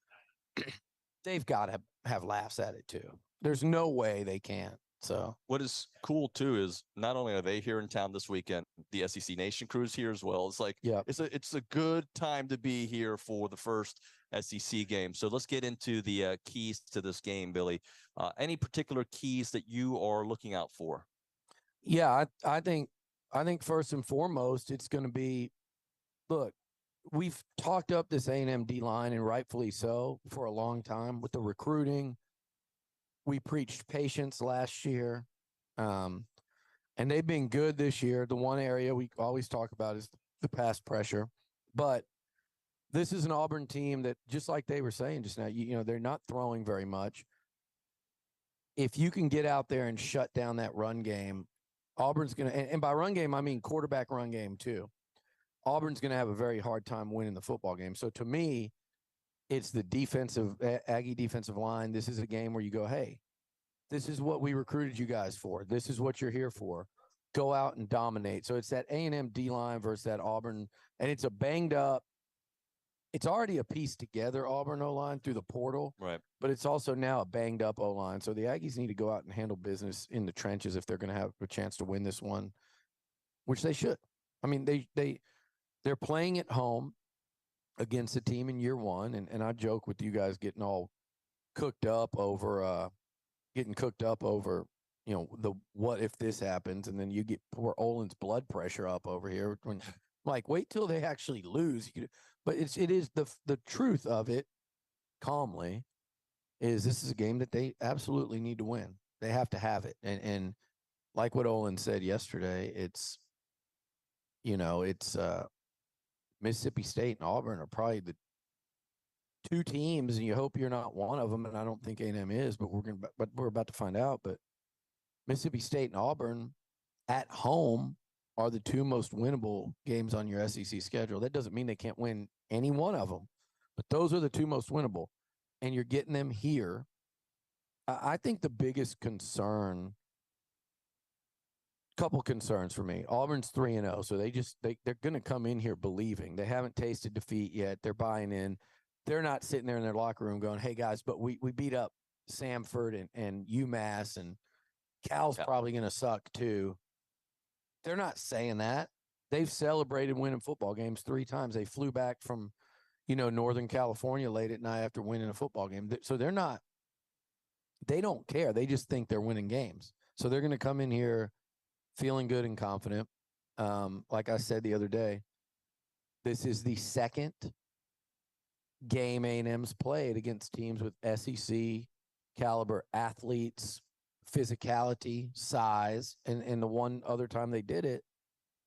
they've got to have laughs at it too. There's no way they can't. So what is cool too is not only are they here in town this weekend, the SEC Nation crew's here as well. It's like, yeah, it's a good time to be here for the first SEC game. So let's get into the keys to this game, Billy. Any particular keys that you are looking out for? Yeah, I think first and foremost, it's going to be, look, we've talked up this A&M D line, and rightfully so, for a long time with the recruiting. We preached patience last year, and they've been good this year. The one area we always talk about is the pass pressure, but this is an Auburn team that, just like they were saying just now, they're not throwing very much. If you can get out there and shut down that run game, Auburn's going to, and by run game, I mean quarterback run game too. Auburn's going to have a very hard time winning the football game. So to me, it's the Aggie defensive line. This is a game where you go, hey, this is what we recruited you guys for. This is what you're here for. Go out and dominate. So it's that A&M D line versus that Auburn, and it's a banged up. It's already a piece together Auburn O-line through the portal, right? But it's also now a banged up O-line. So the Aggies need to go out and handle business in the trenches if they're going to have a chance to win this one, which they should. I mean, they're playing at home against a team in year one, and I joke with you guys getting all cooked up over the what if this happens, and then you get poor Olin's blood pressure up over here. When like, wait till they actually lose. But it is the truth of it. Calmly, is this is a game that they absolutely need to win. They have to have it, and like what Olin said yesterday, it's Mississippi State and Auburn are probably the two teams, and you hope you're not one of them. And I don't think A&M is, but we're about to find out. But Mississippi State and Auburn at home are the two most winnable games on your SEC schedule. That doesn't mean they can't win any one of them, but those are the two most winnable, and you're getting them here. I think the biggest concern, couple concerns for me. Auburn's 3-0, so they're going to come in here believing. They haven't tasted defeat yet. They're buying in. They're not sitting there in their locker room going, "Hey guys, but we beat up Samford and UMass, and Cal's probably going to suck too." They're not saying that. They've celebrated winning football games 3 times. They flew back from, Northern California late at night after winning a football game. So they don't care. They just think they're winning games. So they're going to come in here feeling good and confident. Like I said the other day, this is the second game A&M's played against teams with SEC caliber athletes, physicality, size, and the one other time they did it,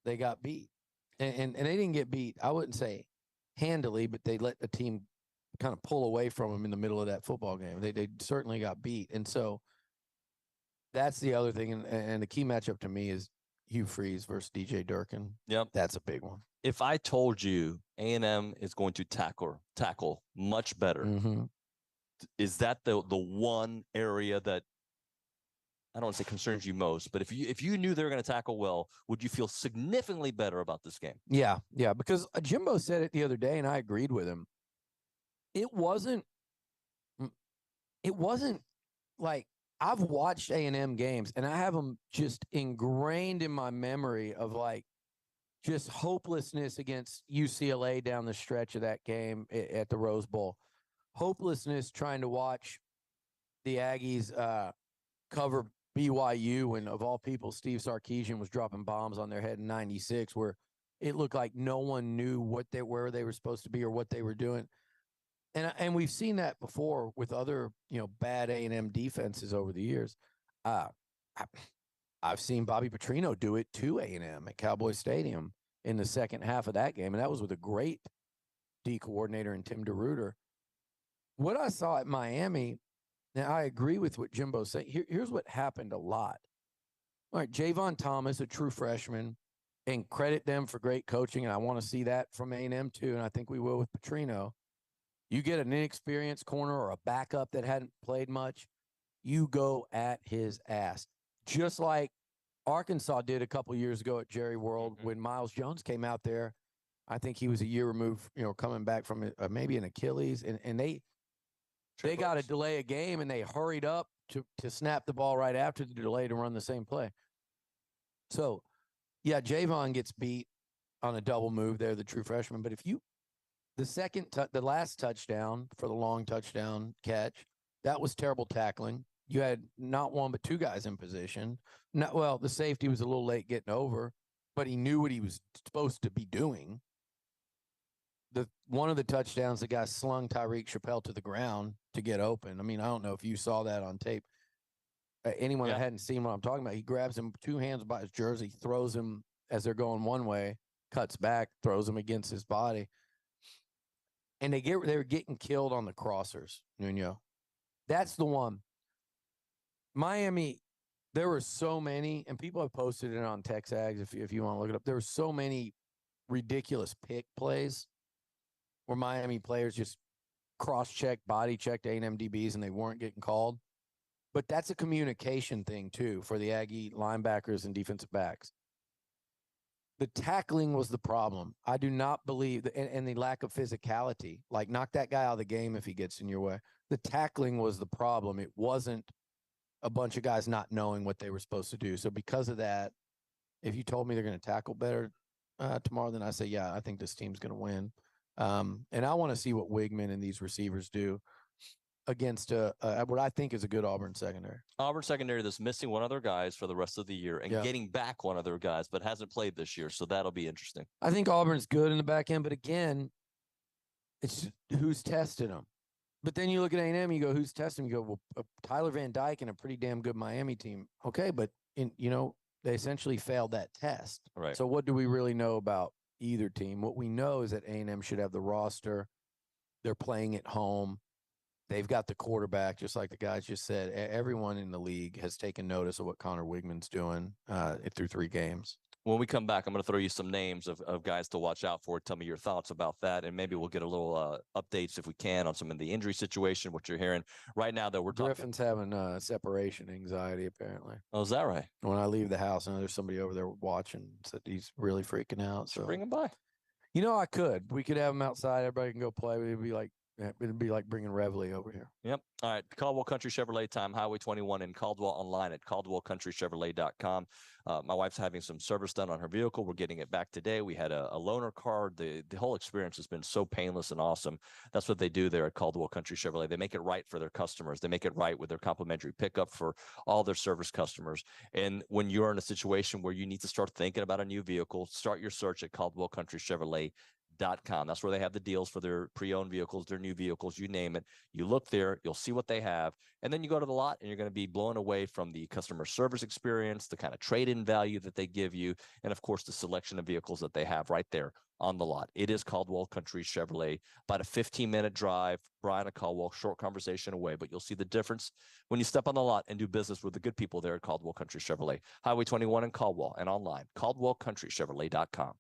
they got beat. And they didn't get beat, I wouldn't say handily, but they let the team kind of pull away from them in the middle of that football game. They certainly got beat. And so that's the other thing. And the key matchup to me is Hugh Freeze versus DJ Durkin. Yep. That's a big one. If I told you A&M is going to tackle much better, is that the one area that I don't want to say concerns you most, but if you knew they were going to tackle well, would you feel significantly better about this game? Yeah, because Jimbo said it the other day, and I agreed with him. It wasn't like, I've watched A&M games, and I have them just ingrained in my memory of like just hopelessness against UCLA down the stretch of that game at the Rose Bowl. Hopelessness trying to watch the Aggies cover BYU, and of all people, Steve Sarkisian was dropping bombs on their head in '96, where it looked like no one knew where they were supposed to be or what they were doing. And we've seen that before with other bad A&M defenses over the years. I've seen Bobby Petrino do it to A&M at Cowboy Stadium in the second half of that game, and that was with a great D coordinator in Tim DeRuyter. What I saw at Miami, now I agree with what Jimbo's saying. Here's what happened a lot. All right, Javon Thomas, a true freshman, and credit them for great coaching, and I want to see that from A&M too, and I think we will with Petrino. You get an inexperienced corner or a backup that hadn't played much, you go at his ass. Just like Arkansas did a couple years ago at Jerry World when Miles Jones came out there. I think he was a year removed, coming back from maybe an Achilles, and they got to delay a game, and they hurried up to snap the ball right after the delay to run the same play. So, yeah, Javon gets beat on a double move there, the true freshman. But the last touchdown for the long touchdown catch, that was terrible tackling. You had not one but 2 guys in position. The safety was a little late getting over, but he knew what he was supposed to be doing. One of the touchdowns, the guy slung Tyreek Chappelle to the ground to get open. I mean, I don't know if you saw that on tape. Anyone that hadn't seen what I'm talking about, he grabs him 2 hands by his jersey, throws him as they're going one way, cuts back, throws him against his body. And they were getting killed on the crossers, Nuño. That's the one. Miami, there were so many, and people have posted it on TexAgs if you want to look it up. There were so many ridiculous pick plays where Miami players just cross-checked, body-checked A&M DBs, and they weren't getting called. But that's a communication thing, too, for the Aggie linebackers and defensive backs. The tackling was the problem. I do not believe and the lack of physicality. Like, knock that guy out of the game if he gets in your way. The tackling was the problem. It wasn't a bunch of guys not knowing what they were supposed to do. So because of that, if you told me they're going to tackle better tomorrow, then I say, yeah, I think this team's going to win. And I want to see what Wigman and these receivers do. against what I think is a good Auburn secondary. Auburn secondary that's missing one of their guys for the rest of the year and Yeah. getting back one of their guys, but hasn't played this year. So that'll be interesting. I think Auburn's good in the back end, but again, it's who's tested them. But then you look at A&M, you go, who's testing? You go, well, Tyler Van Dyke and a pretty damn good Miami team. Okay, but they essentially failed that test. Right. So what do we really know about either team? What we know is that A&M should have the roster. They're playing at home. They've got the quarterback, just like the guys just said. Everyone in the league has taken notice of what Connor Wigman's doing through 3 games. When we come back, I'm going to throw you some names of guys to watch out for. Tell me your thoughts about that, and maybe we'll get a little updates if we can on some of the injury situation, what you're hearing right now. Though we're Griffin's having separation anxiety apparently. Oh, is that right? When I leave the house, I know there's somebody over there watching. Said he's really freaking out. So Bring him by. I could. We could have him outside. Everybody can go play. It'd be like bringing Reveille over here. Yep. All right. Caldwell Country Chevrolet time, Highway 21 in Caldwell, online at caldwellcountrychevrolet.com. My wife's having some service done on her vehicle. We're getting it back today. We had a loaner card. The whole experience has been so painless and awesome. That's what they do there at Caldwell Country Chevrolet. They make it right for their customers. They make it right with their complimentary pickup for all their service customers. And when you're in a situation where you need to start thinking about a new vehicle, start your search at caldwellcountrychevrolet.com. That's where they have the deals for their pre-owned vehicles, their new vehicles, you name it. You look there, you'll see what they have, and then you go to the lot and you're going to be blown away from the customer service experience, the kind of trade-in value that they give you, and of course the selection of vehicles that they have right there on the lot. It is Caldwell Country Chevrolet, about a 15-minute drive. Brian and Caldwell, short conversation away, but you'll see the difference when you step on the lot and do business with the good people there at Caldwell Country Chevrolet, Highway 21 in Caldwell, and online, caldwellcountrychevrolet.com.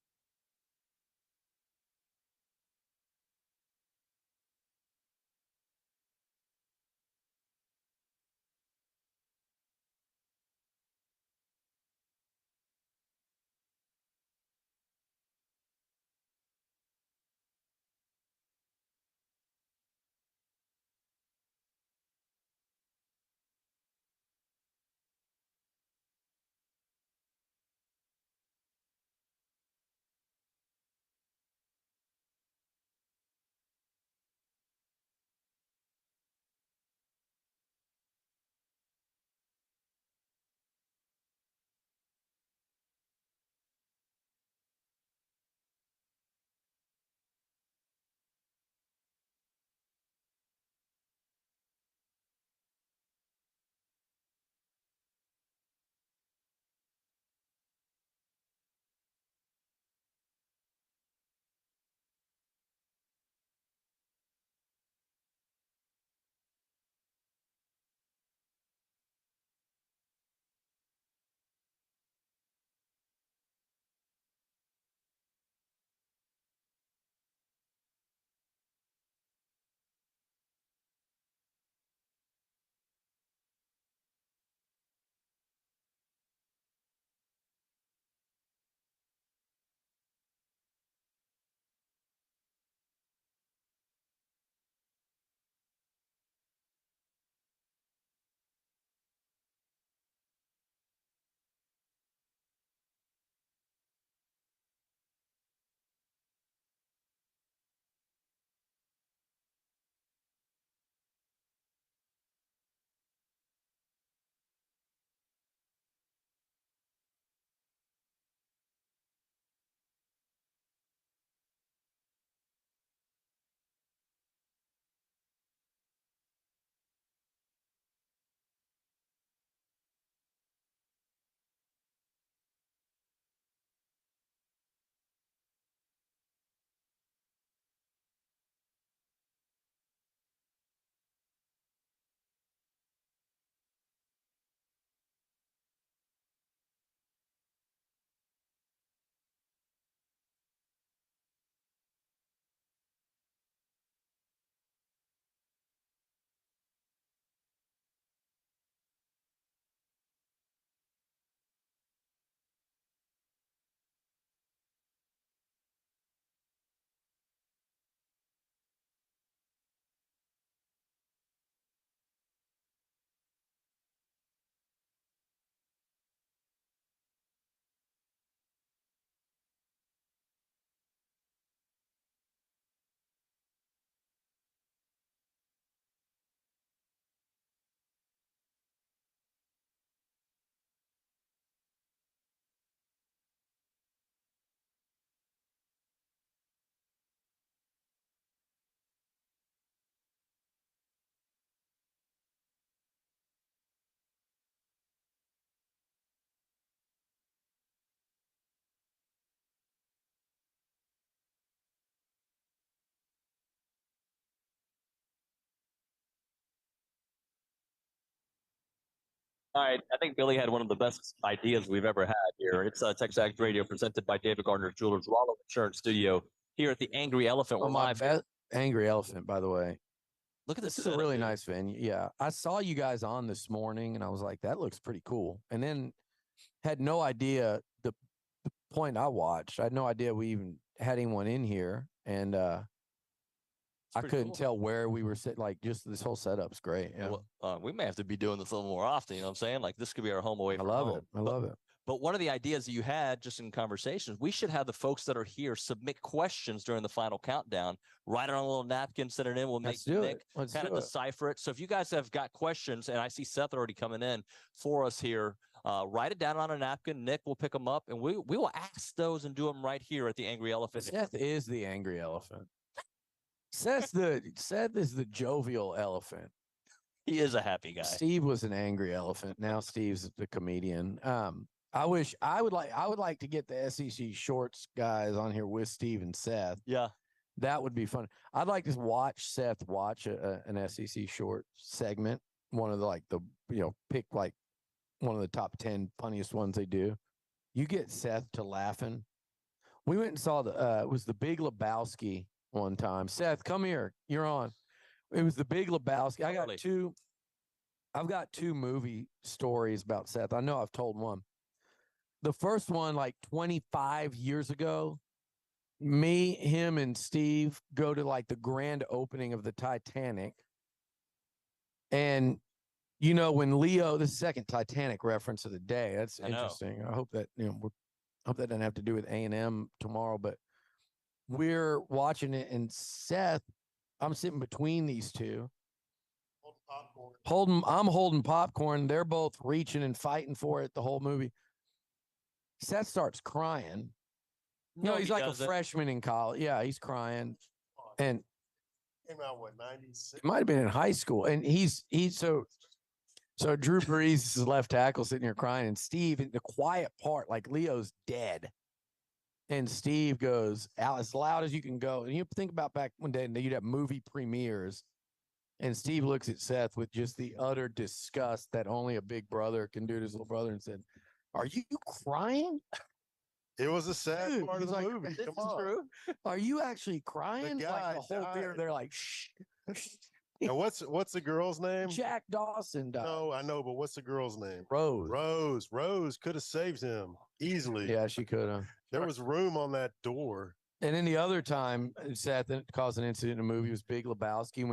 All right, I think Billy had one of the best ideas we've ever had here. It's TexAgs Radio presented by David Gardner Jewelers, Rollo Insurance Studio here at the Angry Elephant. We're Oh, my live. Angry Elephant, by the way. Look at This this. is a really nice venue. Yeah. I saw you guys on this morning and I was like, that looks pretty cool. And then had no idea the point I watched. I had no idea we even had anyone in here. And I couldn't cool. tell where we were sitting. Like, just this whole setup's great. Yeah. Well, we may have to be doing this a little more often. You know what I'm saying? Like, this could be our home away I from love home. it. I love it. But one of the ideas that you had just in conversations, we should have the folks that are here submit questions during the final countdown, write it on a little napkin, send it in. We'll make Nick kind of decipher it. So if you guys have got questions, and I see Seth already coming in for us here, write it down on a napkin. Nick will pick them up, and we will ask those and do them right here at the Angry Elephant. Seth is the angry elephant. Seth is the jovial elephant. He is a happy guy. Steve was an angry elephant. Now Steve's the comedian. I would like to get the SEC shorts guys on here with Steve and Seth. Yeah. That would be fun. I'd like to watch Seth watch an SEC short segment. One of the pick like one of the top 10 funniest ones they do. You get Seth to laughing. We went and saw it was the Big Lebowski one time. Seth, come here. You're on. It was the Big Lebowski. I've got two movie stories about Seth. I know I've told one. The first one, like 25 years ago, me, him, and Steve go to like the grand opening of the Titanic. And, when Leo, the second Titanic reference of the day, that's interesting. I hope that, hope that doesn't have to do with A&M tomorrow, but we're watching it and Seth, I'm sitting between these two. I'm holding popcorn. They're both reaching and fighting for it the whole movie. Seth starts crying. He's like a freshman in college. Yeah, he's crying. And came out what, 96? It might have been in high school. And he's so Drew Brees is his left tackle sitting here crying. And Steve, in the quiet part, like Leo's dead. And Steve goes out as loud as you can go. And you think about back one day, you'd have movie premieres. And Steve looks at Seth with just the utter disgust that only a big brother can do to his little brother and said, "Are you crying?" It was a sad part of the like, movie. "This Come is on. true. Are you actually crying?" The Like guy the whole theater, died. they're like, "Shh." And what's the girl's name? Jack Dawson died. No, I know, but what's the girl's name? Rose. Rose could have saved him easily. Yeah, she could have. There was room on that door. And then the other time Seth caused an incident in a movie was Big Lebowski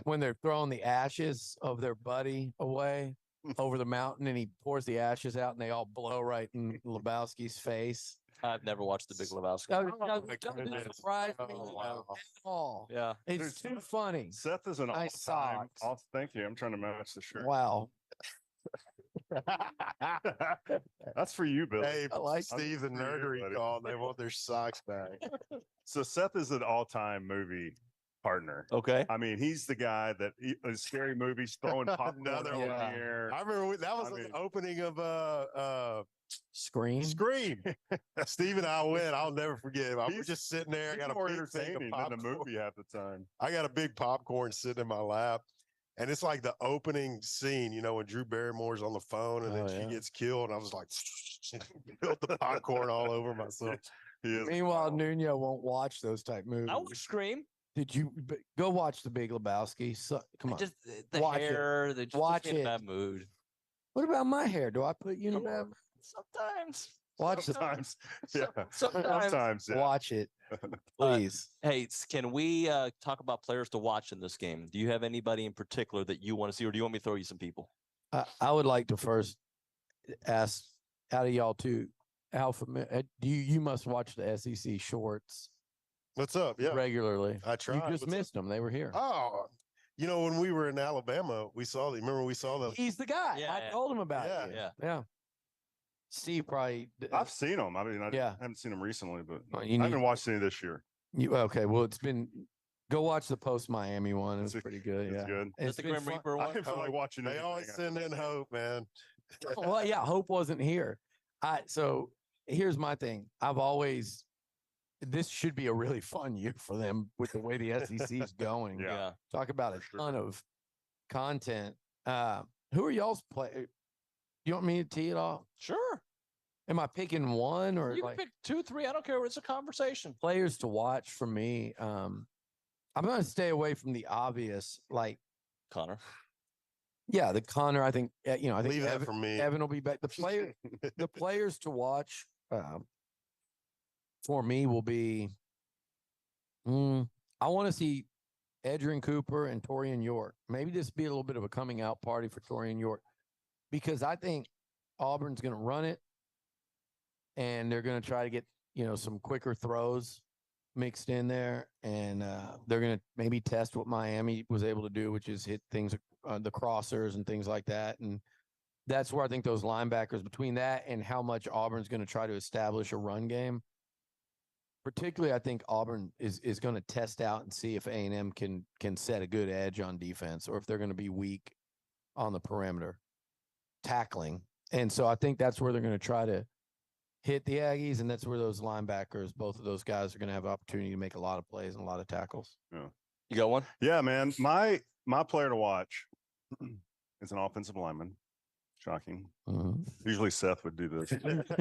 when they're throwing the ashes of their buddy away over the mountain and he pours the ashes out and they all blow right in Lebowski's face. I've never watched The Big Lebowski. Doesn't surprise me at all. Yeah. It's too funny. Seth is an Nice all-time. socks. Thank you. I'm trying to match the shirt. Wow. That's for you, Billy. Hey, I like Steve, the for you, nerdery buddy. call. They want their socks back. So Seth is an all-time movie partner. Okay. I mean, he's the guy that in scary movies throwing popcorn Another in one. the air. I remember that was I mean- the opening of Scream. Scream. Steve and I went. I'll never forget. I was He's- just sitting there. I He's got a more big thing of entertaining than the popcorn. movie half the time. I got a big popcorn sitting in my lap. And it's like the opening scene, when Drew Barrymore's on the phone and then she gets killed. And I was like, built the popcorn all over myself. He is. Meanwhile, Nuño won't watch those type movies. I would Scream. Did you go watch The Big Lebowski? So, come on. Just the Watch it. hair. They just Watch put me in a it. bad mood. What about my hair? Do I put you in a bad? Sometimes. Watch it. Sometimes. Yeah. Sometimes. Sometimes. Yeah. Watch it, please. Hey, can we talk about players to watch in this game? Do you have anybody in particular that you want to see, or do you want me to throw you some people? I would like to first ask out of y'all two, how familiar you must watch the SEC shorts What's up? Yeah. regularly. I tried. You just What's up? missed them. They were here. Oh, when we were in Alabama, remember we saw the. He's the guy. Yeah, I yeah. told him about Yeah. it. Yeah. Yeah. Steve probably. I've seen him. I mean, I Yeah. haven't seen him recently, but Well, I you haven't need- watched any this year. Okay. Well, it's been. Go watch the post Miami one. It was It's pretty good. It's Yeah. good. Is It's the been Grim fun- Reaper I one? didn't feel like watching They anything always else. send in hope, man. Well, yeah, Hope wasn't here. So here's my thing. This should be a really fun year for them with the way the SEC is going. Yeah. Talk about a For sure. ton of content. Who are y'all's play? You want me to tee it off? Sure. Am I picking one or You can like pick 2, 3. I don't care. It's a conversation. players to watch for me? I'm going to stay away from the obvious, like, Connor. yeah, the Connor. I think I think Leave that for me. Evan will be back. The players to watch for me will be. I want to see Edgerrin Cooper and Torian York. Maybe this be a little bit of a coming out party for Torian York, because I think Auburn's going to run it, and they're going to try to get some quicker throws mixed in there, and they're going to maybe test what Miami was able to do, which is hit things, the crossers and things like that. And that's where I think those linebackers, between that and how much Auburn's going to try to establish a run game, particularly I think Auburn is going to test out and see if A&M can set a good edge on defense, or if they're going to be weak on the perimeter tackling. And so I think that's where they're going to try to hit the Aggies, and that's where those linebackers, both of those guys, are going to have opportunity to make a lot of plays and a lot of tackles. Yeah. You got one? Yeah, man. My player to watch is an offensive lineman. Shocking. Usually Seth would do this.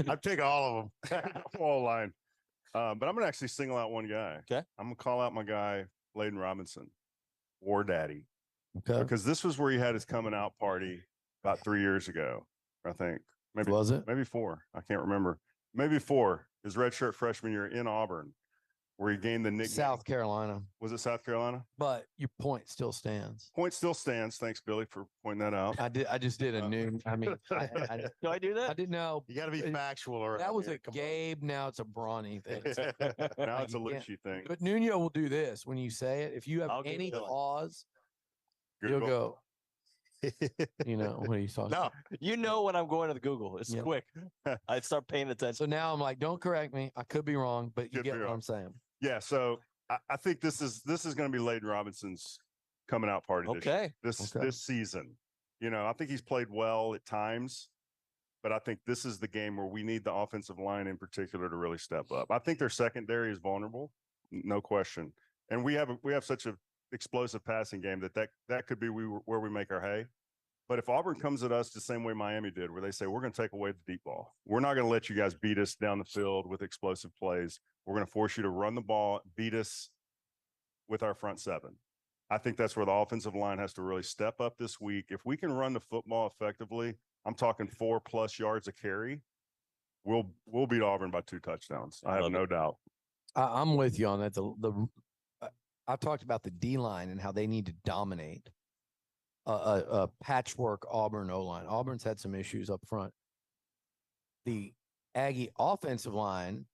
I'd pick all of them. All line. But I'm going to actually single out one guy. Okay. I'm going to call out my guy, Layden Robinson, War Daddy. Okay. Because this was where he had his coming out party about 3 years ago, I think. Maybe Was it? Maybe 4. I can't remember. Maybe 4. His redshirt freshman year in Auburn, where he gained the nickname. South Carolina. Was it South Carolina? But your point still stands. Point still stands. Thanks, Billy, for pointing that out. I just did a new. I mean, Do I do that? I didn't know. You got to be factual. Around That was here. a Come on. Gabe. Now it's a Brawny thing. Now it's a you can't- Liucci thing. But Nuño will do this when you say it. If you have I'll give any it to him. pause, Good you'll goal. go. What are you talking? No, you know when I'm going to the Google. It's Yeah. quick. I start paying attention. So now I'm like, don't correct me. I could be wrong, but you Could get be what wrong. I'm saying. Yeah, so I think this is going to be Layden Robinson's coming out party Okay. this Okay. season. I think he's played well at times, but I think this is the game where we need the offensive line in particular to really step up. I think their secondary is vulnerable, no question, and we have such a explosive passing game that could be where we make our hay. But if Auburn comes at us the same way Miami did, where they say, we're going to take away the deep ball, we're not going to let you guys beat us down the field with explosive plays. We're going to force you to run the ball, beat us with our front seven. I think that's where the offensive line has to really step up this week. If we can run the football effectively, I'm talking 4+ yards a carry, we'll beat Auburn by 2 touchdowns. I have Love no doubt. I'm with you on that. I talked about the D line and how they need to dominate a patchwork Auburn O line. Auburn's had some issues up front. The Aggie offensive line,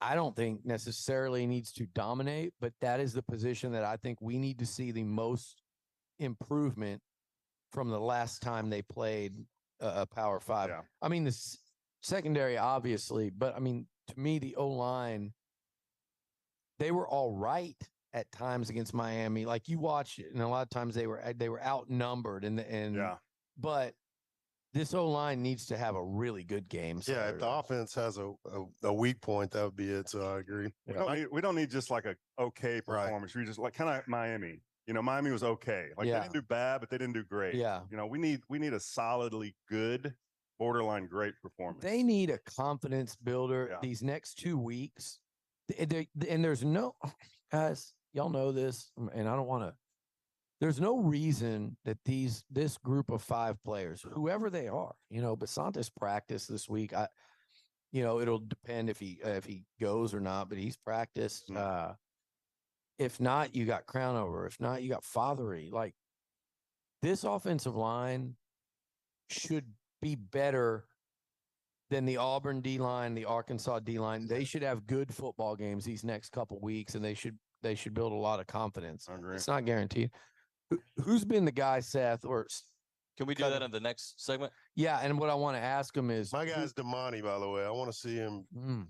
I don't think necessarily needs to dominate, but that is the position that I think we need to see the most improvement from the last time they played a Power 5. Yeah. I mean, the secondary, obviously, but I mean, to me, the O line, they were all right at times against Miami. Like you watch it, and a lot of times they were outnumbered, and Yeah. but this O line needs to have a really good game. Yeah, if Saturday. the offense has a weak point, that would be it. So I agree. We don't need just like a okay Right. performance. We just like kind of Miami. Miami was okay. Like Yeah. they didn't do bad, but they didn't do great. Yeah. We need a solidly good, borderline great performance. They need a confidence builder Yeah. these next 2 weeks. And there's no, guys, y'all know this, and I don't want to. There's no reason that this group of 5 players, whoever they are, Basantes practiced this week. It'll depend if he goes or not, but he's practiced. If not, you got Crownover. If not, you got Fathery. Like, this offensive line should be better than the Auburn D line, the Arkansas D line. They should have good football games these next couple weeks, and they should build a lot of confidence. I agree. It's not guaranteed. Who's been the guy, Seth? Or Can we do that in the next segment? yeah, and what I want to ask him is My guy's Damani, by the way. I want to see him Hmm.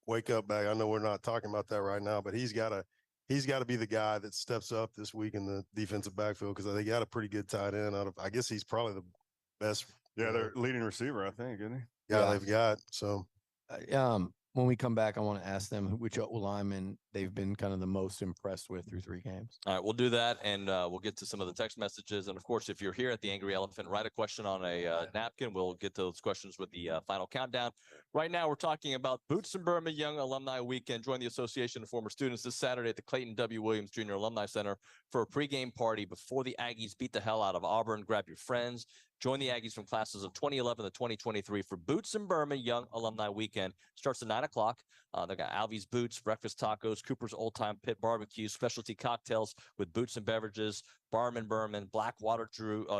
wake up back. I know we're not talking about that right now, but he's got to be the guy that steps up this week in the defensive backfield, because they got a pretty good tight end out of. I guess he's probably the best. Yeah, their leading receiver, I think, isn't he? guy Yeah. they've got. So when we come back, I want to ask them which lineman they've been kind of the most impressed with through 3 games. All right, we'll do that, and we'll get to some of the text messages. And of course, if you're here at the Angry Elephant, write a question on a napkin. We'll get to those questions with the final countdown. Right now, we're talking about Boots and Burma Young Alumni Weekend. Join the Association of Former Students this Saturday at the Clayton W. Williams Jr. Alumni Center for a pregame party before the Aggies beat the hell out of Auburn. Grab your friends. Join the Aggies from classes of 2011 to 2023 for Boots and Burma Young Alumni Weekend. Starts at 9 o'clock. They got Alvy's Boots, breakfast tacos, Cooper's Old Time Pit Barbecue, specialty cocktails with Boots and Beverages, Barman Berman, Blackwater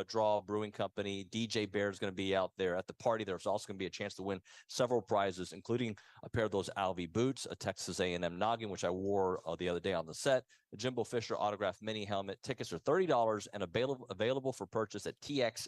Draw Brewing Company. DJ Bear is going to be out there at the party. There's also going to be a chance to win several prizes, including a pair of those Alvy boots, a Texas A&M noggin, which I wore the other day on the set, a Jimbo Fisher autographed mini helmet. Tickets are $30 and available for purchase at tx.ag/YAW.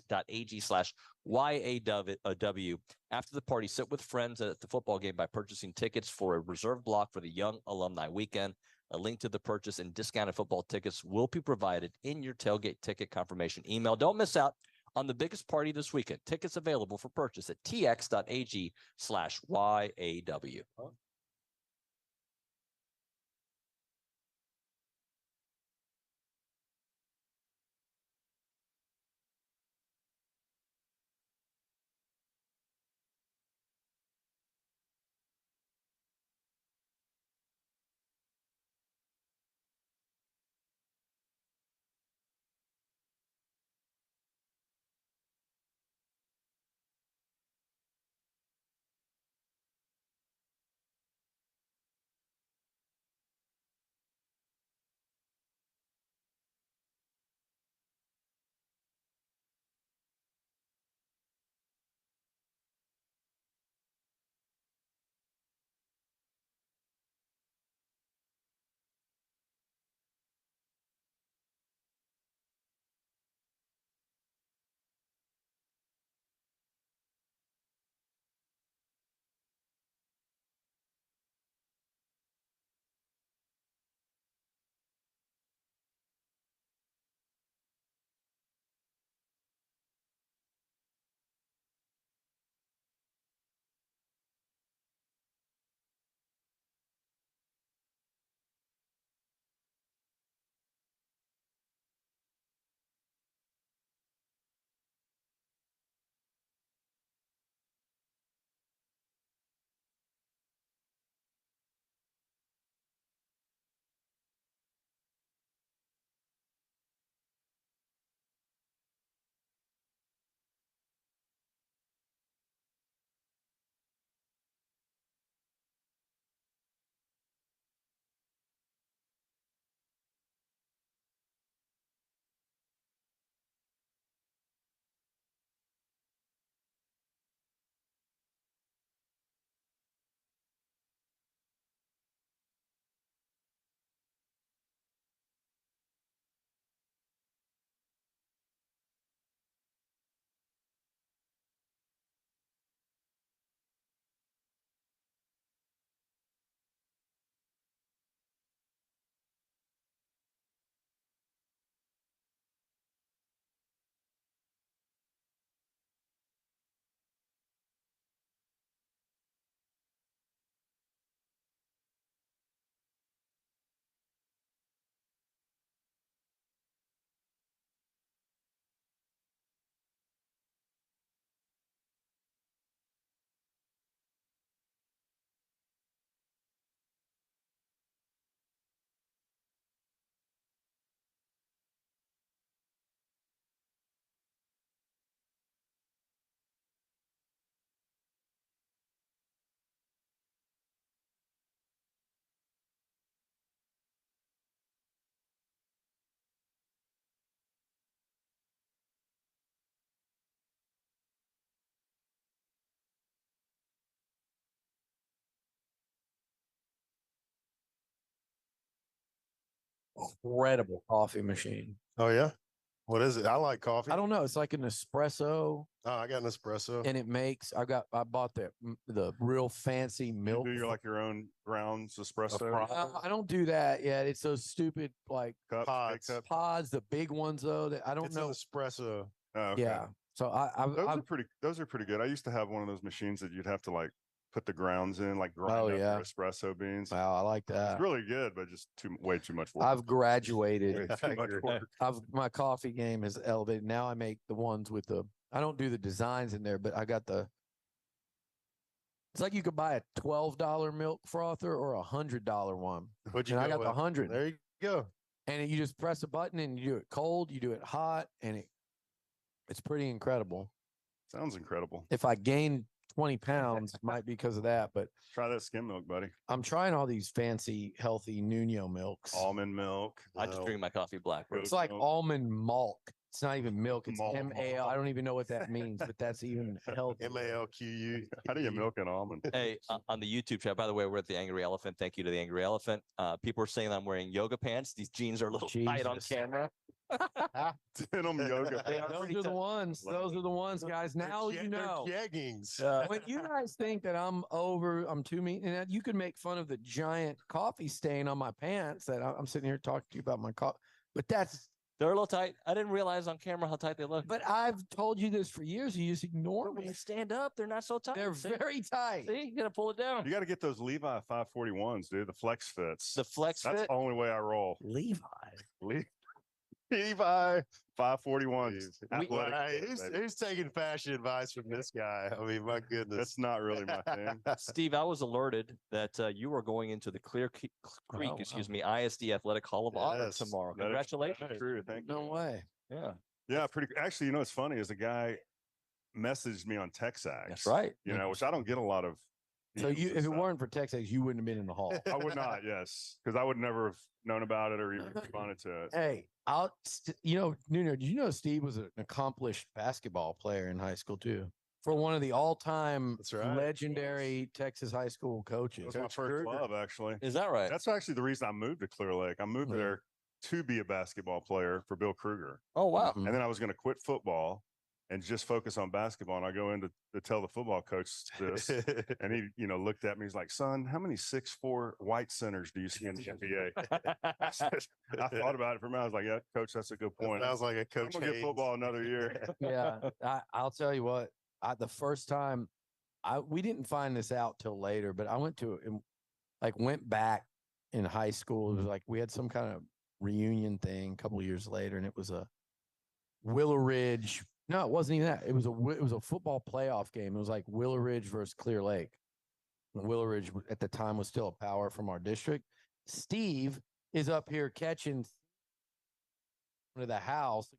After the party, sit with friends at the football game by purchasing tickets for a reserve block for the Young Alumni Weekend. A link to the purchase and discounted football tickets will be provided in your tailgate ticket confirmation email. Don't miss out on the biggest party this weekend. Tickets available for purchase at tx.ag/YAW. Incredible coffee machine. Oh yeah. What is it? I like coffee. I don't know. It's like an espresso, Oh, I got an espresso. and it makes. I bought the real fancy You milk. do your like your own grounds espresso I don't do that yet. It's those stupid like cups, pods. K-cup? pods, the big ones though. That I don't It's know. an espresso. Oh, okay. Yeah. So Those are pretty good. I used to have one of those machines that you'd have to like put the grounds in, like grind Oh, up yeah. your espresso beans. Wow, I like that. It's really good, but just way too much work. I've graduated. Way too much work. My coffee game has elevated. Now I make the ones with I don't do the designs in there, but I got it's like you could buy a $12 milk frother or a $100 one. What'd you And I go got the with? 100. There you go. And you just press a button and you do it cold, you do it hot, and it's pretty incredible. Sounds incredible. If I gain 20 pounds, it might be because of that, but Try that skim milk, buddy. I'm trying all these fancy, healthy Nuño milks. Almond milk. I just drink my coffee black. It's like milk. almond malt. It's not even milk. It's Malt. MAL. I don't even know what that means, but that's even healthy. MALQU. How do you milk an almond? Hey, on the YouTube chat, by the way, we're at the Angry Elephant. Thank you to the Angry Elephant. People are saying I'm wearing yoga pants. These jeans are a little tight on Jesus. camera. Denim yoga. Those are the ones. Those are the ones, guys. Now you know. Jeggings. When you guys think that I'm too mean, and you could make fun of the giant coffee stain on my pants that I'm sitting here talking to you about my coffee, but They're a little tight. I didn't realize on camera how tight they look. But I've told you this for years. You just ignore When me. they stand up, they're not so tight. They're See? very tight. See, you gotta pull it down. You got to get those Levi 541s, dude. The flex fits. The flex That's fit. the only way I roll. Levi. Levi 541s. Athletic fit, baby. Who's taking fashion advice from this guy? I mean, my goodness. That's not really my thing. Steve, I was alerted that you are going into the Clear Creek, wow. ISD Athletic Hall of Honor Yes. tomorrow. That is Congratulations. True. Thank you. No way. Yeah, Yeah, pretty. Actually, you know, what's funny is a guy messaged me on TexAgs. that's right. You know, which I don't get a lot of. So DMs and if it stuff. weren't for TexAgs, you wouldn't have been in the hall. I would not. Yes, because I would never have known about it or even responded to it. Hey, Nuno, did you know Steve was an accomplished basketball player in high school too? For one of the all-time That's right. legendary Texas high school It coaches. was my Coach first Kruger. club, actually. Is that right? That's actually the reason I moved to Clear Lake. I moved Yeah. there to be a basketball player for Bill Kruger. Oh wow. Mhm. And then I was going to quit football and just focus on basketball. And I go in to tell the football coach this. And he, looked at me. He's like, son, how many 6'4" white centers do you see in the NBA? I thought about it for a minute. I was like, yeah, coach, that's a good point. That was like a I'm coach. going to get football another year. Yeah, I'll tell you what. The first time, we didn't find this out till later, but I went back in high school. It was like we had some kind of reunion thing a couple of years later, and it was a Willow Ridge. No, it wasn't even that. It was a football playoff game. It was like Willow Ridge versus Clear Lake. And Willow Ridge at the time was still a power from our district. Steve is up here catching to the house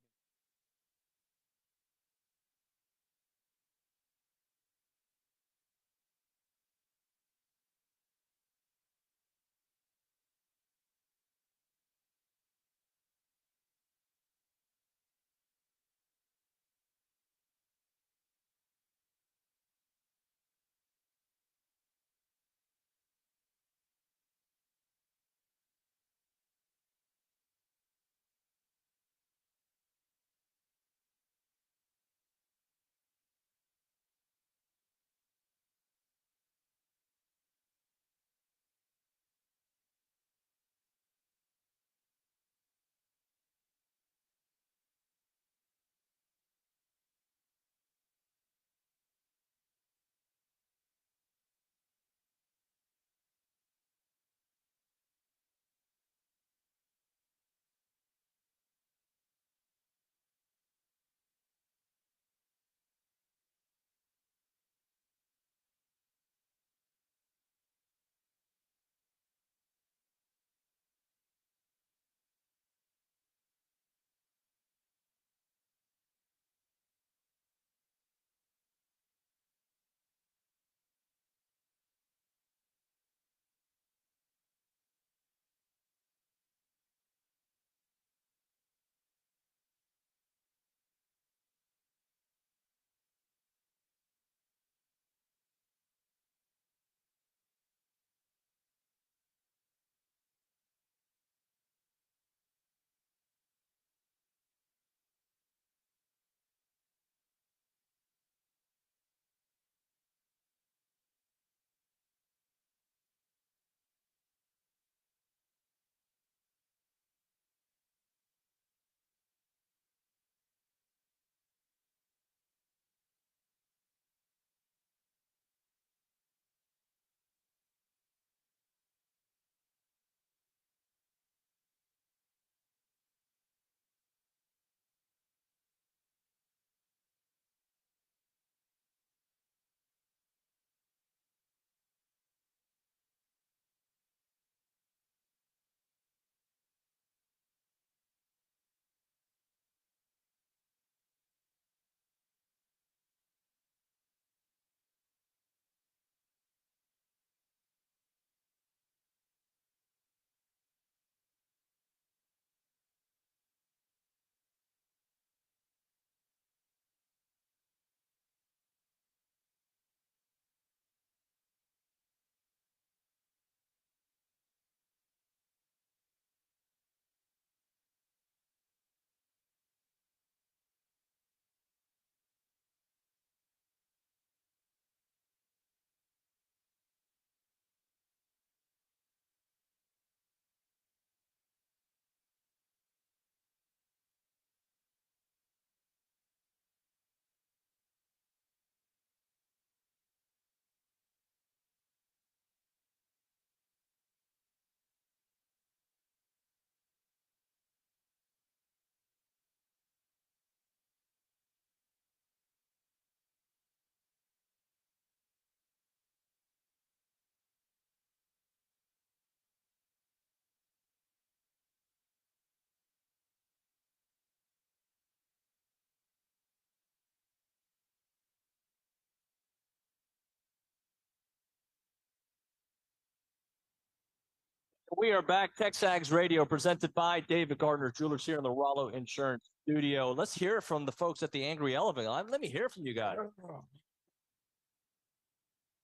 We are back. TexAgs Radio presented by David Gardner Jewelers here in the Rollo Insurance Studio. Let's hear from the folks at the Angry Elephant. Let me hear from you guys.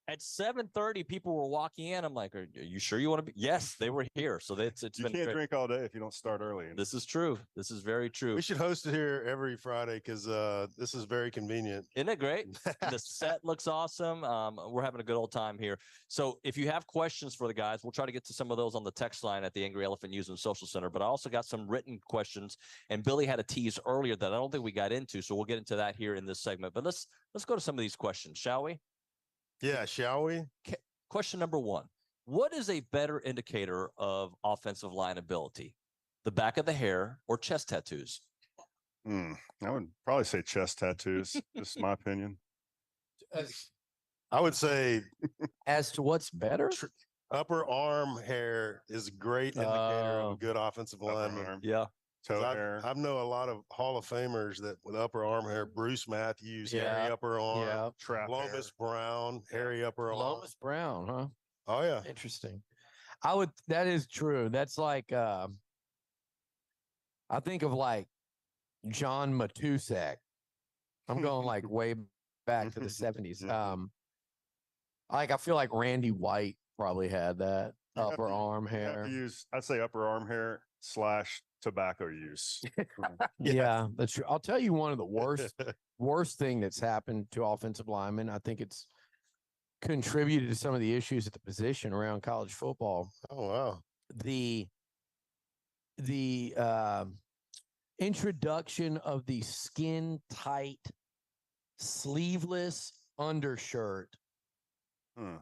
At 7:30, people were walking in. I'm like, are you sure you want to be? Yes, they were here. So it's You been can't great. drink all day if you don't start early. This is true. This is very true. We should host it here every Friday because this is very convenient. Isn't it great? The set looks awesome. We're having a good old time here. So if you have questions for the guys, we'll try to get to some of those on the text line at the Angry Elephant News and Social Center. But I also got some written questions, and Billy had a tease earlier that I don't think we got into. So we'll get into that here in this segment. But let's go to some of these questions, shall we? Yeah, shall we? Question number one. What is a better indicator of offensive line ability? The back of the hair or chest tattoos? I would probably say chest tattoos. Just my opinion. I would say As to what's better? upper arm hair is a great indicator of a good offensive Upper lineman. arm, Yeah. toe hair. I know a lot of Hall of Famers that with upper arm hair. Bruce Matthews, hairy upper arm. Yeah. Trap hair. Lomas Brown, hairy upper arm. Lomas Brown, huh? Oh yeah. Interesting. That is true. That's like, I think of like John Matusek. I'm going like way back to the 70s. I feel like Randy White probably had that upper arm You have hair. to use, I'd say upper arm hair / tobacco use. Yeah, that's true. I'll tell you one of the worst thing that's happened to offensive linemen. I think it's contributed to some of the issues at the position around college football. Oh wow. The introduction of the skin tight sleeveless undershirt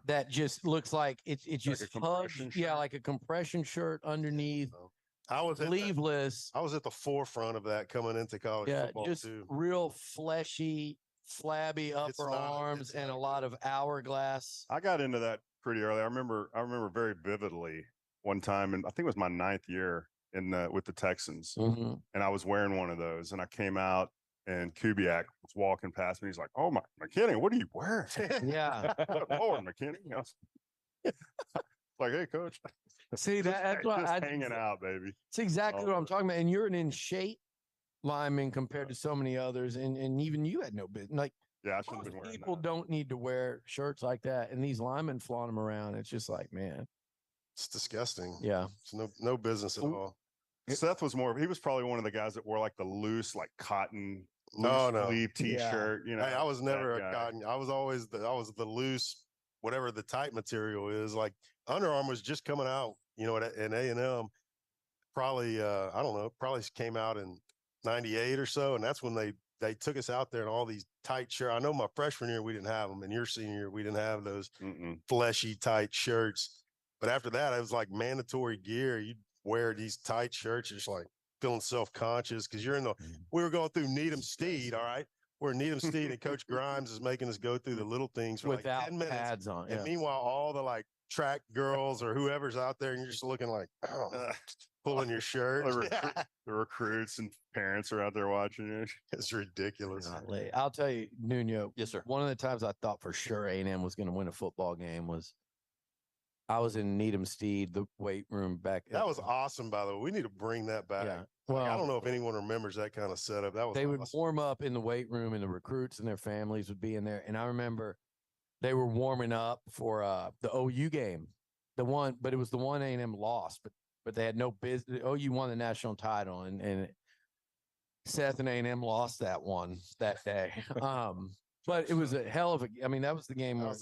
that just looks like it just a hugs, compression yeah, shirt? like a compression shirt underneath, I was sleeveless. I was at the forefront of that coming into college Yeah, football just too. real fleshy, flabby upper arms it's and not a lot of hourglass. I got into that pretty early. I remember very vividly one time, and I think it was my 9th year with the Texans, Mhm. and I was wearing one of those, and I came out, and Kubiak was walking past me. He's like, "Oh my, McKinney, what are you wearing?" Yeah. Lord, McKinney. I was like, "Hey, coach." See, that's Just what hanging out, baby. It's exactly Oh, what I'm talking about. And you're an in shape lineman compared to so many others, and even you had no business. Like, Yeah, I shouldn't have most been wearing people that. don't need to wear shirts like that, and these linemen flaunt them around. It's just like, man, It's disgusting. yeah. It's no business at Ooh. all. Seth was he was probably one of the guys that wore like the loose, like cotton, No, loose no. sleeve T-shirt. You know, Hey, I was never a that guy. cotton. I was always the loose, whatever the tight material is. Like Under Armour was just coming out, in A&M. Probably I don't know, probably came out in 98 or so, and that's when they took us out there in all these tight shirts. I know my freshman year we didn't have them, and your senior year we didn't have those fleshy tight shirts. But after that, it was like mandatory gear. You'd wear these tight shirts, you're just like feeling self-conscious because you're we were going through Needham Steed, all right? We're Needham Steed, and Coach Grimes is making us go through the little things for Without like 10 minutes. pads on. And meanwhile, all the like track girls or whoever's out there, and you're just looking like, pulling your shirt. The recruits and parents are out there watching it. It's ridiculous. Golly. I'll tell you, Nuño. Yes, sir. One of the times I thought for sure A&M was going to win a football game was I was in Needham Steed, the weight room back. That was awesome, by the way. We need to bring that back. Yeah. Well, I Well, don't know if anyone remembers that kind of setup. That was they would awesome. warm up in the weight room, and the recruits and their families would be in there. And I remember they were warming up for the OU game, but it was the one A&M lost, but they had no business. OU won the national title, and Seth and A&M lost that one that day. But it was a hell of a. I mean, that was the game where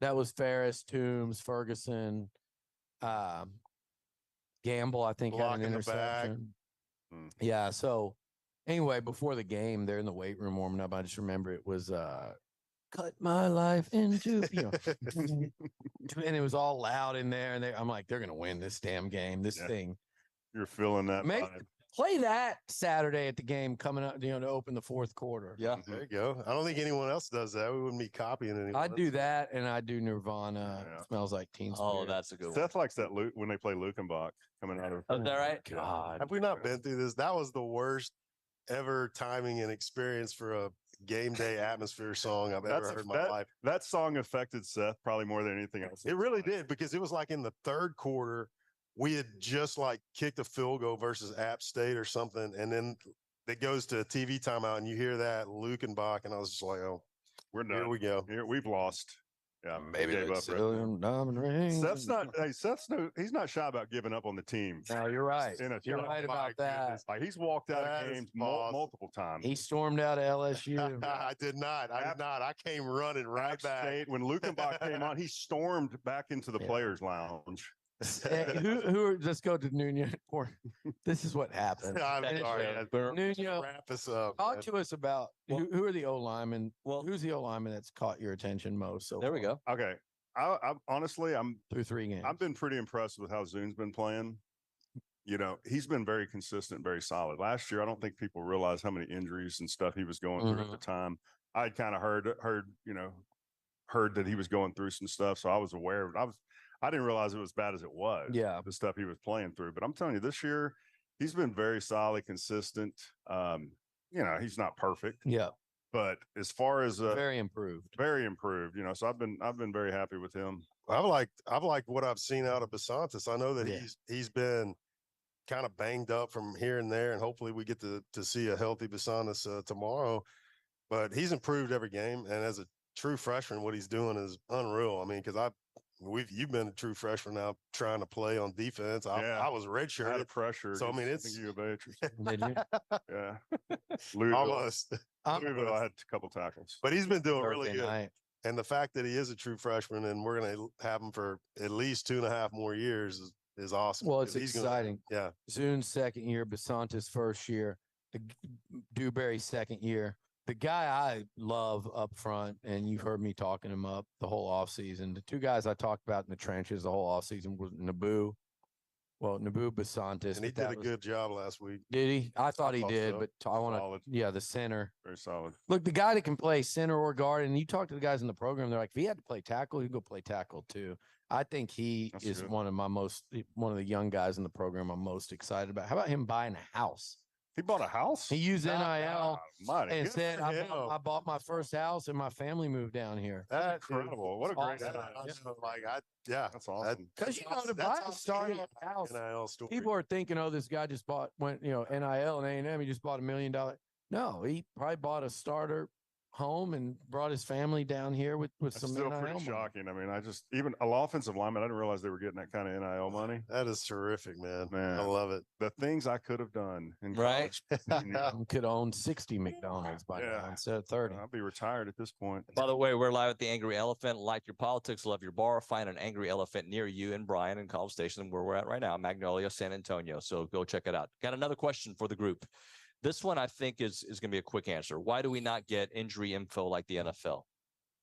that was Ferris, Toombs, Ferguson, Gamble. I think had Block an in the back. interception. Yeah. So anyway, before the game, they're in the weight room warming up. I just remember it was cut my life into, and it was all loud in there. And I'm like, they're gonna win this damn game. This thing. You're feeling that. Play that Saturday at the game coming up, to open the fourth quarter. Yeah. There you go. I don't think anyone else does that. We wouldn't be copying anyone. I do that, and I do Nirvana. Yeah. Smells like Teen Spirit. Oh, that's a good one. Seth likes that when they play Lukenbach coming out of. Oh, is that right? God. Have we not been through this? That was the worst ever timing and experience for a game day atmosphere song I've ever heard in my life. That song affected Seth probably more than anything else. It really did, because it was like in the third quarter. we had just like kicked a field goal versus App State or something, and then it goes to a TV timeout, and you hear that Lukenbach, and I was just like, oh, We're done. here we go. Here we've lost. Yeah, Maybe gave that's up right there. diamond rings. Seth's not. Hey, Seth's no. He's not shy about giving up on the team. No, you're right. In a You're tournament. right My about that. goodness. Like he's walked out That of is games awesome. multiple times. He stormed out of LSU. I did not. I did not. I came running right App back. State, when Lukenbach came on, he stormed back into the Yeah. players' lounge. Let's go to Nuño. Or this is what happened. I'm Finish sorry. it. We're- Nuño, Wrap us up. talk man. to us about who are the O linemen. Well- Who's the O lineman that's caught your attention most? So There we far go. Okay, I'm honestly, through 3 games. I've been pretty impressed with how Zune's been playing. You know, he's been very consistent, very solid. Last year, I don't think people realize how many injuries and stuff he was going through at the time. I kind of heard that he was going through some stuff, so I was aware of it. I didn't realize it was bad as it was. Yeah. The stuff he was playing through. But I'm telling you, this year he's been very solid, consistent. You know, he's not perfect, Yeah, but as far as very improved. very improved, you know, so I've been very happy with him. I've liked what I've seen out of Basantis. I know that Yeah. he's been kind of banged up from here and there, and hopefully we get to see a healthy Basantis tomorrow. But he's improved every game, and as a true freshman, what he's doing is unreal. I mean, because you've been a true freshman now trying to play on defense. I was I had a redshirted. pressure. So, I mean, against, it's- think U of H. Did you? Yeah. Louisville, Almost. Louisville, I had a couple tackles. But he's been doing really Thursday good. night. And the fact that he is a true freshman and we're going to have him for at least 2.5 more years is awesome. Well, it's 'cause he's gonna- exciting. yeah. Zune's second year, Basantis first year, Dewberry second year. The guy I love up front, and you've heard me talking him up the whole offseason. The 2 guys I talked about in the trenches the whole offseason was Naboo. Well, Naboo Basantis. And he but that did a was- good job last week. Did he? I thought he thought did, so. but I want Solid. to, the center. Very solid. Look, the guy that can play center or guard, and you talk to the guys in the program, they're like, if he had to play tackle, he'd go play tackle too. I think he That's is good. one of the young guys in the program I'm most excited about. How about him buying a house? He bought a house. He used NIL Mighty and good said, for him. I bought my first house and my family moved down here. That's Incredible. What a great awesome. guy. That's That's awesome. Because to buy a starting house, NIL story. people are thinking, oh, this guy just went NIL and A&M, he just bought $1 million. No, he probably bought a starter home and brought his family down here with That's some still NIL pretty money. shocking. I mean, even an offensive lineman, I didn't realize they were getting that kind of NIL money. That is terrific, man. Man. I love it. The things I could have done in Right. college. Yeah. Could own 60 McDonald's by now Yeah. instead of 30. I'd be retired at this point. By the way, we're live at the Angry Elephant. Like your politics, love your bar. Find an Angry Elephant near you in Bryan and College Station, where we're at right now, Magnolia, San Antonio. So go check it out. Got another question for the group. This one I think is going to be a quick answer. Why do we not get injury info like the NFL?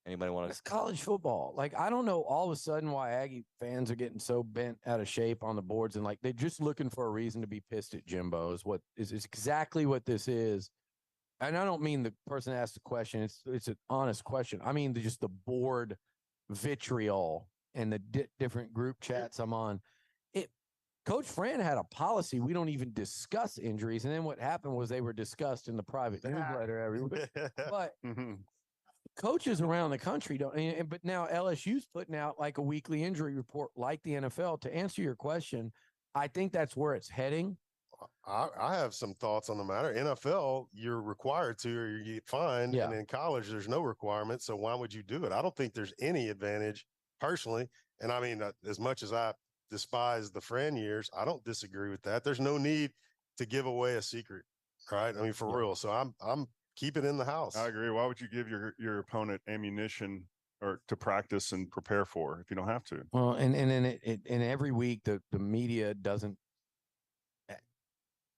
Anybody want It's to? college football. Like, I don't know all of a sudden why Aggie fans are getting so bent out of shape on the boards and like they're just looking for a reason to be pissed at Jimbo is exactly what this is. And I don't mean the person asked the question. It's an honest question. I mean, just the board vitriol and the different group chats I'm on. Coach Fran had a policy. We don't even discuss injuries. And then what happened was they were discussed in the private newsletter every week. But Mhm. coaches around the country don't. But now LSU's putting out like a weekly injury report like the NFL. To answer your question, I think that's where it's heading. I have some thoughts on the matter. NFL, you're required to, or you get fined. Yeah. And in college, there's no requirement. So why would you do it? I don't think there's any advantage personally. And I mean, as much as I despise the Fran years, I don't disagree with that. There's no need to give away a secret, right? I mean, for real. So I'm keep it in the house. I agree. Why would you give your opponent ammunition or to practice and prepare for if you don't have to? Well, and every week the media doesn't.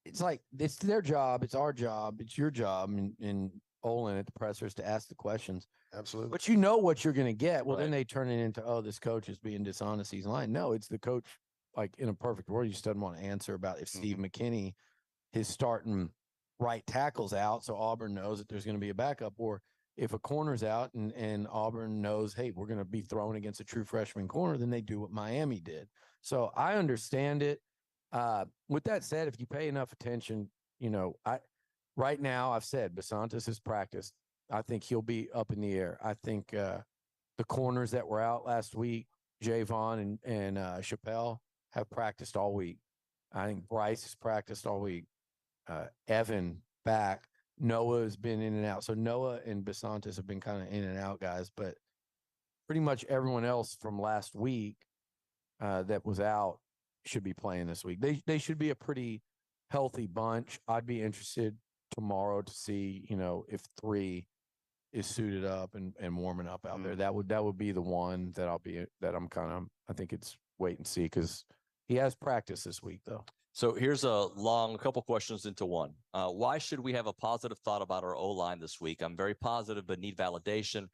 It's like it's their job, it's our job, it's your job, and Olin at the pressers to ask the questions. Absolutely. But you know what you're going to get. Well, then Right. they turn it into, oh, this coach is being dishonest. He's lying. No, it's the coach. Like in a perfect world, he just doesn't want to answer about if Steve McKinney, his starting right tackle's out, so Auburn knows that there's going to be a backup, or if a corner's out and Auburn knows, hey, we're going to be thrown against a true freshman corner, then they do what Miami did. So I understand it. With that said, if you pay enough attention, right now I've said Basantis has practiced. I think he'll be up in the air. I think the corners that were out last week, Javon and Chappelle, have practiced all week. I think Bryce has practiced all week. Evan back. Noah has been in and out. So Noah and Basantis have been kind of in and out guys, but pretty much everyone else from last week that was out should be playing this week. They should be a pretty healthy bunch. I'd be interested tomorrow to see, if 3 is suited up and warming up out there. That would be the one that I think it's wait and see, because he has practice this week though. So here's a couple questions into one. Why should we have a positive thought about our O-line this week? I'm very positive, but need validation.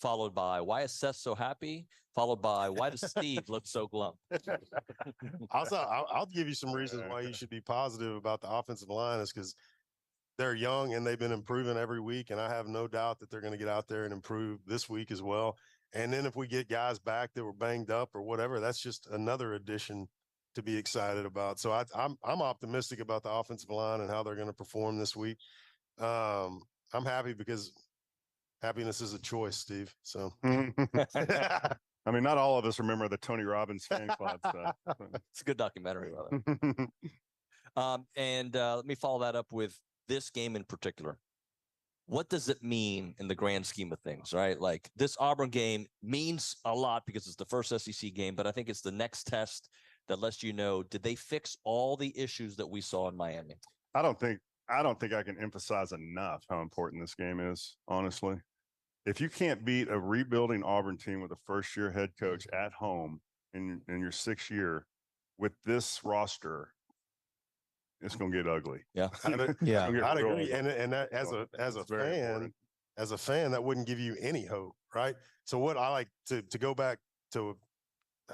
Followed by, why is Seth so happy? Followed by, why does Steve look so glum? I'll give you some reasons why you should be positive about the offensive line, is because they're young and they've been improving every week. And I have no doubt that they're going to get out there and improve this week as well. And then if we get guys back that were banged up or whatever, that's just another addition to be excited about. So I'm optimistic about the offensive line and how they're going to perform this week. I'm happy because happiness is a choice, Steve. So I mean, not all of us remember the Tony Robbins fan club stuff. It's a good documentary, brother. Let me follow that up with this game in particular. What does it mean in the grand scheme of things, right? Like, this Auburn game means a lot because it's the first SEC game, but I think it's the next test that lets you know, did they fix all the issues that we saw in Miami? I don't think I can emphasize enough how important this game is, honestly. If you can't beat a rebuilding Auburn team with a first-year head coach at home in your 6th year with this roster, it's going to get ugly. Yeah. Yeah. I'd agree. And that, as a fan, that wouldn't give you any hope, right? So what I like to go back to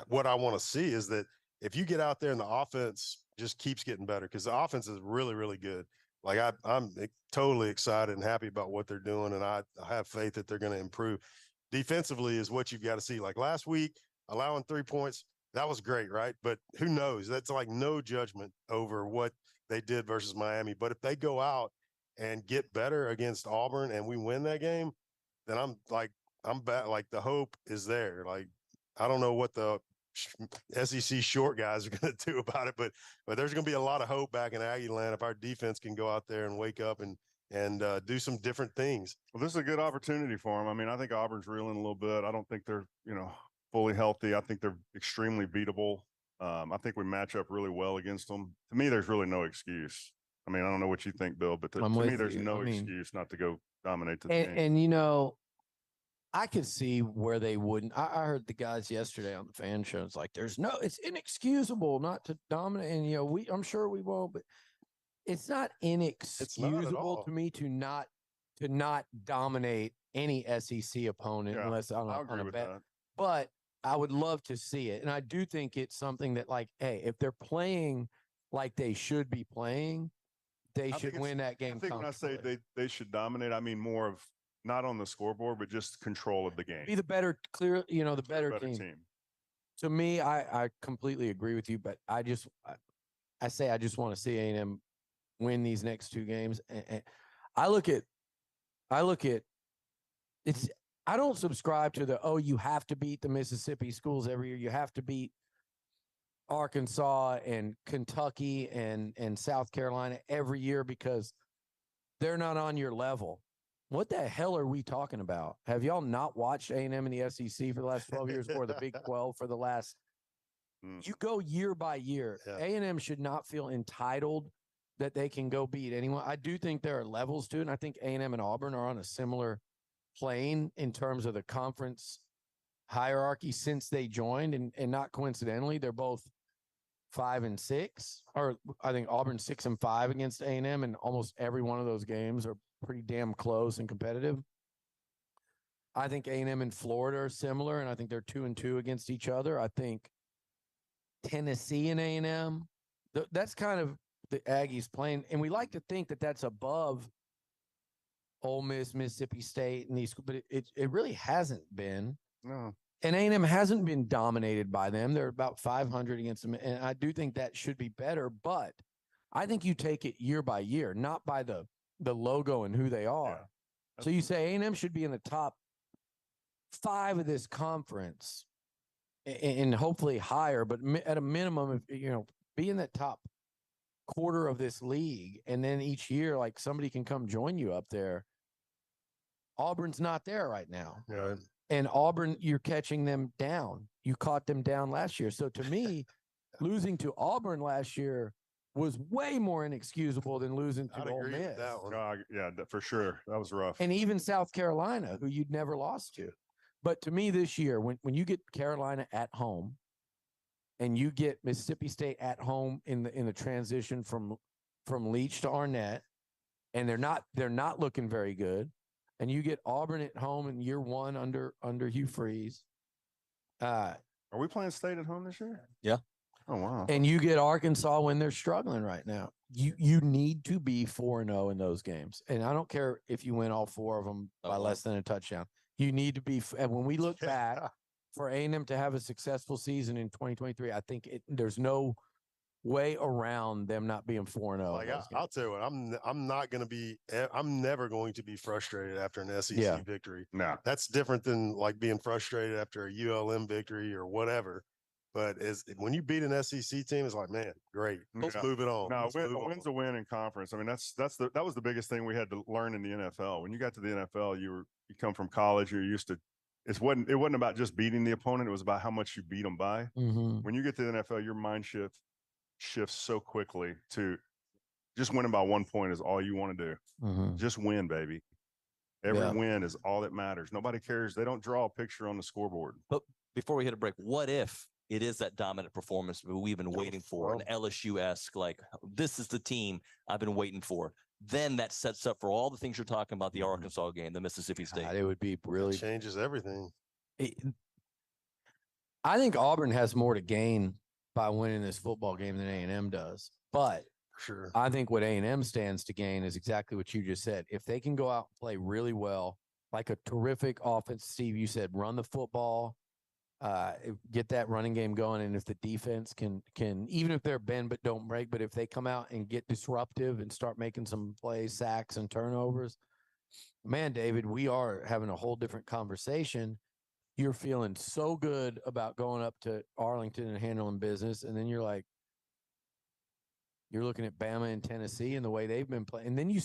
what I want to see is that if you get out there and the offense just keeps getting better, because the offense is really, really good. Like, I'm totally excited and happy about what they're doing, and I have faith that they're going to improve. Defensively is what you've got to see. Like last week, allowing 3 points, that was great, right? But who knows? That's like no judgment over what they did versus Miami. But if they go out and get better against Auburn and we win that game, then I'm back. Like, the hope is there. Like, I don't know what the SEC short guys are going to do about it, but there's going to be a lot of hope back in Aggie land if our defense can go out there and wake up and do some different things. Well, this is a good opportunity for them. I mean, I think Auburn's reeling a little bit. I don't think they're, fully healthy. I think they're extremely beatable. I think we match up really well against them. To me, there's really no excuse. I mean, I don't know what you think, Bill, but to me, there's no excuse not to go dominate the game. And I could see where they wouldn't. I heard the guys yesterday on the fan show. It's like, it's inexcusable not to dominate. And, I'm sure we won't, but it's not inexcusable to me to not dominate any SEC opponent unless on a bet. That. But I would love to see it. And I do think it's something that, like, hey, if they're playing like they should be playing, they should win that game. I think when I say they should dominate, I mean more of not on the scoreboard, but just control of the game. Be the better, the better team. To me, I completely agree with you, but I just want to see A&M win these next 2 games. And I look at it's. I don't subscribe to you have to beat the Mississippi schools every year. You have to beat Arkansas and Kentucky and South Carolina every year because they're not on your level. What the hell are we talking about? Have y'all not watched A&M in the SEC for the last 12 years or the Big 12 for the last? You go year by year. Yeah. A&M should not feel entitled that they can go beat anyone. I do think there are levels to it, and I think A&M and Auburn are on a similar plane in terms of the conference hierarchy since they joined, and not coincidentally, they're both 5-6, or I think Auburn's 6-5 against A&M, and almost every one of those games are pretty damn close and competitive. I think A&M and Florida are similar, and I think they're 2-2 against each other. I think Tennessee and A&M, that's kind of the Aggies playing, and we like to think that that's above Ole Miss, Mississippi State, and these, but it really hasn't been. No. And A&M hasn't been dominated by them. They're about 500 against them, and I do think that should be better, but I think you take it year by year, not by the logo and who they are. Yeah. So you say A&M should be in the top 5 of this conference. and hopefully higher, but at a minimum, if you know, be in that top quarter of this league, and then each year, like somebody can come join you up there. Auburn's not there right now. Yeah. And Auburn, you're catching them down. You caught them down last year. So to me, losing to Auburn last year was way more inexcusable than losing to I'd Ole agree Miss. with that one. Yeah, for sure. That was rough. And even South Carolina, who you'd never lost to. But to me this year, when you get Carolina at home and you get Mississippi State at home in the transition from Leach to Arnett, and they're not looking very good, and you get Auburn at home in year one under Hugh Freeze. Are we playing State at home this year? Yeah. Oh wow. And you get Arkansas when they're struggling right now. You need to be 4-0 in those games. And I don't care if you win all 4 of them by less than a touchdown. You need to be. And when we look back for A&M to have a successful season in 2023, I think there's no way around them not being 4-0. Like I'll tell you what, I'm not going to be. I'm never going to be frustrated after an SEC victory. No, that's different than like being frustrated after a ULM victory or whatever. But when you beat an SEC team, it's like, man, great. Let's move it on. No, a win's a win in conference. I mean, that was the biggest thing we had to learn in the NFL. When you got to the NFL, you come from college, you're used to. It wasn't about just beating the opponent. It was about how much you beat them by. Mm-hmm. When you get to the NFL, your mind shifts so quickly to just winning by 1 point is all you want to do. Mm-hmm. Just win, baby. Every win is all that matters. Nobody cares. They don't draw a picture on the scoreboard. But before we hit a break, what if it is that dominant performance we've been waiting for, an LSU-esque, like, this is the team I've been waiting for? Then that sets up for all the things you're talking about, the Arkansas game, the Mississippi State. It would be really changes everything. I think Auburn has more to gain by winning this football game than A&M does. But sure, I think what A&M stands to gain is exactly what you just said. If they can go out and play really well, like a terrific offense, Steve, you said, run the football, get that running game going. And if the defense can, even if they're bend but don't break, but if they come out and get disruptive and start making some plays, sacks and turnovers, man, David, we are having a whole different conversation. You're feeling so good about going up to Arlington and handling business. And then you're looking at Bama and Tennessee and the way they've been playing. And then you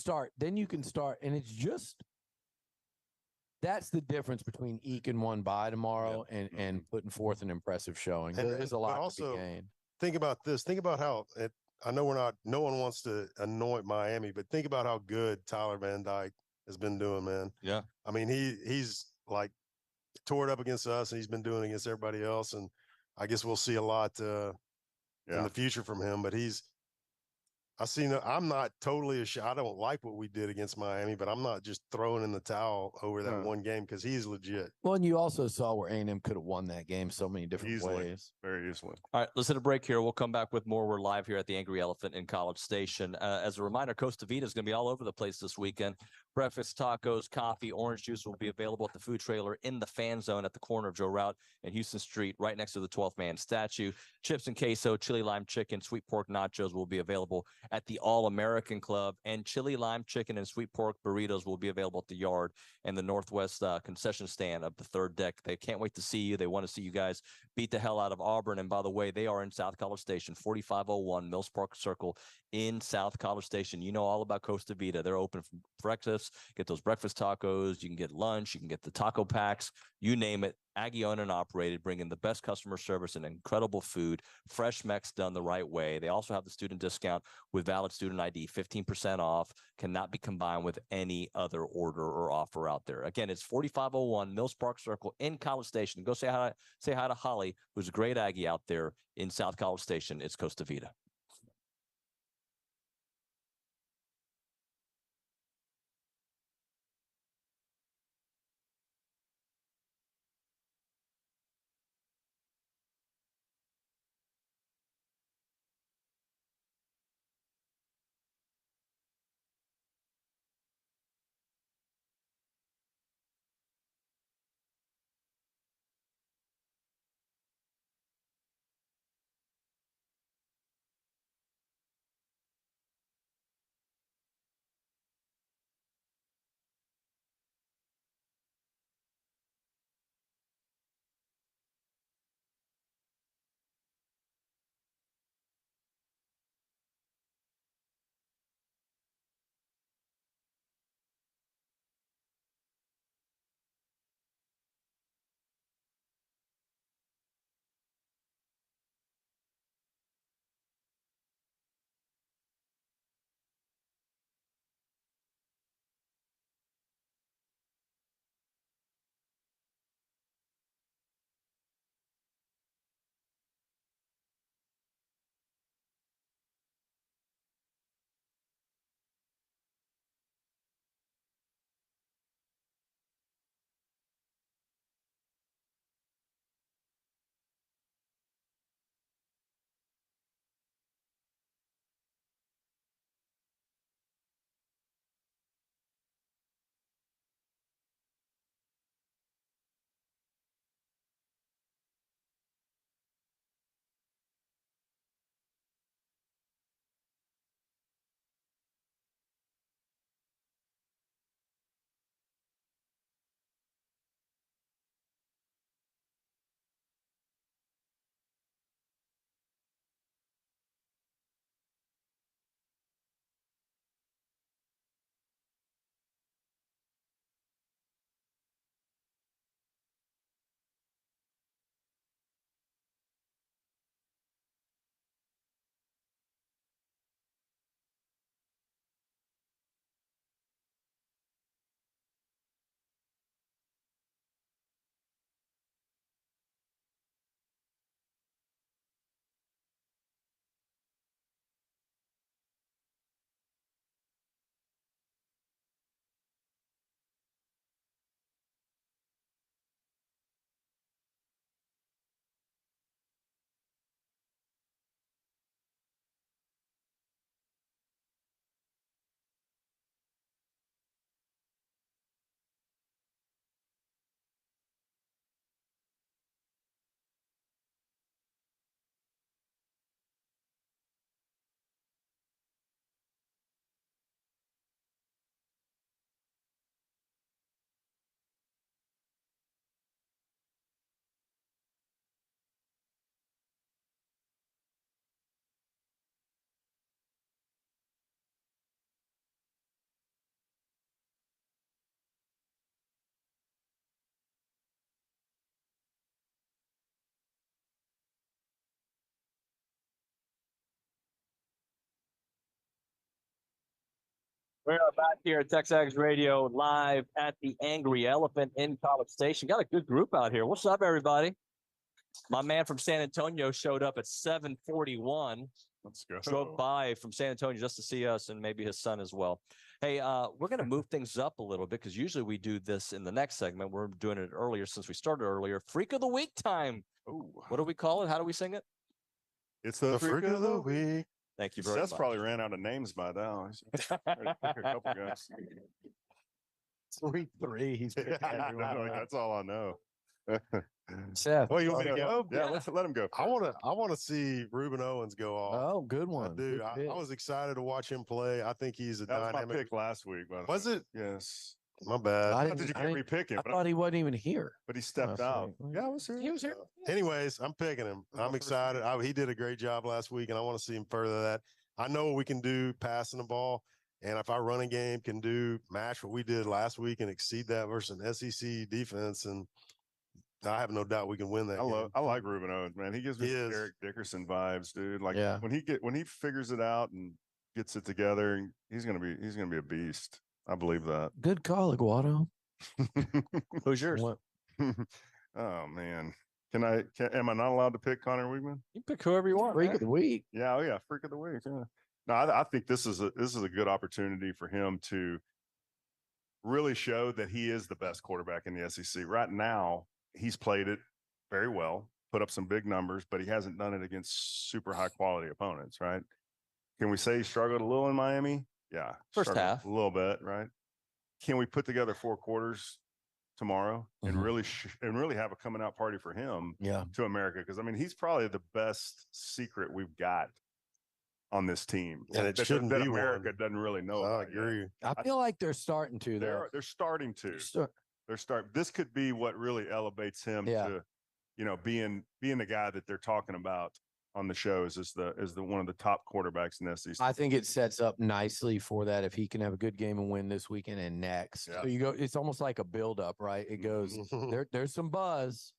can start, and it's just, that's the difference between eking one by tomorrow and putting forth an impressive showing. There is a lot to be gained. Think about this. Think about how I know no one wants to anoint Miami, but think about how good Tyler Van Dyke has been doing, man. Yeah. I mean, he's like tore it up against us, and he's been doing it against everybody else. And I guess we'll see a lot in the future from him, but I'm not totally I don't like what we did against Miami, but I'm not just throwing in the towel over that one game because he's legit. Well, and you also saw where A&M could have won that game so many different ways. Very easily. All right, let's hit a break here. We'll come back with more. We're live here at the Angry Elephant in College Station. As a reminder, Costa Vida is going to be all over the place this weekend. Breakfast, tacos, coffee, orange juice will be available at the food trailer in the fan zone at the corner of Joe Route and Houston Street, right next to the 12th man statue. Chips and queso, chili lime chicken, sweet pork nachos will be available at the All-American Club, and chili lime chicken and sweet pork burritos will be available at the Yard and the Northwest concession stand of the third deck. They can't wait to see you. They want to see you guys beat the hell out of Auburn. And by the way, they are in South College Station, 4501 Mills Park Circle in South College Station. You know all about Costa Vida. They're open for breakfast. Get those breakfast tacos. You can get lunch. You can get the taco packs. You name it. Aggie owned and operated, bringing the best customer service and incredible food, fresh mix done the right way. They also have the student discount with valid student ID, 15% off, cannot be combined with any other order or offer out there. Again, it's 4501 Mills Park Circle in College Station. Go say hi to Holly, who's a great Aggie out there in South College Station. It's Costa Vida. We are back here at TexAgs Radio live at the Angry Elephant in College Station. Got a good group out here. What's up, everybody? My man from San Antonio showed up at 7:41. Let's go. Drove by from San Antonio just to see us and maybe his son as well. Hey, we're going to move things up a little bit because usually we do this in the next segment. We're doing it earlier since we started earlier. Freak of the Week time. Ooh. What do we call it? How do we sing it? It's the freak of the week. Thank you very Seth's much. probably ran out of names by now. He's a couple guys. 3-3. He's picking everyone up. That's all I know. Seth. Well, you want me to go? Yeah, let him go. I want to see Ruben Owens go off. Oh, good one. I do. Good I pick. was excited to watch him play. I think he's a That was my dynamic. pick last week. By the Was way. it? Yes. My bad. I Not that you can't repick him, I but, thought he wasn't even here. but he stepped Oh, out. sorry. Yeah, I was here. He was here. Anyways, I'm picking him. My I'm first excited. He did a great job last week, and I want to see him further that. I know what we can do passing the ball. And if our running game can match what we did last week and exceed that versus an SEC defense, and I have no doubt we can win that game. I like Ruben Owens, man. He gives me some Eric Dickerson vibes, dude. Like Yeah. when he figures it out and gets it together, he's gonna be a beast. I believe that. Good call, Aguado. Who's yours? What- Oh man. Am I not allowed to pick Connor Weigman? You pick whoever you want. Freak man. of the week. Yeah, oh yeah, freak of the week. Yeah. No, I think this is a good opportunity for him to really show that he is the best quarterback in the SEC. Right now, he's played it very well, put up some big numbers, but he hasn't done it against super high quality opponents, right? Can we say he struggled a little in Miami? Yeah. First struggled half. a little bit, right? Can we put together 4 quarters tomorrow and Mhm. really have a coming out party for him Yeah. to America? Because I mean, he's probably the best secret we've got on this team, And it that shouldn't be America one. doesn't really know. I about yet. agree. I feel like they're starting to, though. They're starting to. Start- This could be what really elevates him Yeah. to, being the guy that they're talking about on the shows as the one of the top quarterbacks in the SEC. I think it sets up nicely for that if he can have a good game and win this weekend and next. Yeah. So you go, it's almost like a build up, right? It goes, there's some buzz.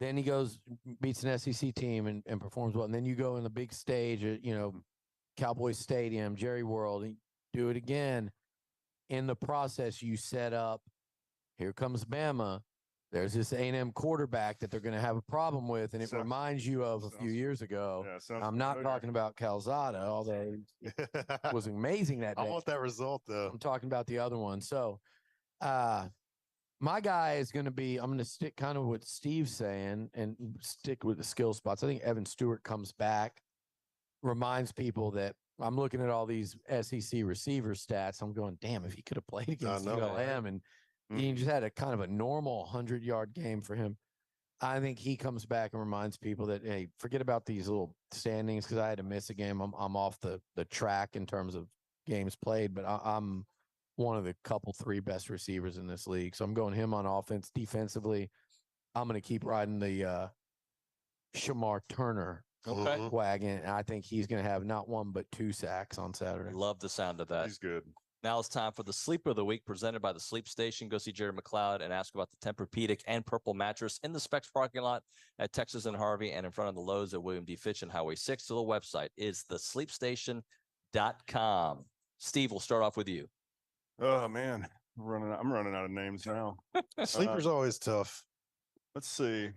Then he goes, beats an SEC team and performs well. And then you go in the big stage at, Cowboys Stadium, Jerry World, and do it again. In the process, you set up, here comes Bama. There's this A&M quarterback that they're going to have a problem with, and it reminds you of a few years ago. Yeah, I'm not talking about Calzada, although he was amazing that day. I want that result though. I'm talking about the other one. So, my guy is going to be, I'm going to stick kind of what Steve's saying and stick with the skill spots. I think Evan Stewart comes back, reminds people that I'm looking at all these SEC receiver stats. I'm going, damn, if he could have played against know, ULM and he just had a kind of a normal 100-yard game for him. I think he comes back and reminds people that, hey, forget about these little standings because I had to miss a game. I'm off the track in terms of games played, but I'm one of the couple 3 best receivers in this league. So I'm going him on offense. Defensively, I'm going to keep riding the Shamar Turner Okay. wagon. And I think he's going to have not 1 but 2 sacks on Saturday. Love the sound of that. He's good. Now it's time for the Sleeper of the Week presented by the Sleep Station. Go see Jerry McLeod and ask about the Tempur-Pedic and Purple mattress in the Specs parking lot at Texas and Harvey and in front of the Lowe's at William D. Fitch and Highway 6. So the website is thesleepstation.com. Steve, we'll start off with you. Oh man, I'm running out of names now. Sleeper's always tough. Let's see.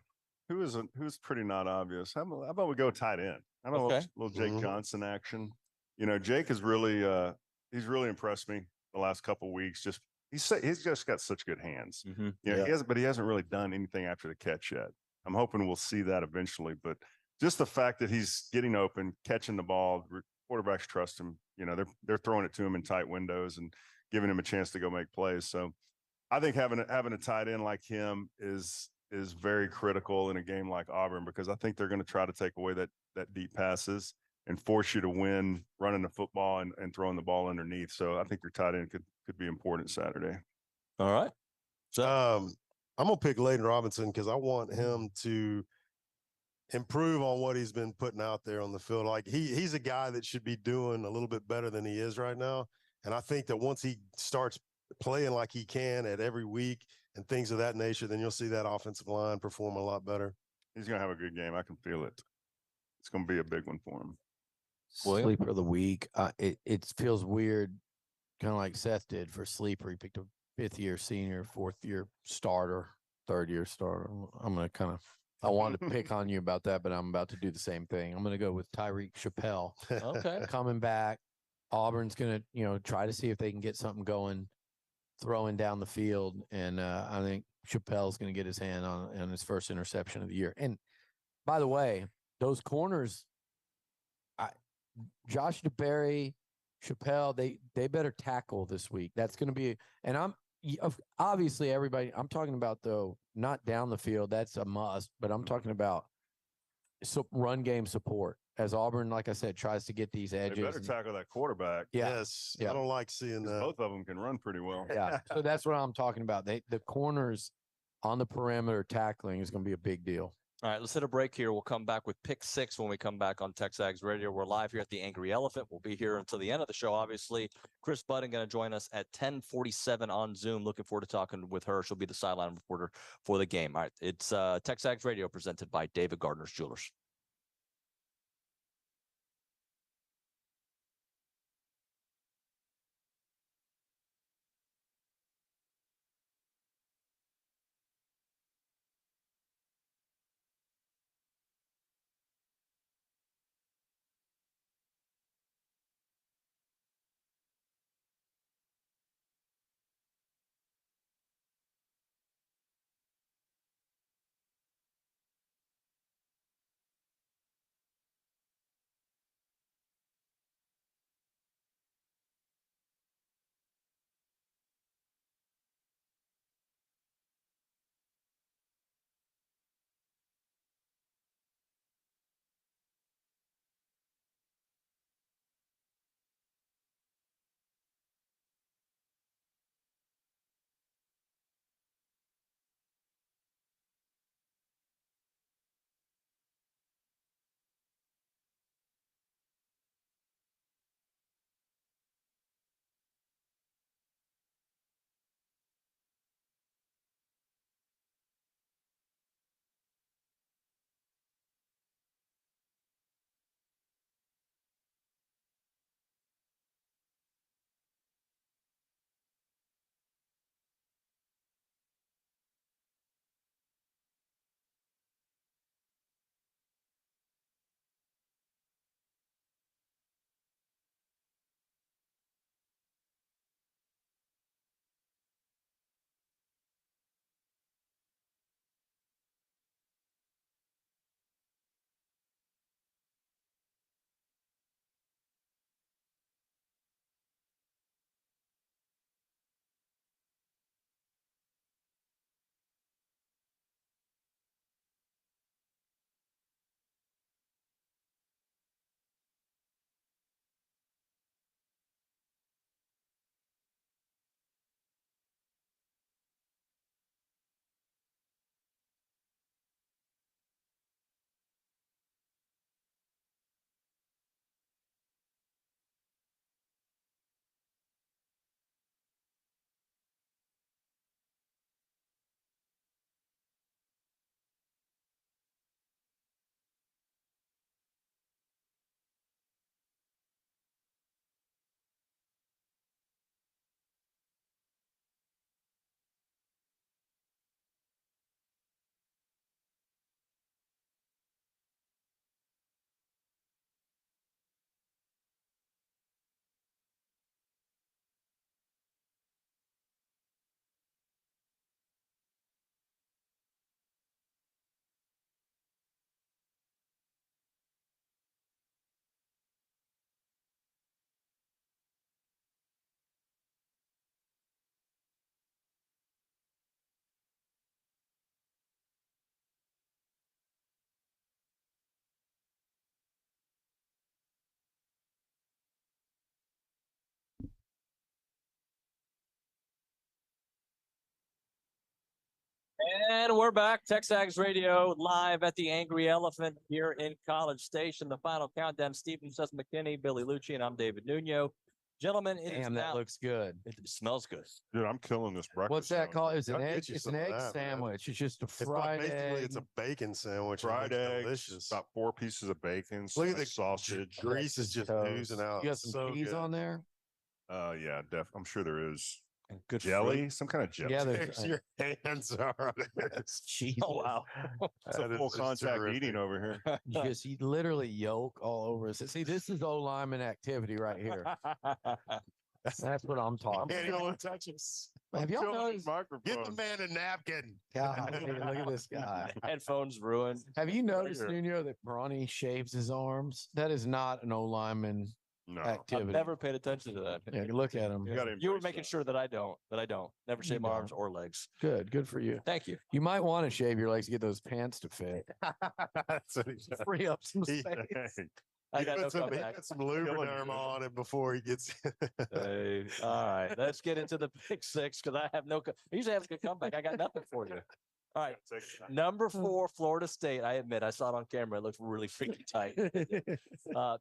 Who's pretty not obvious? How about we go tight end? How about Okay. a little Jake Mhm. Johnson action? Jake is really he's really impressed me the last couple weeks. He's just got such good hands. Mm-hmm. Yeah, he hasn't really done anything after the catch yet. I'm hoping we'll see that eventually, but just the fact that he's getting open, catching the ball, quarterbacks trust him. They're throwing it to him in tight windows and giving him a chance to go make plays. So I think having a tight end like him is very critical in a game like Auburn, because I think they're going to try to take away that deep passes and force you to win running the football and throwing the ball underneath. So I think your tight end could be important Saturday. All right. So I'm gonna pick Layden Robinson because I want him to improve on what he's been putting out there on the field. Like he's a guy that should be doing a little bit better than he is right now. And I think that once he starts playing like he can at every week and things of that nature, then you'll see that offensive line perform a lot better. He's going to have a good game. I can feel it. It's going to be a big one for him. William? Sleeper of the week. It feels weird kind of like Seth did for sleeper. He picked a 5th-year senior, 4th-year starter, 3rd-year starter. I'm going to kind of, I wanted to pick on you about that, but I'm about to do the same thing. I'm going to go with Tyreek Chappelle Okay. coming back. Auburn's going to, try to see if they can get something going, throwing down the field. And I think Chappelle's going to get his hand on his first interception of the year. And by the way, those corners, Josh DeBerry, Chappelle, they better tackle this week. That's going to be, and obviously everybody, I'm talking about though, not down the field. That's a must, but I'm talking about run game support as Auburn, like I said, tries to get these edges. They better tackle that quarterback. Yeah. Yes. Yeah. I don't like seeing 'cause that. both of them can run pretty well. Yeah. So that's what I'm talking about. The corners on the perimeter tackling is going to be a big deal. All right, let's hit a break here. We'll come back with pick 6 when we come back on TexAgs Radio. We're live here at the Angry Elephant. We'll be here until the end of the show, obviously. Chris Budden going to join us at 10:47 on Zoom. Looking forward to talking with her. She'll be the sideline reporter for the game. All right, it's TexAgs Radio presented by David Gardner's Jewelers. And we're back. TexAgs Radio live at the Angry Elephant here in College Station. The final countdown. Stephen says McKinney, Billy Liucci, and I'm David Nuño. Gentlemen, it is Damn, that now. looks good. It smells good. Dude, I'm killing this breakfast. What's that sandwich. called? It's an I'll get egg. you It's some an of egg that, man. sandwich. It's just a It's like fried basically egg. it's a bacon sandwich. and Fried it's eggs, delicious. about 4 pieces of bacon, Look at some the sausage. grease is just toast. oozing out. You got some So cheese good. on there? Yeah, I'm sure there is. And good Jelly, fruit. some kind of jelly. Yeah, there's Your hands are on it. Jesus. Oh wow. It's a That full is contact terrific. eating over here. Just he literally yolk all over us. See, this is O lineman activity right here. That's what I'm talking Can't about. even touch us. Have y'all Feeling the noticed? microphone. Get the man a napkin. God, look at this guy. Headphones ruined. Have you noticed, here. Nuño, that Bronny shaves his arms? That is not an O lineman No, I've activity. never paid attention to that. Yeah, look at him. you got to. You were making sure that I don't. Never shave my arms don't. or legs. Good for you. Thank you. You might want to shave your legs to get those pants to fit. That's what he does. Free up some He- space. I got no He comeback. put some Lubriderm on it before he gets. Hey, all right, let's get into the pick six because I have no. I usually have a good comeback. I got nothing for you. All right, number 4, Florida State. I admit, I saw it on camera. It looks really freaking tight.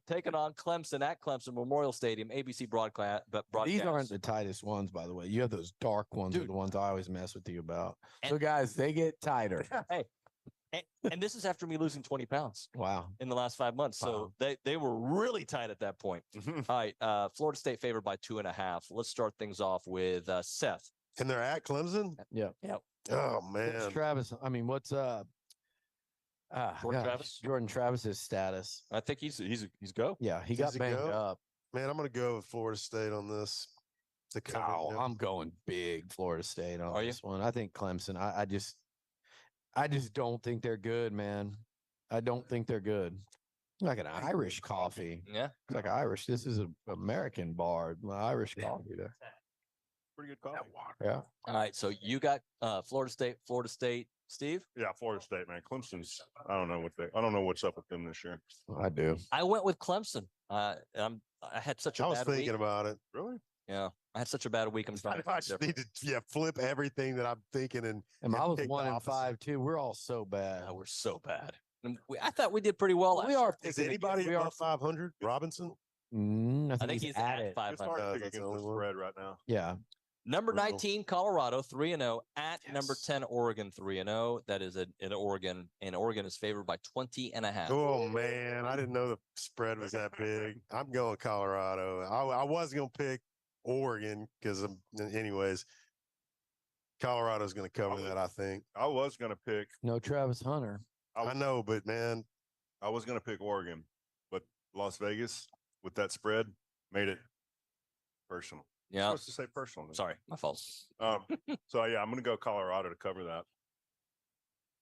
Taking on Clemson at Clemson Memorial Stadium, ABC broadcast. These aren't the tightest ones, by the way. You have those dark ones, are Dude. the ones I always mess with you about. So, And- guys, they get tighter. Hey, and this is after me losing 20 pounds Wow. in the last 5 months. So they were really tight at that point. All right, Florida State favored by 2.5. Let's start things off with Seth. And they're at Clemson. Yeah. Yep. Oh What's man. Travis? I mean, what's Jordan Travis? Jordan Travis's status? I think he's go. Yeah, he Is got he banged go? up. Man, I'm gonna go with Florida State on this. To cover, Oh, yeah. I'm going big Florida State on Are you? this one. I think Clemson. I just don't think they're good, man. I don't think they're good. Like an Irish coffee. Yeah. It's like Irish. This is an American bar. Irish coffee there. Pretty good coffee. Yeah. All right. So you got Florida State, Steve. Yeah, Florida State, man. Clemson's. I don't know what's up with them this year. I do. I went with Clemson. I had such a I was bad thinking week. about it. Really? Yeah. I had such a bad week. I'm trying to I find just different. need to flip everything that I'm thinking and I was pick the 1 and opposite. 5 too. We're all so bad. We're so bad. And I thought we did pretty well. We last are. Is picking it. anybody We are. above 500? Robinson? I I think he's at 500. It's hard to No, pick that's the against the only one. spread right now. Yeah. Number Brutal. 19, Colorado, 3-0 at number Yes. 10, Oregon, 3-0. That is in Oregon, and Oregon is favored by 20.5. Oh man, I didn't know the spread was that big. I'm going Colorado. I was gonna pick Oregon because, anyways, Colorado's gonna cover that. I think. I was gonna pick. No Travis Hunter. I know, but man, I was gonna pick Oregon, but Las Vegas with that spread made it personal. Yeah. Supposed to say personal. Sorry, my fault. So yeah, I'm gonna go Colorado to cover that.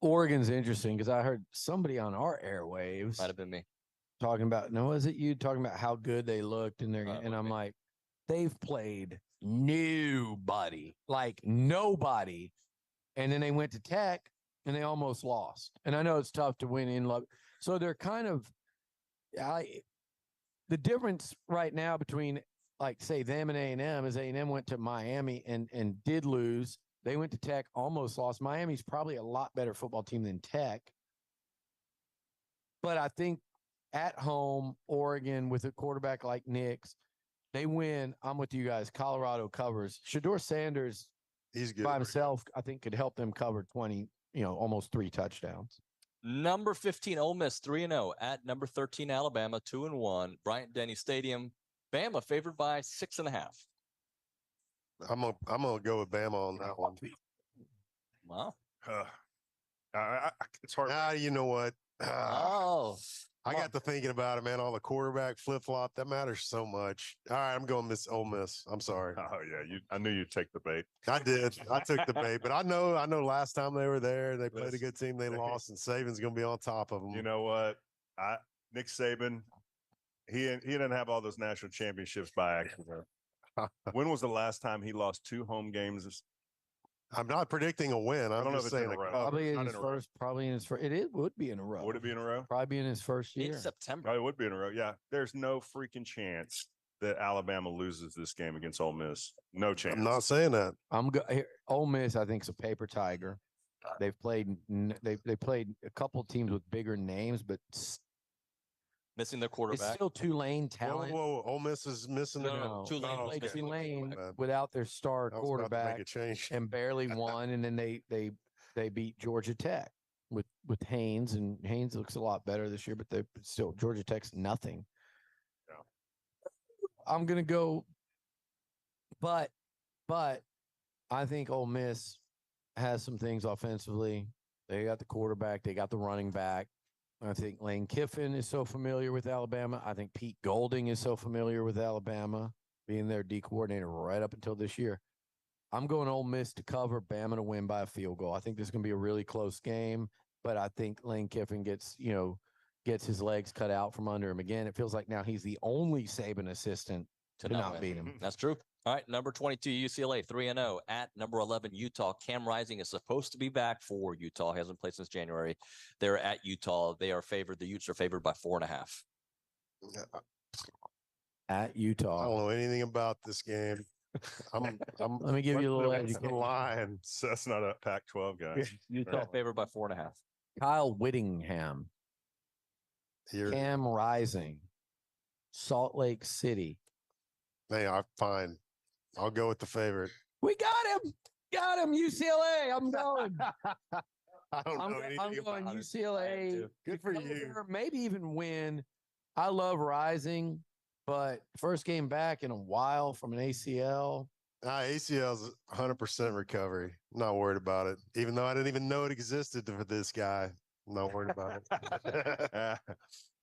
Oregon's interesting because I heard somebody on our airwaves Might have been me. talking about. No, was it you talking about how good they looked in their? And I'm me. like, they've played nobody, like nobody, and then they went to Tech and they almost lost. And I know it's tough to win in love, so they're kind of. The difference right now between like say them and A&M is A&M went to Miami and did lose. They went to Tech, almost lost. Miami's probably a lot better football team than Tech. But I think at home, Oregon with a quarterback like Nick's, they win. I'm with you guys. Colorado covers. Shador Sanders he's good by himself, I think, could help them cover 20, almost 3 touchdowns. Number 15, Ole Miss, 3-0 at number 13, Alabama, 2-1. Bryant-Denny Stadium, Bama favored by 6.5. I'm gonna go with Bama on that one. Wow. It's hard. You know what? Oh, I got to thinking about it, man. All the quarterback flip flop that matters so much. All right, I'm going Miss Ole Miss. I'm sorry. Oh yeah, I knew you'd take the bait. I did. I took the bait, but I know last time they were there, they played a good team. They lost, and Saban's going to be on top of them. You know what? Nick Saban, he didn't have all those national championships by accident. When was the last time he lost 2 home games? I'm not predicting a win. I I'm don't know just if it's in saying a row. Probably in not his in a row. first. Probably in his first. It would be in a row. Would it be in a row? Probably be in his first in year. September. Oh, it would be in a row. Yeah. There's no freaking chance that Alabama loses this game against Ole Miss. No chance. I'm not saying that. Ole Miss, I think, is a paper tiger. They've played. They played a couple teams with bigger names, but Missing their it's quarterback. still Tulane Whoa, talent. whoa, Ole Miss is missing No, the no, no. Tulane They was played missing the Tulane quarterback. without their star I was about to quarterback make a change. and barely won, and then they beat Georgia Tech with Haynes, and Haynes looks a lot better this year, but they still Georgia Tech's nothing. Yeah. I'm gonna go But I think Ole Miss has some things offensively. They got the quarterback. They got the running back. I think Lane Kiffin is so familiar with Alabama. I think Pete Golding is so familiar with Alabama, being their D coordinator right up until this year. I'm going Ole Miss to cover, Bama to win by a field goal. I think this is going to be a really close game, but I think Lane Kiffin gets his legs cut out from under him. Again, it feels like now he's the only Saban assistant to not win. beat him. That's true. All right, number 22 UCLA 3-0 at number 11 Utah. Cam Rising is supposed to be back for Utah. He hasn't played since January. They're at Utah. They are favored. The Utes are favored by 4.5. At Utah. I don't know anything about this game. I'm Let me give you a little what's the education. line. So that's not a Pac-12 guy. Utah favored by 4.5. Kyle Whittingham, Here, Cam Rising, Salt Lake City. hey, I'm fine. I'll go with the favorite. We got him. Got him, UCLA. I'm going. I don't know I'm anything going about it. UCLA. Good for to you. cover, maybe even win. I love Rising, but first game back in a while from an ACL. ACL's 100% recovery. Not worried about it. Even though I didn't even know it existed for this guy. I'm not worried about it.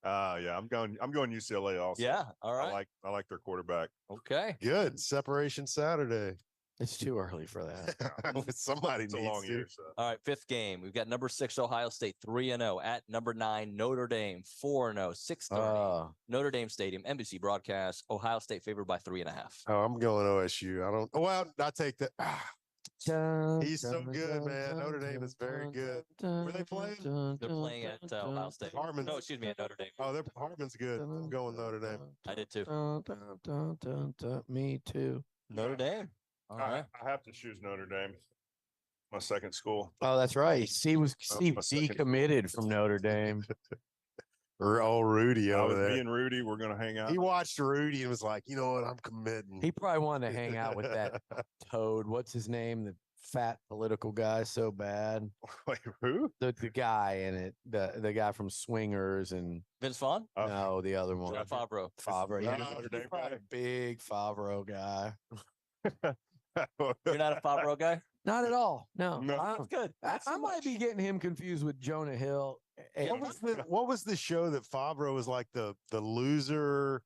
Yeah, I'm going UCLA also. Yeah. All right. I like their quarterback. Okay. Good. Separation Saturday. It's too early for that. Somebody It's a needs long to. year. So. All right. Fifth game. We've got number 6 Ohio State 3-0 at number 9 Notre Dame 4-0 6:30 Notre Dame Stadium NBC broadcast. Ohio State favored by 3.5. Oh, I'm going OSU. I don't. Well, I take that. He's so good, man. Notre Dame is very good. Where they playing? They're playing at Ohio State. Harmon's. No, excuse me, at Notre Dame. Oh, Harmon's good. I'm going Notre Dame. I did too. Me too. Notre Dame. All right. I have to choose Notre Dame. My second school. Oh, that's right. Steve my second- decommitted from Notre Dame. Old Rudy I over was there. me and Rudy. We're gonna hang out. He watched Rudy and was like, you know what? I'm committing. He probably wanted to hang out with that toad. What's his name? The fat political guy, so bad. Wait, who? The guy in it, the guy from Swingers and Vince Vaughn. no, the other one. John Favreau. Favreau. He's Yeah, a Notre Dame he's probably guy. a big Favreau guy. You're not a Favreau guy? Not at all. No. No. That's good. I might be getting him confused with Jonah Hill. What was the show that Favreau was like the loser,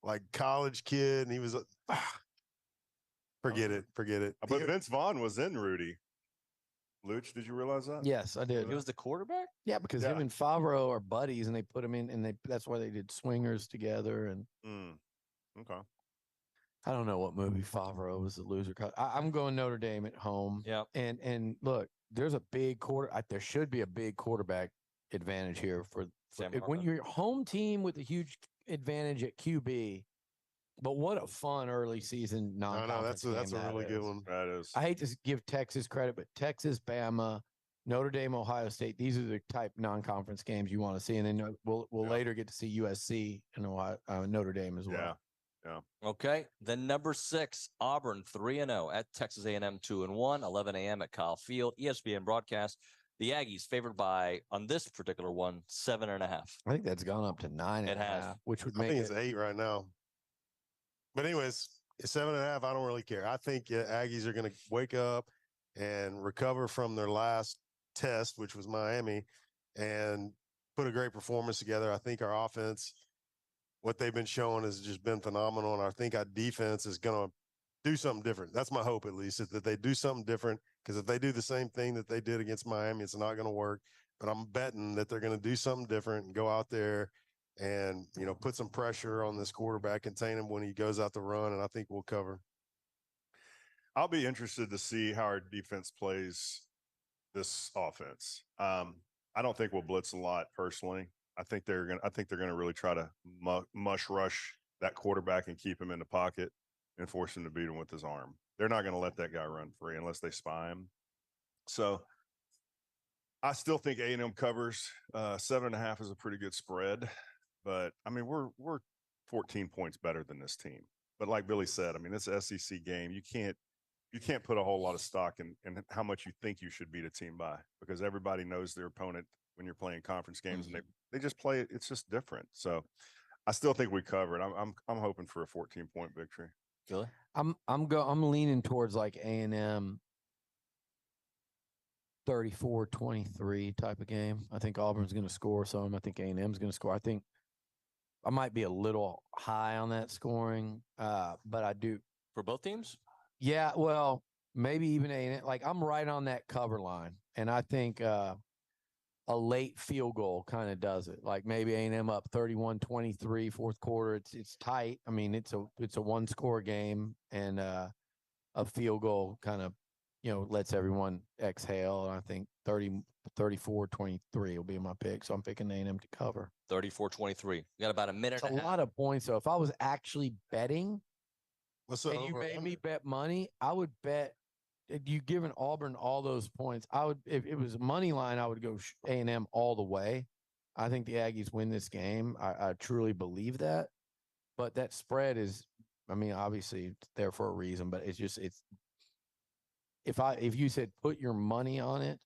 like college kid, and he was forget it. But Vince Vaughn was in Rudy. Luch, did you realize that? Yes, I did. He was the quarterback? Yeah, because him and Favreau are buddies, and they put him in, and that's why they did Swingers together. And Okay. I don't know what movie Favreau was the loser. I'm going Notre Dame at home. Yeah. And look, there's a big there should be a big quarterback advantage here for Sam when Hartman. you're home team with a huge advantage at QB. But what a fun early season No, non-conference that's a game really that good is. one. That is. I hate to give Texas credit, but Texas, Bama, Notre Dame, Ohio State, these are the type non-conference games you want to see. And then we'll later get to see USC and Ohio, Notre Dame as well. Yeah. Okay. Then number 6, Auburn 3-0 at Texas A&M 2-1, 11 a.m. at Kyle Field, ESPN broadcast. The Aggies favored by, on this particular one, 7.5. I think that's gone up to 9.5, It has. which would I make think it. it's 8 right now. But anyways, it's 7.5. I don't really care. I think Aggies are going to wake up and recover from their last test, which was Miami, and put a great performance together. I think our offense, what they've been showing has just been phenomenal. And I think our defense is going to do something different. That's my hope, at least, is that they do something different. Because if they do the same thing that they did against Miami, it's not going to work. But I'm betting that they're going to do something different and go out there and, put some pressure on this quarterback, contain him when he goes out to run. And I think we'll cover. I'll be interested to see how our defense plays this offense. I don't think we'll blitz a lot personally. I think they're gonna really try to mush rush that quarterback and keep him in the pocket and force him to beat him with his arm. They're not going to let that guy run free unless they spy him. So I still think A&M covers. 7.5 is a pretty good spread, but I mean we're 14 points better than this team. But like Billy said, I mean it's an SEC game. You can't put a whole lot of stock in how much you think you should beat a team by, because everybody knows their opponent when you're playing conference games, and they just play it. It's just different. So I still think we cover it. I'm hoping for a 14-point victory. Really? I'm leaning towards like A&M 34-23 type of game. I think Auburn's going to score some. I think A&M's going to score. I think I might be a little high on that scoring, but I do. For both teams? Yeah, well, maybe even A&M. Like I'm right on that cover line, and I think a late field goal kind of does it. Like maybe A&M up 31-23 fourth quarter. It's tight. I mean, it's a one score game, and a field goal kind of lets everyone exhale. And I think 34-23 will be my pick. So I'm picking A&M to cover. 34-23. We got about a minute. It's a lot of points. So if I was actually betting, What's the and you over made under? me bet money, I would bet. If you given Auburn all those points, I would. If it was a money line, I would go A&M all the way. I think the Aggies win this game. I truly believe that. But that spread is, I mean, obviously it's there for a reason. But it's just if you said put your money on it,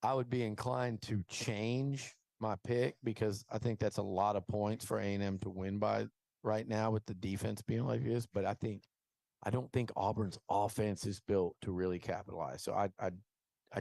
I would be inclined to change my pick because I think that's a lot of points for A&M to win by right now with the defense being like it is. But I don't think Auburn's offense is built to really capitalize. So I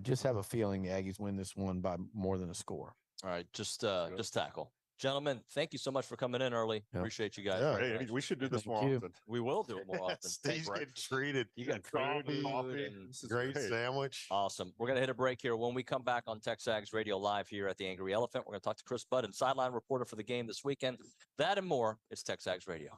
just have a feeling the Aggies win this one by more than a score. All right, just tackle. Gentlemen, thank you so much for coming in early. Yeah. Appreciate you guys. Yeah. very Hey, much. we should do this Thank more you. often. We will do it more often. Steve's getting treated. You got coffee, coffee. and This is Great sandwich. awesome. We're going to hit a break here. When we come back on TexAgs Radio Live here at the Angry Elephant, we're going to talk to Chris Budden, sideline reporter for the game this weekend. That and more is TexAgs Radio.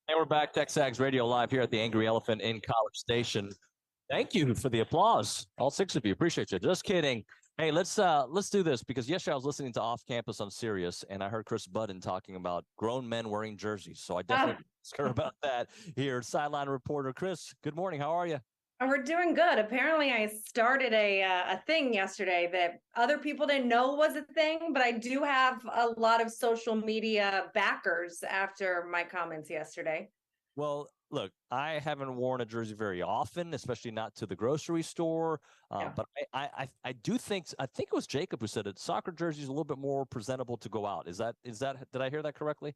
And we're back, TexAgs Radio Live here at the Angry Elephant in College Station. Thank you for the applause, all 6 of you. Appreciate you. Just kidding. Hey, let's do this because yesterday I was listening to Off Campus on Sirius, and I heard Chris Budden talking about grown men wearing jerseys. So I definitely asked her about that here. Sideline reporter Chris, good morning. How are you? We're doing good. Apparently, I started a thing yesterday that other people didn't know was a thing, but I do have a lot of social media backers after my comments yesterday. Well, look, I haven't worn a jersey very often, especially not to the grocery store. Yeah. But I do think it was Jacob who said it. Soccer jerseys are a little bit more presentable to go out. Is that did I hear that correctly?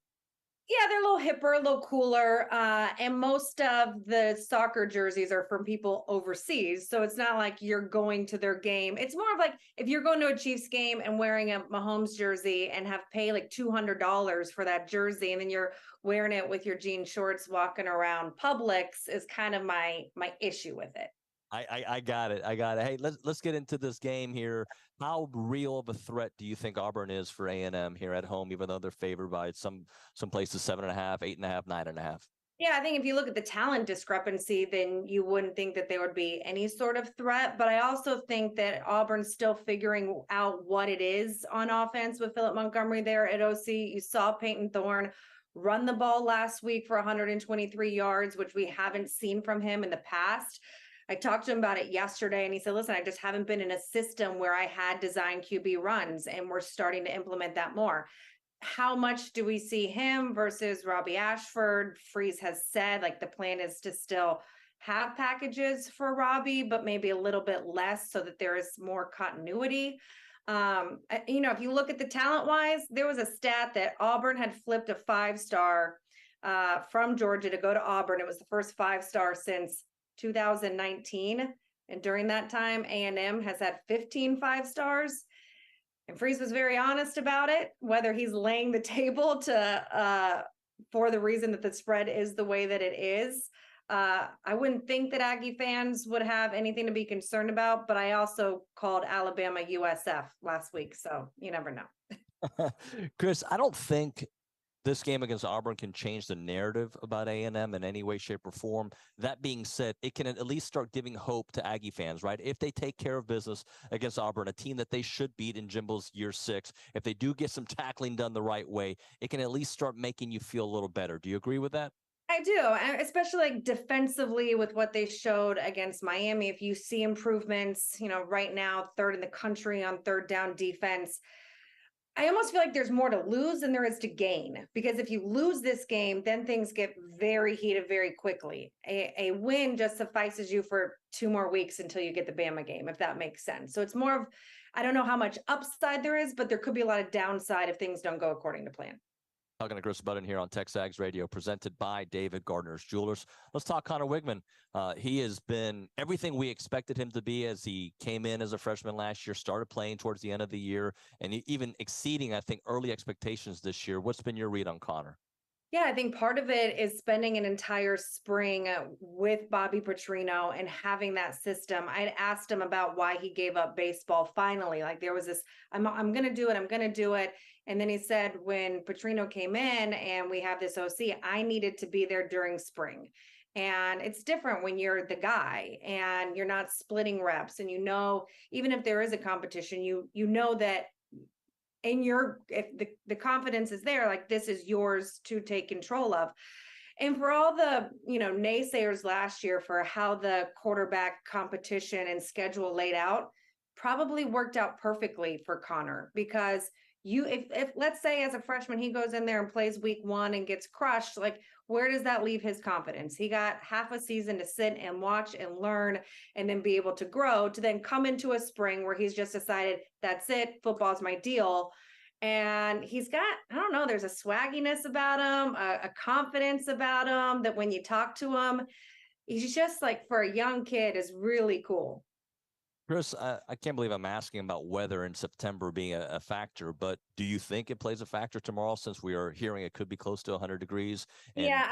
Yeah, they're a little hipper, a little cooler. And most of the soccer jerseys are from people overseas. So it's not like you're going to their game. It's more of like if you're going to a Chiefs game and wearing a Mahomes jersey and have paid like $200 for that jersey, and then you're wearing it with your jean shorts walking around Publix is kind of my issue with it. I got it. I got it. Hey, let's get into this game here. How real of a threat do you think Auburn is for A&M here at home, even though they're favored by some places 7.5, 8.5, 9.5? Yeah, I think if you look at the talent discrepancy, then you wouldn't think that there would be any sort of threat. But I also think that Auburn's still figuring out what it is on offense with Philip Montgomery there at OC. You saw Peyton Thorne run the ball last week for 123 yards, which we haven't seen from him in the past. I talked to him about it yesterday, and he said, listen, I just haven't been in a system where I had design QB runs, and we're starting to implement that more. How much do we see him versus Robbie Ashford? Freeze has said, like, the plan is to still have packages for Robbie, but maybe a little bit less so that there is more continuity. If you look at the talent-wise, there was a stat that Auburn had flipped a 5-star from Georgia to go to Auburn. It was the first 5-star since 2019, and during that time A&M has had 15 5-stars, and Freeze was very honest about it, whether he's laying the table to for the reason that the spread is the way that it is. I wouldn't think that Aggie fans would have anything to be concerned about, but I also called Alabama USF last week, so you never know. Chris, I don't think this game against Auburn can change the narrative about A&M in any way, shape, or form. That being said, it can at least start giving hope to Aggie fans, right? If they take care of business against Auburn, a team that they should beat in Jimbo's year 6, if they do get some tackling done the right way, it can at least start making you feel a little better. Do you agree with that? I do, especially like defensively with what they showed against Miami. If you see improvements, right now, 3rd in the country on 3rd down defense, I almost feel like there's more to lose than there is to gain, because if you lose this game, then things get very heated very quickly. A win just suffices you for 2 more weeks until you get the Bama game, if that makes sense. So it's more of, I don't know how much upside there is, but there could be a lot of downside if things don't go according to plan. Talking to Chris Budden here on TexAgs Radio, presented by David Gardner's Jewelers. Let's talk Connor Wigman. He has been everything we expected him to be as he came in as a freshman last year, started playing towards the end of the year, and even exceeding, I think, early expectations this year. What's been your read on Connor? Yeah, I think part of it is spending an entire spring with Bobby Petrino and having that system. I'd asked him about why he gave up baseball finally. Like there was this, I'm going to do it. I'm going to do it. And then he said, when Petrino came in and we have this OC, I needed to be there during spring. And it's different when you're the guy and you're not splitting reps. And even if there is a competition, you know that and if the confidence is there, like this is yours to take control of. And for all the, naysayers last year for how the quarterback competition and schedule laid out, probably worked out perfectly for Connor, because if let's say as a freshman, he goes in there and plays week 1 and gets crushed, like where does that leave his confidence? He got half a season to sit and watch and learn and then be able to grow, to then come into a spring where he's just decided that's it, football's my deal. And he's got, I don't know, there's a swagginess about him, a confidence about him that when you talk to him, he's just like, for a young kid, is really cool. Chris, I can't believe I'm asking about weather in September being a factor, but do you think it plays a factor tomorrow, since we are hearing it could be close to 100 degrees? Yeah,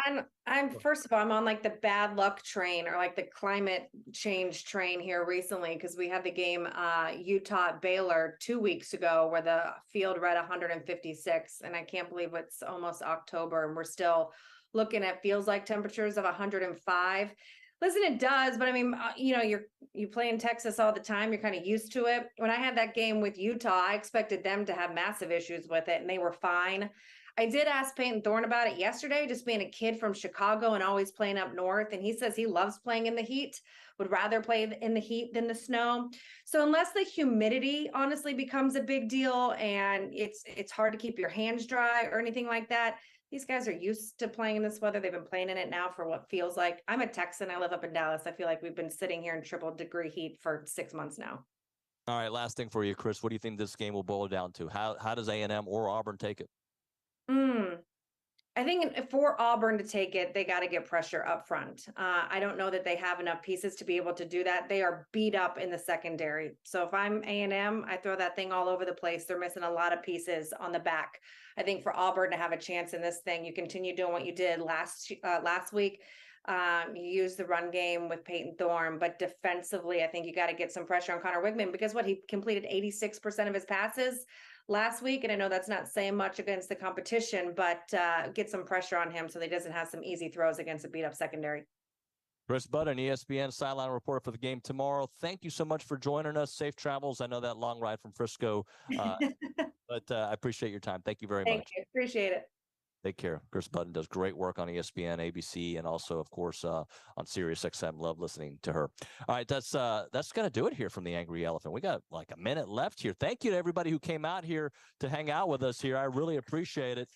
I'm first of all, I'm on like the bad luck train, or like the climate change train here recently, because we had the game Utah Baylor 2 weeks ago where the field read 156, and I can't believe it's almost October and we're still looking at feels like temperatures of 105. Listen, it does, but I mean, you play in Texas all the time. You're kind of used to it. When I had that game with Utah, I expected them to have massive issues with it, and they were fine. I did ask Peyton Thorne about it yesterday, just being a kid from Chicago and always playing up north. And he says he loves playing in the heat, would rather play in the heat than the snow. So unless the humidity honestly becomes a big deal and it's hard to keep your hands dry or anything like that, these guys are used to playing in this weather. They've been playing in it now for what feels like. I'm a Texan. I live up in Dallas. I feel like we've been sitting here in triple degree heat for 6 months now. All right, last thing for you, Chris. What do you think this game will boil down to? How does A&M or Auburn take it? I think for Auburn to take it, they got to get pressure up front. I don't know that they have enough pieces to be able to do that. They are beat up in the secondary. So if I'm A&M, I throw that thing all over the place. They're missing a lot of pieces on the back. I think for Auburn to have a chance in this thing, you continue doing what you did last week. You use the run game with Peyton Thorne, but defensively, I think you got to get some pressure on Connor Wigman because he completed 86% of his passes last week. And I know that's not saying much against the competition, but get some pressure on him so that he doesn't have some easy throws against a beat up secondary. Chris Budden, ESPN sideline reporter for the game tomorrow. Thank you so much for joining us. Safe travels. I know that long ride from Frisco, but I appreciate your time. Thank you very much. Thank you. Appreciate it. Take care. Chris Budden does great work on ESPN, ABC, and also, of course, on SiriusXM. Love listening to her. All right, that's going to do it here from the Angry Elephant. We got like a minute left here. Thank you to everybody who came out here to hang out with us here. I really appreciate it.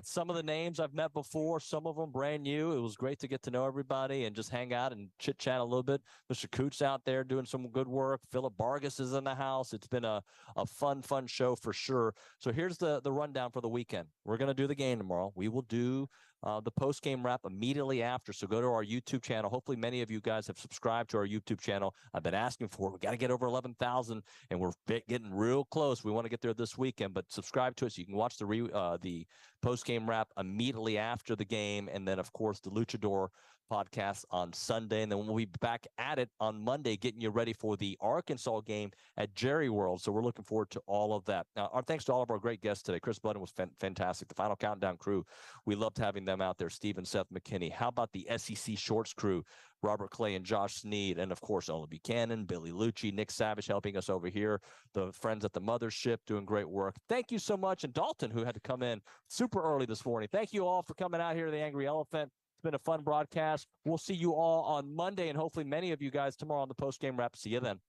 Some of the names I've met before, some of them brand new. It was great to get to know everybody and just hang out and chit chat a little bit. Mr. Coots out there doing some good work. Philip Vargas is in the house. It's been a fun show for sure. So here's the rundown for the weekend. We're going to do the game tomorrow. We will do the post-game wrap immediately after. So go to our YouTube channel. Hopefully many of you guys have subscribed to our YouTube channel. I've been asking for it. We got to get over 11,000 and we're getting real close. We want to get there this weekend, but subscribe to us. So you can watch the post-game wrap immediately after the game. And then of course the Luchador podcast on Sunday. And then we'll be back at it on Monday, getting you ready for the Arkansas game at Jerry World. So we're looking forward to all of that. Now, our thanks to all of our great guests today. Chris Budden was fantastic. The Final Countdown crew, we loved having them out there. Steve and Seth McKinney. How about the SEC Shorts crew? Robert Clay and Josh Sneed, and of course, Ola Buchanan, Billy Liucci, Nick Savage helping us over here, the friends at the Mothership doing great work. Thank you so much. And Dalton, who had to come in super early this morning. Thank you all for coming out here to the Angry Elephant. It's been a fun broadcast. We'll see you all on Monday, and hopefully many of you guys tomorrow on the post-game wrap. See you then.